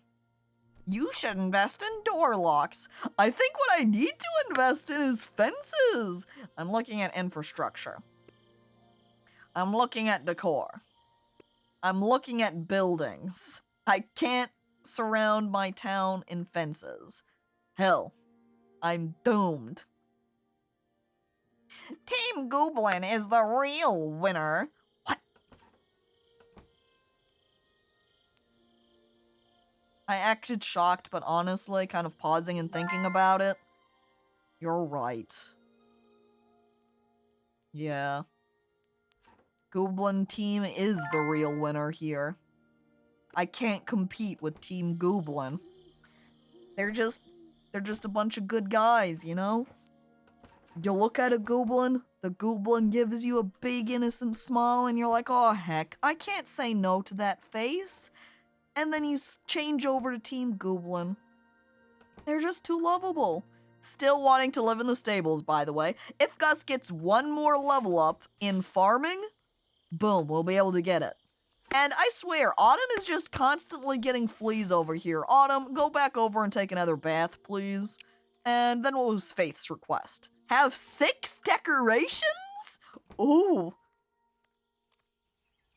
You should invest in door locks. I think what I need to invest in is fences. I'm looking at infrastructure. I'm looking at decor. I'm looking at buildings. I can't surround my town in fences. Hell, I'm doomed. Team Goblin is the real winner. What? I acted shocked, but honestly, kind of pausing and thinking about it. You're right. Yeah. Goblin team is the real winner here. I can't compete with Team Goblin. They're just a bunch of good guys, you know? You look at a Goblin, the Goblin gives you a big innocent smile, and you're like, oh heck, I can't say no to that face. And then you change over to Team Goblin. They're just too lovable. Still wanting to live in the stables, by the way. If Gus gets one more level up in farming, boom, we'll be able to get it. And I swear, Autumn is just constantly getting fleas over here. Autumn, go back over and take another bath, please. And then what was Faith's request? Have 6 decorations? Ooh.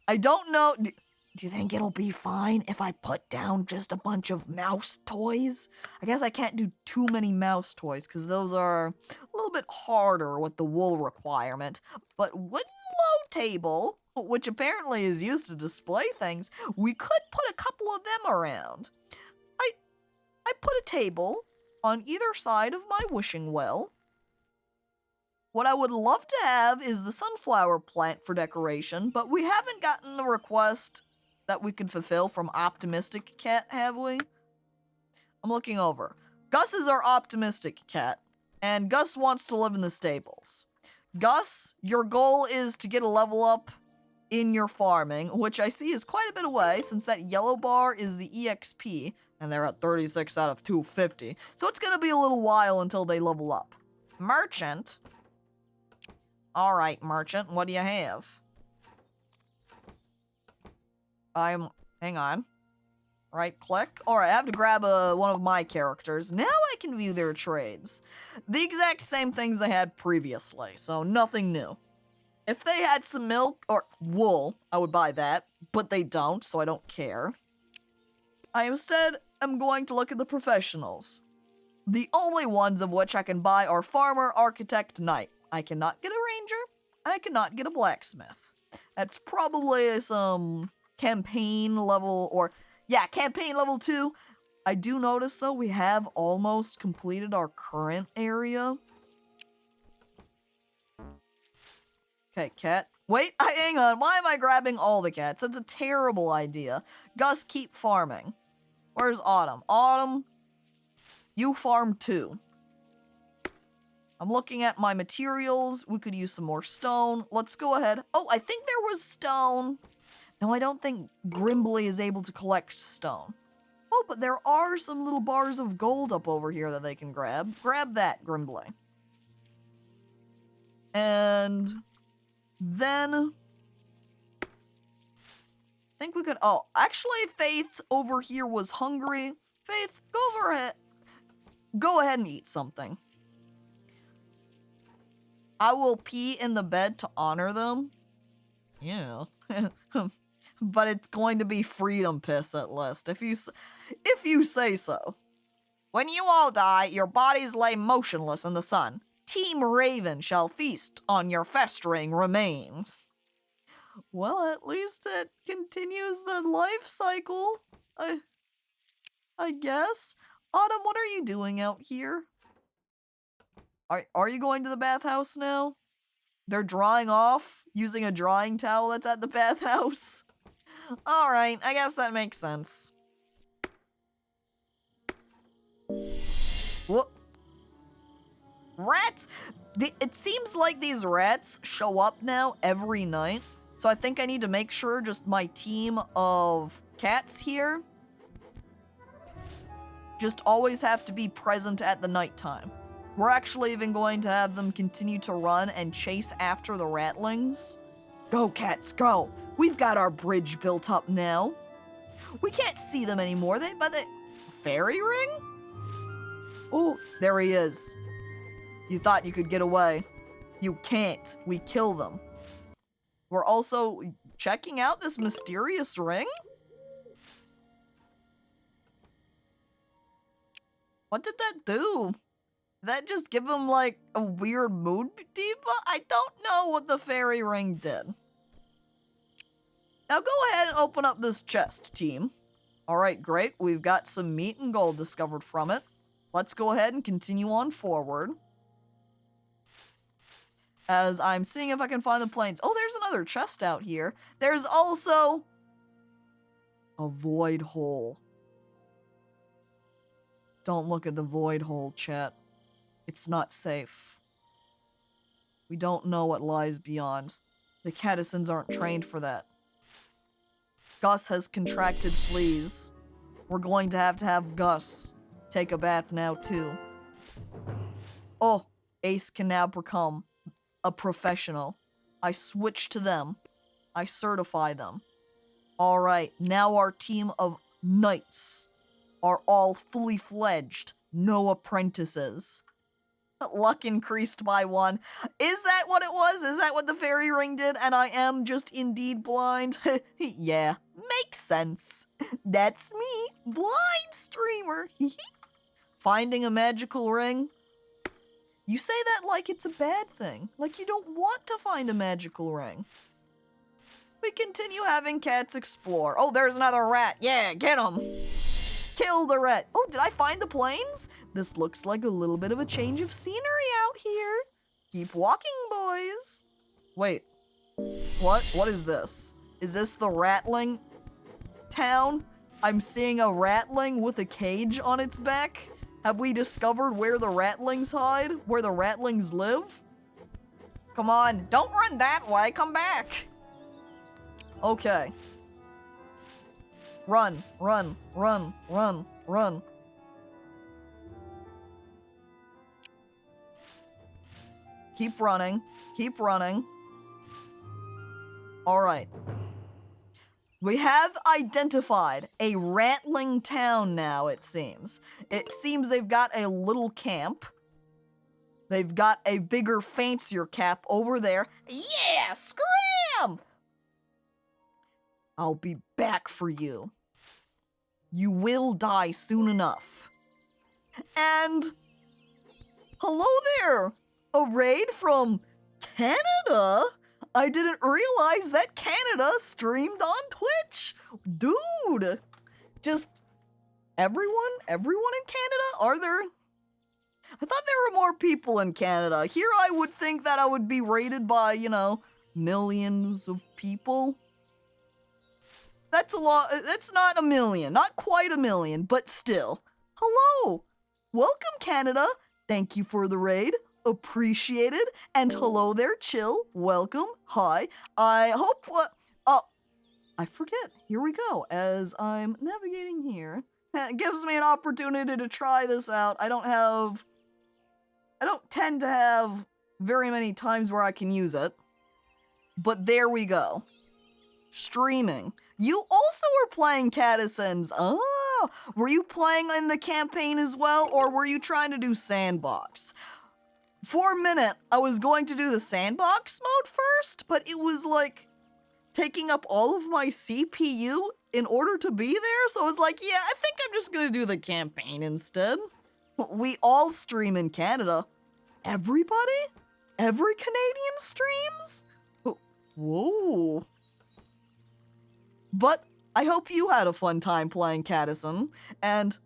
I don't know. Do you think it'll be fine if I put down just a bunch of mouse toys? I guess I can't do too many mouse toys because those are a little bit harder with the wool requirement. But wooden low table, which apparently is used to display things, we could put a couple of them around. I put a table on either side of my wishing well. What I would love to have is the sunflower plant for decoration, but we haven't gotten the request that we can fulfill from Optimistic Cat, have we? I'm looking over. Gus is our Optimistic Cat, and Gus wants to live in the stables. Gus, your goal is to get a level up in your farming, which I see is quite a bit away, since that yellow bar is the EXP, and they're at 36 out of 250, so it's gonna be a little while until they level up. Merchant. Alright, merchant, what do you have? Hang on. Right click. Alright, I have to grab one of my characters. Now I can view their trades. The exact same things I had previously, so nothing new. If they had some milk or wool, I would buy that, but they don't, so I don't care. I instead am going to look at the professionals. The only ones of which I can buy are farmer, architect, knight. I cannot get a ranger, and I cannot get a blacksmith. That's probably some campaign level, or yeah, campaign level 2. I do notice though we have almost completed our current area. Okay, cat, Wait, hang on. Why am I grabbing all the cats? That's a terrible idea. Gus, keep farming. Where's Autumn? Autumn, you farm too. I'm looking at my materials. We could use some more stone. Let's go ahead. Oh, I think there was stone. No, I don't think Grimbley is able to collect stone. Oh, but there are some little bars of gold up over here that they can grab. Grab that, Grimbley. And then I think we could, oh, actually Faith over here was hungry. Faith, go ahead and eat something. I will pee in the bed to honor them. Yeah. But it's going to be freedom piss at least, if you say so. When you all die, your bodies lay motionless in the sun. Team Raven shall feast on your festering remains. Well, at least it continues the life cycle. I guess. Autumn, what are you doing out here? Are you going to the bathhouse now? They're drying off using a drying towel that's at the bathhouse. Alright, I guess that makes sense. What? Rats? It seems like these rats show up now every night. So I think I need to make sure just my team of cats here just always have to be present at the nighttime. We're actually even going to have them continue to run and chase after the ratlings. Go, cats, go! We've got our bridge built up now. We can't see them anymore. But the fairy ring? Oh, there he is. You thought you could get away. You can't. We kill them. We're also checking out this mysterious ring? What did that do? Did that just give him, like, a weird mood diva? I don't know what the fairy ring did. Now go ahead and open up this chest, team. Alright, great. We've got some meat and gold discovered from it. Let's go ahead and continue on forward. As I'm seeing if I can find the planes. Oh, there's another chest out here. There's also a void hole. Don't look at the void hole, chat. It's not safe. We don't know what lies beyond. The Catizens aren't trained for that. Gus has contracted fleas. We're going to have Gus take a bath now, too. Oh, Ace can now become a professional. I switch to them. I certify them. Alright, now our team of knights are all fully fledged. No apprentices. Luck increased by 1. Is that what it was? Is that what the fairy ring did? And I am just indeed blind? Yeah, makes sense. That's me, blind streamer. Finding a magical ring? You say that like it's a bad thing. Like you don't want to find a magical ring. We continue having cats explore. Oh, there's another rat. Yeah, get him. Kill the rat. Oh, did I find the plains? This looks like a little bit of a change of scenery out here. Keep walking, boys. Wait. What? What is this? Is this the ratling town? I'm seeing a ratling with a cage on its back. Have we discovered where the ratlings hide? Where the ratlings live? Come on. Don't run that way. Come back. Okay. Run, run, run, run, run. Keep running. Keep running. Alright. We have identified a ratling town now, it seems. It seems they've got a little camp. They've got a bigger, fancier camp over there. Yeah! Scram! I'll be back for you. You will die soon enough. And hello there! A raid from Canada? I didn't realize that Canada streamed on Twitch. Dude, just everyone in Canada? Are there? I thought there were more people in Canada. Here I would think that I would be raided by, you know, millions of people. That's a lot. That's not a million. Not quite a million, but still. Hello. Welcome, Canada. Thank you for the raid. Appreciated. And hello there, Chill. Welcome. Hi. I hope I forget. Here we go. As I'm navigating here, it gives me an opportunity to try this out. I don't tend to have very many times where I can use it. But there we go. Streaming. You also were playing Catizens. Oh, were you playing in the campaign as well, or were you trying to do sandbox? For a minute, I was going to do the sandbox mode first, but it was like taking up all of my CPU in order to be there, so I was like, yeah, I think I'm just gonna do the campaign instead. We all stream in Canada. Everybody? Every Canadian streams? Whoa. But I hope you had a fun time playing Catizens, and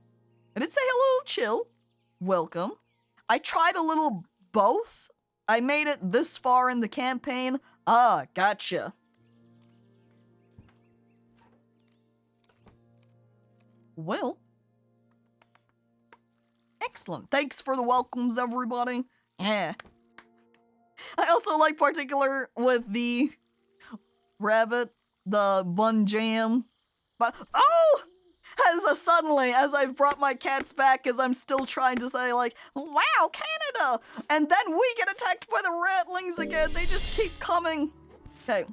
I did say hello, Chill. Welcome. I tried a little both. I made it this far in the campaign. Ah, gotcha. Well, excellent. Thanks for the welcomes, everybody. Yeah. I also like particular with the rabbit, the bun jam. But oh! Suddenly, as I've brought my cats back, as I'm still trying to say, like, wow, Canada! And then we get attacked by the ratlings again. They just keep coming. Okay,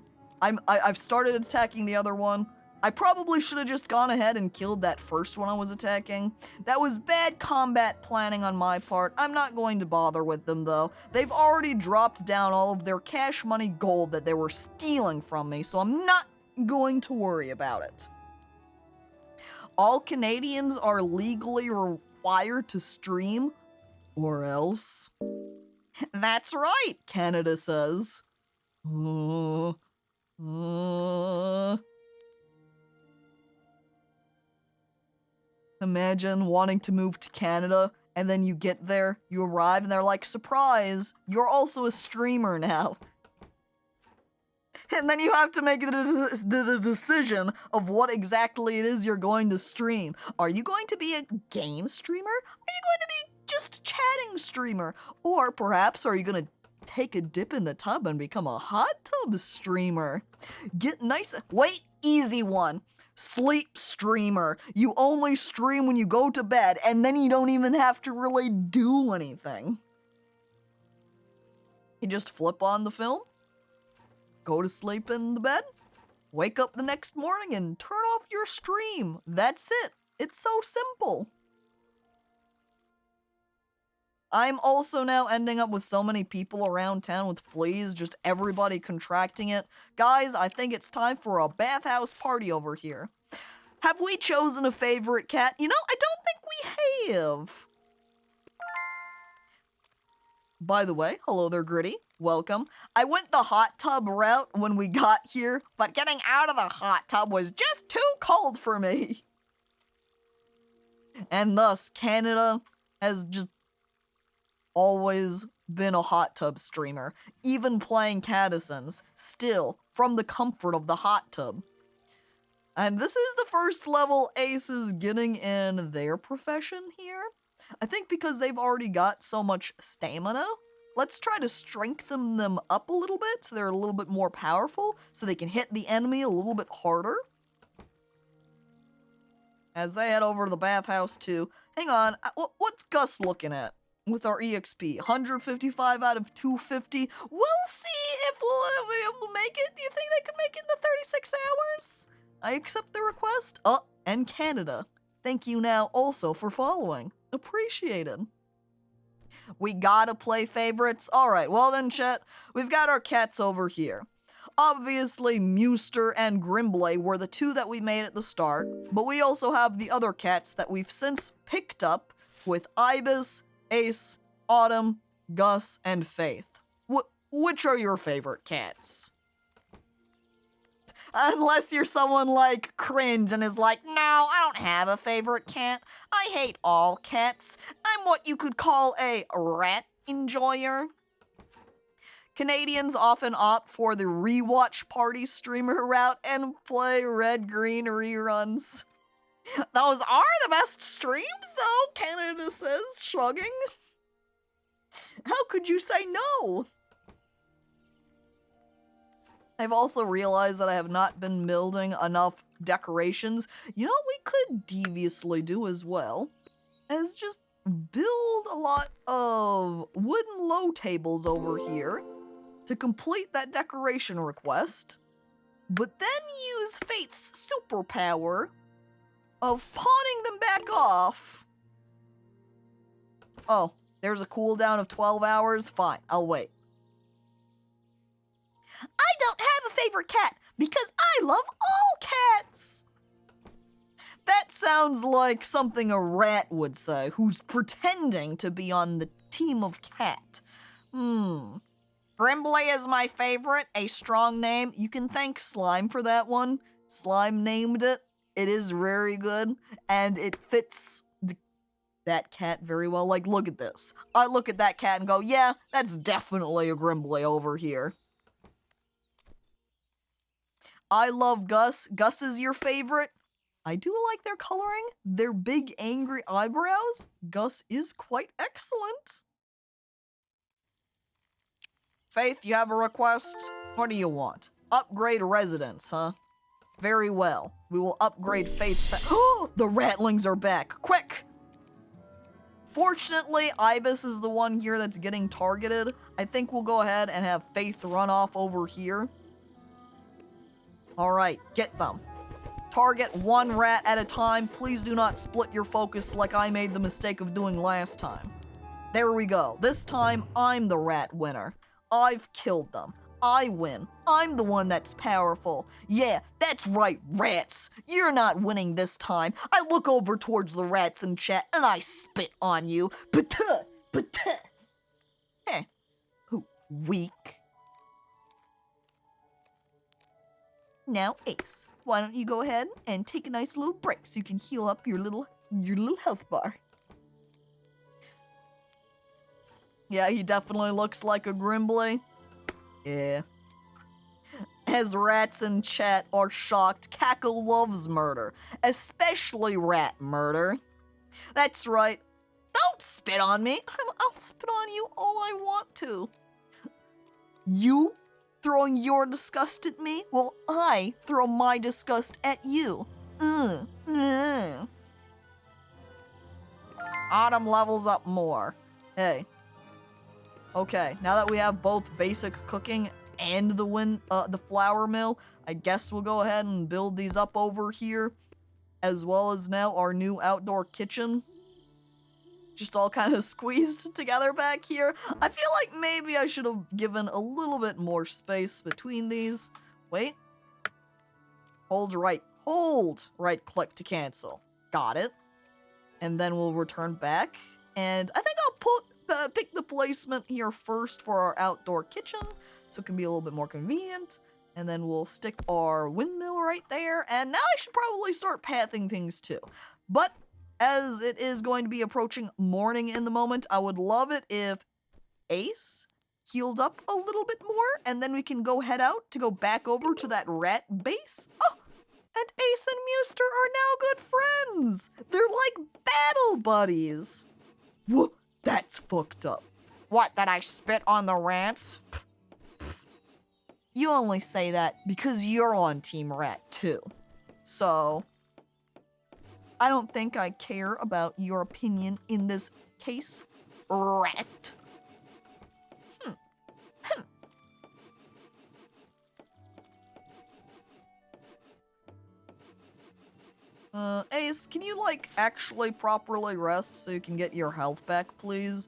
I've started attacking the other one. I probably should have just gone ahead and killed that first one I was attacking. That was bad combat planning on my part. I'm not going to bother with them, though. They've already dropped down all of their cash money gold that they were stealing from me, so I'm not going to worry about it. All Canadians are legally required to stream, or else. That's right, Canada says. Imagine wanting to move to Canada, and then you get there, you arrive, and they're like, surprise, you're also a streamer now. And then you have to make the decision of what exactly it is you're going to stream. Are you going to be a game streamer? Are you going to be just a chatting streamer? Or perhaps are you going to take a dip in the tub and become a hot tub streamer? Get nice. Wait, easy one. Sleep streamer. You only stream when you go to bed, and then you don't even have to really do anything. You just flip on the film, go to sleep in the bed, wake up the next morning and turn off your stream. That's it. It's so simple. I'm also now ending up with so many people around town with fleas, just everybody contracting it. Guys, I think it's time for a bathhouse party over here. Have we chosen a favorite cat? You know, I don't think we have. By the way, hello there, Gritty. Welcome. I went the hot tub route when we got here, but getting out of the hot tub was just too cold for me. And thus, Canada has just always been a hot tub streamer, even playing Catizens, still from the comfort of the hot tub. And this is the first level aces getting in their profession here. I think because they've already got so much stamina, let's try to strengthen them up a little bit so they're a little bit more powerful, so they can hit the enemy a little bit harder. As they head over to the bathhouse too. Hang on, what's Gus looking at with our EXP? 155 out of 250. We'll see if we'll be able to make it. Do you think they could make it in the 36 hours? I accept the request. Oh, and Canada. Thank you now also for following. Appreciated. We gotta play favorites. Alright, well then, chat, we've got our cats over here. Obviously, Mewster and Grimblay were the two that we made at the start, but we also have the other cats that we've since picked up with Ibis, Ace, Autumn, Gus, and Faith. Which are your favorite cats? Unless you're someone like Cringe and is like, no, I don't have a favorite cat. I hate all cats. I'm what you could call a rat enjoyer. Canadians often opt for the rewatch party streamer route and play red-green reruns. Those are the best streams, though, Canada says, shrugging. How could you say no? I've also realized that I have not been building enough decorations. You know what we could deviously do as well? Is just build a lot of wooden low tables over here to complete that decoration request, but then use Faith's superpower of pawning them back off. Oh, there's a cooldown of 12 hours? Fine, I'll wait. I don't have a favorite cat because I love all cats. That sounds like something a rat would say who's pretending to be on the team of cat. Grimbly is my favorite, a strong name. You can thank Slime for that one. Slime named it. It is very good, and it fits that cat very well. Like, look at this. I look at that cat and go, yeah, that's definitely a Grimbly over here. I love Gus. Gus is your favorite. I do like their coloring. Their big angry eyebrows. Gus is quite excellent. Faith, you have a request? What do you want? Upgrade residence, huh? Very well. We will upgrade Faith's... Oh, the ratlings are back. Quick! Fortunately, Ibis is the one here that's getting targeted. I think we'll go ahead and have Faith run off over here. Alright, get them. Target one rat at a time. Please do not split your focus like I made the mistake of doing last time. There we go. This time, I'm the rat winner. I've killed them. I win. I'm the one that's powerful. Yeah, that's right, rats. You're not winning this time. I look over towards the rats in chat and I spit on you. But-tuh! Heh. Weak. Now, Ace, why don't you go ahead and take a nice little break so you can heal up your little health bar. Yeah, he definitely looks like a Grimbly. Yeah. As rats in chat are shocked, Caco loves murder, especially rat murder. That's right. Don't spit on me. I'll spit on you all I want to. You throwing your disgust at me? Well, I throw my disgust at you. Autumn levels up more. Hey. Okay, now that we have both basic cooking and the flour mill, I guess we'll go ahead and build these up over here, as well as now our new outdoor kitchen. Just all kind of squeezed together back here. I feel like maybe I should have given a little bit more space between these. Wait. Hold right click to cancel. Got it. And then we'll return back. And I think I'll pick the placement here first for our outdoor kitchen, so it can be a little bit more convenient. And then we'll stick our windmill right there. And now I should probably start pathing things too. But as it is going to be approaching morning in the moment, I would love it if Ace healed up a little bit more, and then we can head out to go back over to that rat base. Oh, and Ace and Muster are now good friends. They're like battle buddies. Whoa, that's fucked up. What, did I spit on the rats? You only say that because you're on Team Rat too. So I don't think I care about your opinion in this case, rat. Ace, can you, actually properly rest so you can get your health back, please?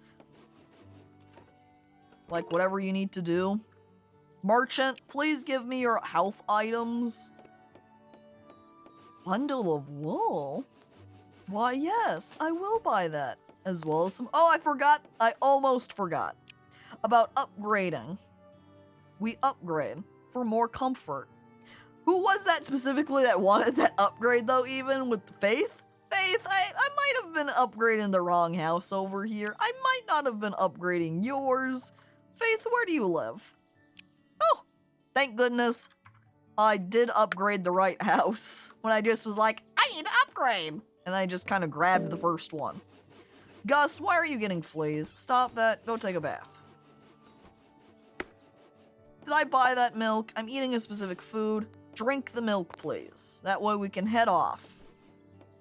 Whatever you need to do. Merchant, please give me your health items. Bundle of wool? Why, yes, I will buy that. As well as some... Oh, I forgot. I almost forgot. About upgrading. We upgrade for more comfort. Who was that specifically that wanted that upgrade, though, even with Faith? Faith, I might have been upgrading the wrong house over here. I might not have been upgrading yours. Faith, where do you live? Oh, thank goodness I did upgrade the right house when I just was like, I need to upgrade. And I just kind of grabbed the first one. Gus, why are you getting fleas? Stop that. Go take a bath. Did I buy that milk? I'm eating a specific food. Drink the milk, please. That way we can head off.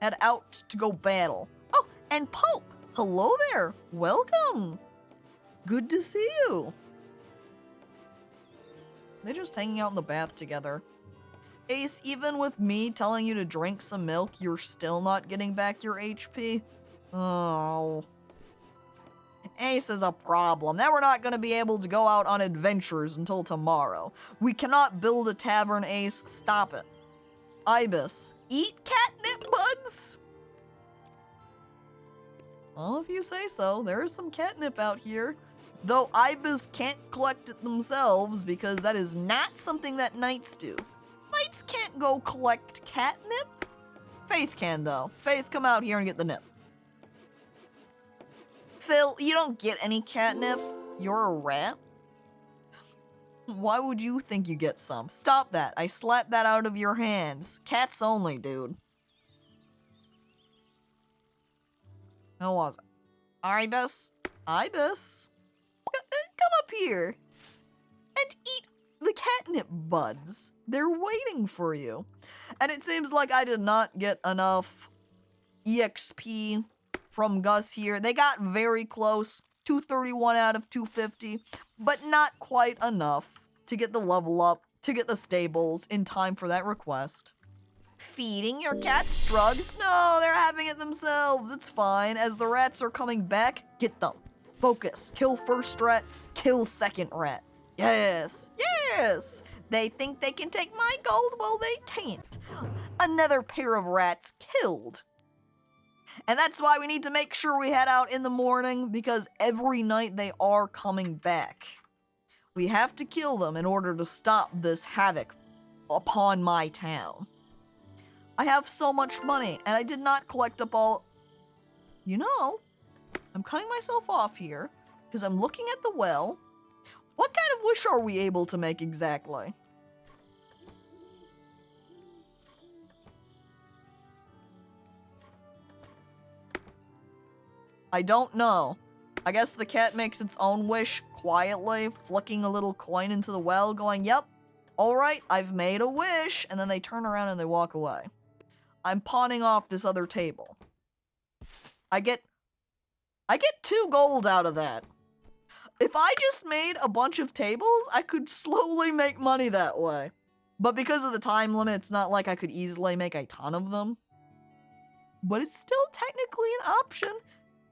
Head out to go battle. Oh, and Pope. Hello there. Welcome. Good to see you. They're just hanging out in the bath together. Ace, even with me telling you to drink some milk, you're still not getting back your HP? Oh. Ace is a problem. Now we're not going to be able to go out on adventures until tomorrow. We cannot build a tavern, Ace. Stop it. Ibis, eat catnip buds? Well, if you say so. There is some catnip out here. Though Ibis can't collect it themselves because that is not something that knights do. Knights can't go collect catnip. Faith can, though. Faith, come out here and get the nip. Phil, you don't get any catnip. You're a rat. Why would you think you get some? Stop that. I slapped that out of your hands. Cats only, dude. How was it? Ibis? Ibis? Come up here and eat the catnip buds. They're waiting for you. And it seems like I did not get enough EXP from Gus here. They got very close, 231 out of 250, but not quite enough to get the level up, to get the stables in time for that request. Feeding your cats drugs? No, they're having it themselves. It's fine. As the rats are coming back, get them. Focus. Kill first rat, kill second rat. Yes, yes. They think they can take my gold? Well, they can't. Another pair of rats killed. And that's why we need to make sure we head out in the morning, because every night they are coming back. We have to kill them in order to stop this havoc upon my town. I have so much money, and I did not collect up all... You know, I'm cutting myself off here, because I'm looking at the well. What kind of wish are we able to make exactly? I don't know. I guess the cat makes its own wish quietly, flicking a little coin into the well, going, yep, alright, I've made a wish, and then they turn around and they walk away. I'm pawning off this other table. I get 2 gold out of that. If I just made a bunch of tables, I could slowly make money that way. But because of the time limit, it's not like I could easily make a ton of them. But it's still technically an option.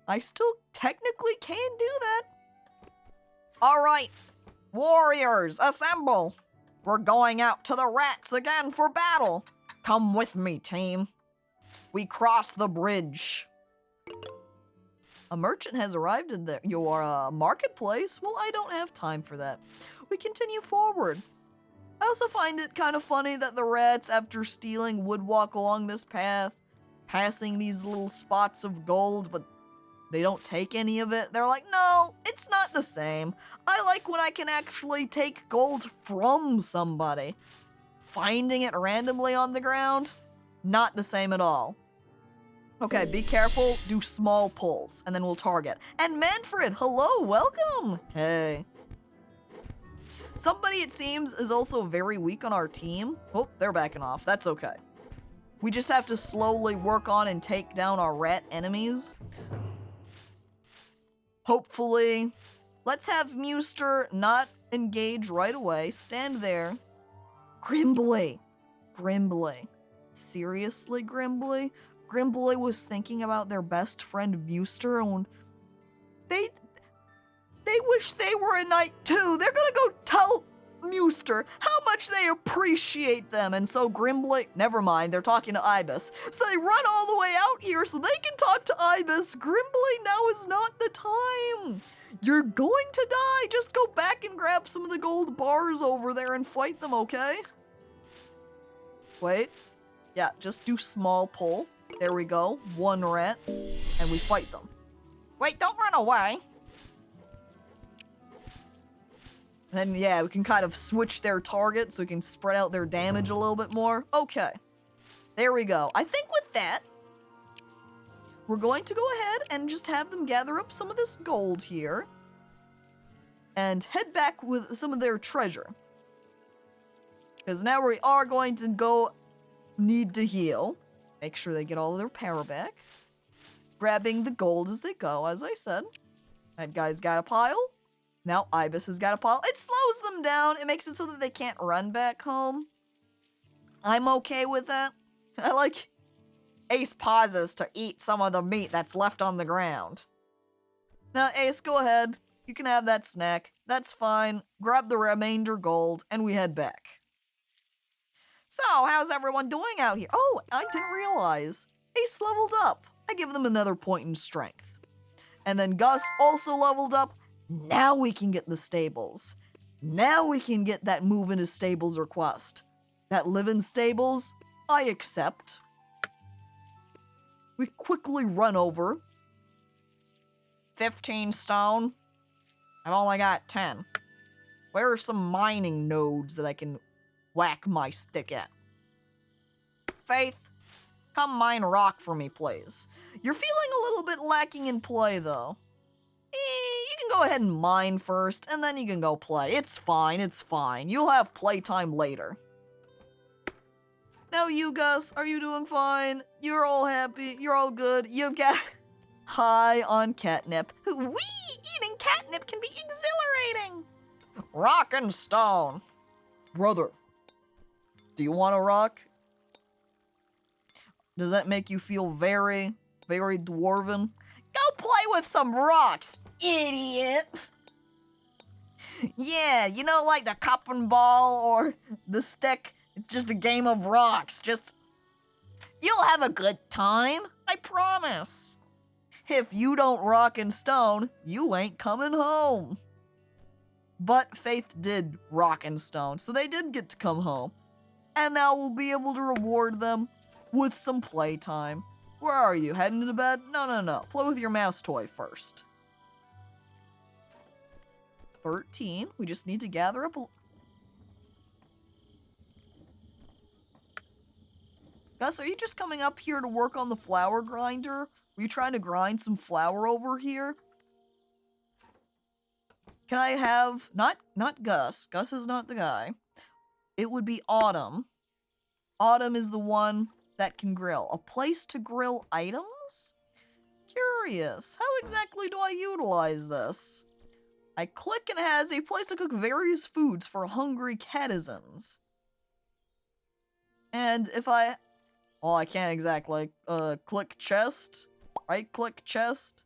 I still technically can do that. Alright, warriors, assemble! We're going out to the rats again for battle. Come with me, team. We cross the bridge. A merchant has arrived in your marketplace. Well, I don't have time for that. We continue forward. I also find it kind of funny that the rats, after stealing, would walk along this path, passing these little spots of gold, but they don't take any of it. They're like, no, it's not the same. I like when I can actually take gold from somebody. Finding it randomly on the ground, not the same at all. Okay, be careful, do small pulls, and then we'll target. And Manfred, hello, welcome! Hey. Somebody, it seems, is also very weak on our team. Oh, they're backing off, that's okay. We just have to slowly work on and take down our rat enemies. Hopefully. Let's have Muster not engage right away. Stand there. Grimbly. Grimbly. Seriously, Grimbly? Grimbly was thinking about their best friend Muster, and they wish they were a knight too. They're gonna go tell Muster how much they appreciate them. And so Grimbly, never mind, they're talking to Ibis. So they run all the way out here so they can talk to Ibis. Grimbly, now is not the time. You're going to die. Just go back and grab some of the gold bars over there and fight them, okay? Wait. Yeah, just do small pull. There we go. 1 rat. And we fight them. Wait, don't run away. Then, yeah, we can kind of switch their target so we can spread out their damage a little bit more. Okay. There we go. I think with that, we're going to go ahead and just have them gather up some of this gold here. And head back with some of their treasure. Because now we are going to go need to heal. Make sure they get all of their power back. Grabbing the gold as they go, as I said. That guy's got a pile. Now Ibis has got a pile. It slows them down. It makes it so that they can't run back home. I'm okay with that. I like Ace pauses to eat some of the meat that's left on the ground. Now, Ace, go ahead. You can have that snack. That's fine. Grab the remainder gold, and we head back. So, how's everyone doing out here? Oh, I didn't realize. Ace leveled up. I give them another point in strength. And then Gus also leveled up. Now we can get the stables. Now we can get that move into stables request. That live in stables, I accept. We quickly run over. 15 stone. I've only got 10. Where are some mining nodes that I can whack my stick at? Faith, come mine rock for me, please. You're feeling a little bit lacking in play, though. You can go ahead and mine first, and then you can go play. It's fine, it's fine. You'll have playtime later. Now you, Gus, are you doing fine? You're all happy? You're all good? You got high on catnip. Whee! Eating catnip can be exhilarating! Rock and stone. Brother, do you want to rock? Does that make you feel very, very dwarven? Go play with some rocks, idiot! Yeah, you know, like the cup and ball or the stick? It's just a game of rocks. You'll have a good time, I promise. If you don't rock and stone, you ain't coming home. But Faith did rock and stone, so they did get to come home. And now we'll be able to reward them with some playtime. Where are you? Heading to bed? No. Play with your mouse toy first. 13. We just need to gather up Gus, are you just coming up here to work on the flour grinder? Were you trying to grind some flour over here? Can I have... Not Gus. Gus is not the guy. It would be Autumn. Autumn is the one that can grill. A place to grill items? Curious. How exactly do I utilize this? I click and it has a place to cook various foods for hungry Catizens. And if I... Well, I can't exactly. Click chest. Right-click chest.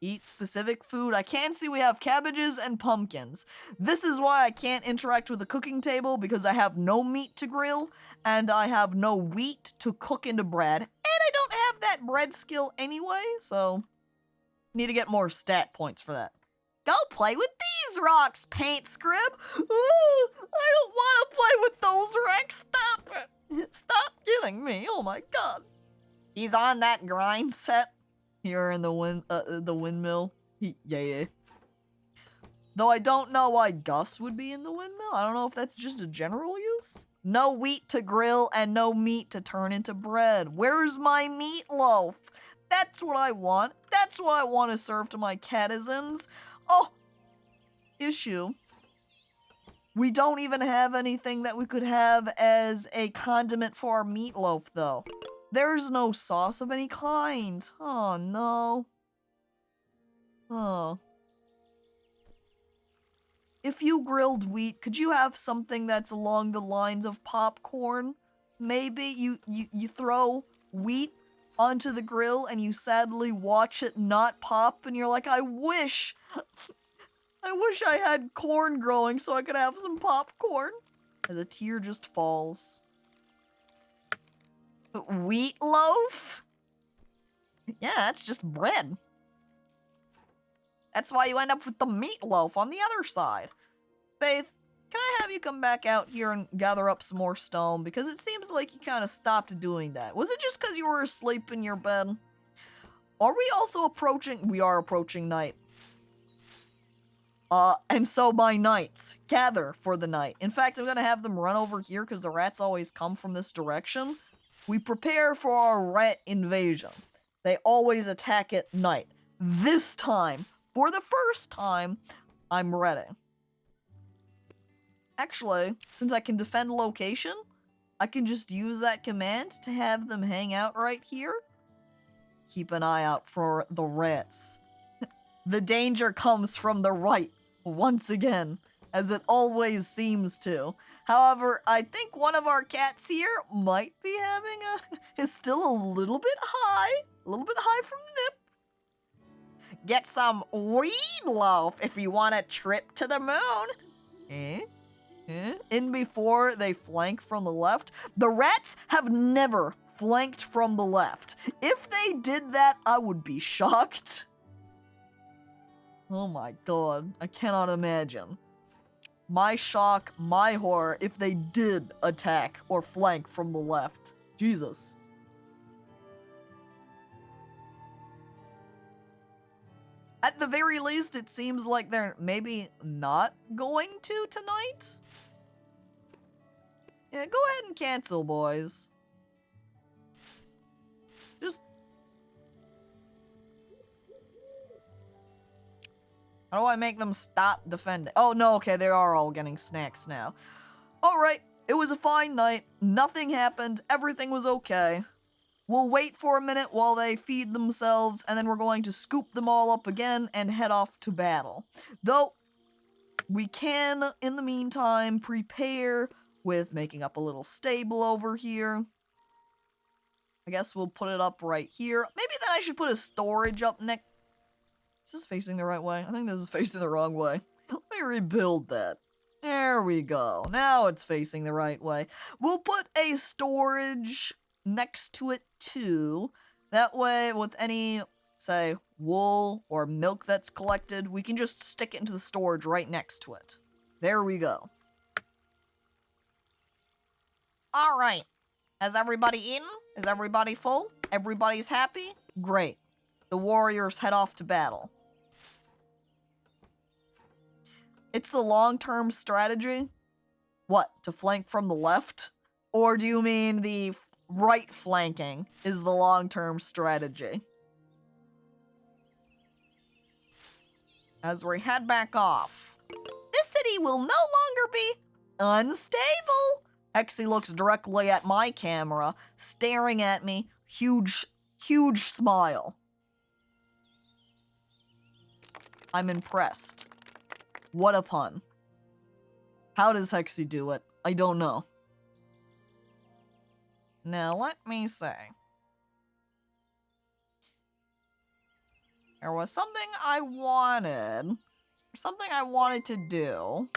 Eat specific food. I can see we have cabbages and pumpkins. This is why I can't interact with the cooking table, because I have no meat to grill, and I have no wheat to cook into bread. And I don't have that bread skill anyway, so... Need to get more stat points for that. Go play with these rocks, Paint Scrib! Ooh, I don't want to play with those rocks! Stop it! Stop killing me! Oh my god! He's on that grind set. Here in the windmill. Yeah. Though I don't know why Gus would be in the windmill. I don't know if that's just a general use. No wheat to grill and no meat to turn into bread. Where's my meatloaf? That's what I want. That's what I want to serve to my Catizens. Oh! Issue. We don't even have anything that we could have as a condiment for our meatloaf, though. There's no sauce of any kind. Oh, no. Oh. If you grilled wheat, could you have something that's along the lines of popcorn? Maybe you throw wheat onto the grill and you sadly watch it not pop and you're like, I wish I had corn growing so I could have some popcorn. And the tear just falls. Wheat loaf? Yeah, that's just bread. That's why you end up with the meatloaf on the other side. Faith, can I have you come back out here and gather up some more stone? Because it seems like you kind of stopped doing that. Was it just because you were asleep in your bed? Are we also approaching... We are approaching night. And so my knights gather for the night. In fact, I'm gonna have them run over here because the rats always come from this direction. We prepare for our rat invasion. They always attack at night. This time, for the first time, I'm ready. Actually, since I can defend location, I can just use that command to have them hang out right here. Keep an eye out for the rats. The danger comes from the right, once again, as it always seems to. However, I think one of our cats here might be having is still a little bit high from the nip. Get some weed loaf if you want a trip to the moon. In before they flank from the left. The rats have never flanked from the left. If they did that, I would be shocked. Oh my god, I cannot imagine. My shock, my horror, if they did attack or flank from the left. Jesus. At the very least, it seems like they're maybe not going to tonight. Yeah, go ahead and cancel, boys. Just... How do I make them stop defending? Oh, no, okay, they are all getting snacks now. Alright, it was a fine night. Nothing happened. Everything was okay. We'll wait for a minute while they feed themselves, and then we're going to scoop them all up again and head off to battle. Though, we can, in the meantime, prepare with making up a little stable over here. I guess we'll put it up right here. Maybe then I should put a storage up next. Is this facing the right way? I think this is facing the wrong way. Let me rebuild that. There we go. Now it's facing the right way. We'll put a storage next to it too. That way, with any, say, wool or milk that's collected, we can just stick it into the storage right next to it. There we go. Alright. Has everybody eaten? Is everybody full? Everybody's happy? Great. The warriors head off to battle. It's the long-term strategy? What, to flank from the left? Or do you mean the right flanking is the long-term strategy? As we head back off. This city will no longer be unstable. Hexy looks directly at my camera, staring at me, huge smile. I'm impressed. What a pun. How does Hexy do it? I don't know. Now, let me say. There was something I wanted to do,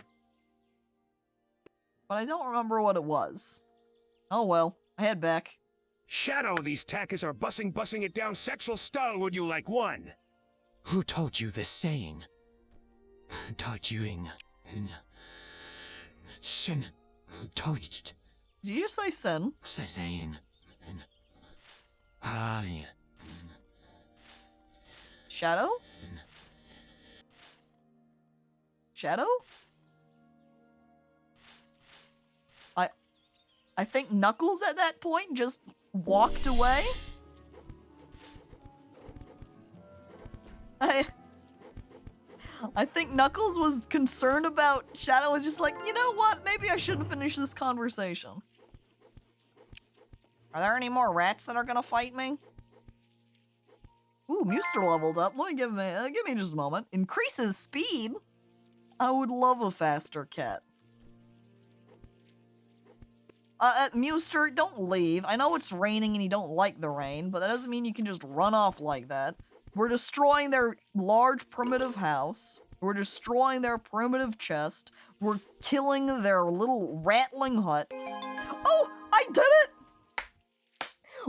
but I don't remember what it was. Oh well, I head back. Shadow, these tackers are bussing it down sexual style. Would you like one? Who told you this saying? Taught you sin. Told Did you just say sin? saying. Shadow? Shadow? I think Knuckles at that point just walked away. I think Knuckles was concerned about Shadow, was just like, you know what, maybe I shouldn't finish this conversation. Are there any more rats that are gonna fight me? Ooh, Muster leveled up. Let me give me just a moment. Increases speed? I would love a faster cat. Muster, don't leave. I know it's raining and you don't like the rain, but that doesn't mean you can just run off like that. We're destroying their large primitive house. We're destroying their primitive chest. We're killing their little rattling huts. Oh, I did it!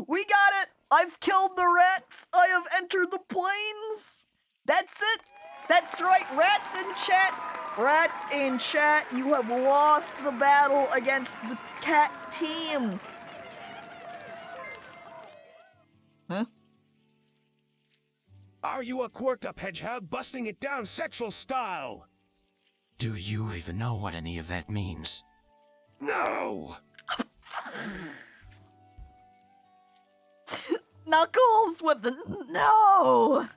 We got it! I've killed the rats! I have entered the plains! That's it! That's right, rats in chat! Rats in chat, you have lost the battle against the cat team! Huh? Are you a quirked up hedgehog busting it down sexual style? Do you even know what any of that means? No! Knuckles with the no!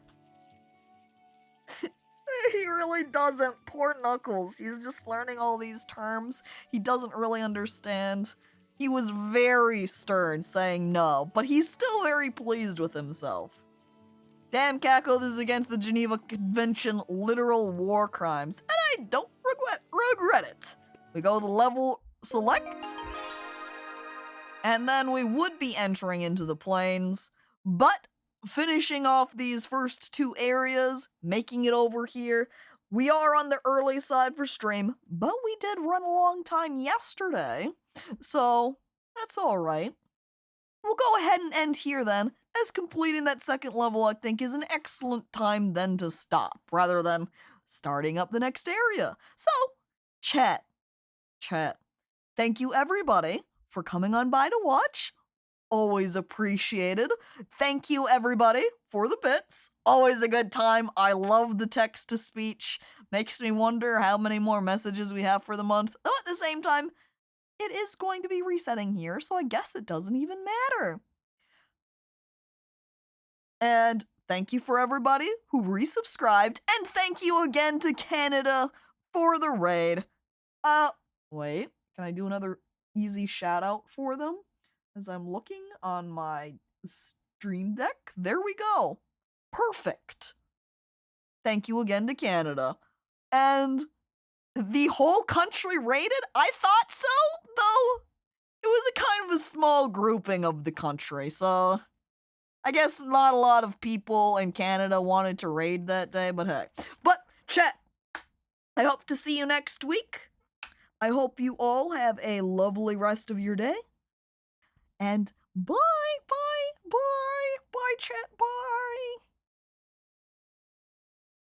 He really doesn't. Poor Knuckles. He's just learning all these terms he doesn't really understand. He was very stern saying no, but he's still very pleased with himself. Damn, Caco, this is against the Geneva Convention literal war crimes, and I don't regret it. We go to level select, and then we would be entering into the plains, but finishing off these first two areas, making it over here. We are on the early side for stream, but we did run a long time yesterday, so that's alright. We'll go ahead and end here then, as completing that second level I think is an excellent time then to stop, rather than starting up the next area. So, chat, thank you everybody for coming on by to watch. Always appreciated. Thank you everybody for the bits. Always a good time. I love the text-to-speech. Makes me wonder how many more messages we have for the month. Though at the same time, it is going to be resetting here, so I guess it doesn't even matter. And thank you for everybody who resubscribed, and thank you again to Canada for the raid. Wait, can I do another easy shout out for them? As I'm looking on my stream deck, there we go. Perfect. Thank you again to Canada. And the whole country raided? I thought so, though. It was a kind of a small grouping of the country, so I guess not a lot of people in Canada wanted to raid that day, but hey. But, chat, I hope to see you next week. I hope you all have a lovely rest of your day. And bye, chat, bye.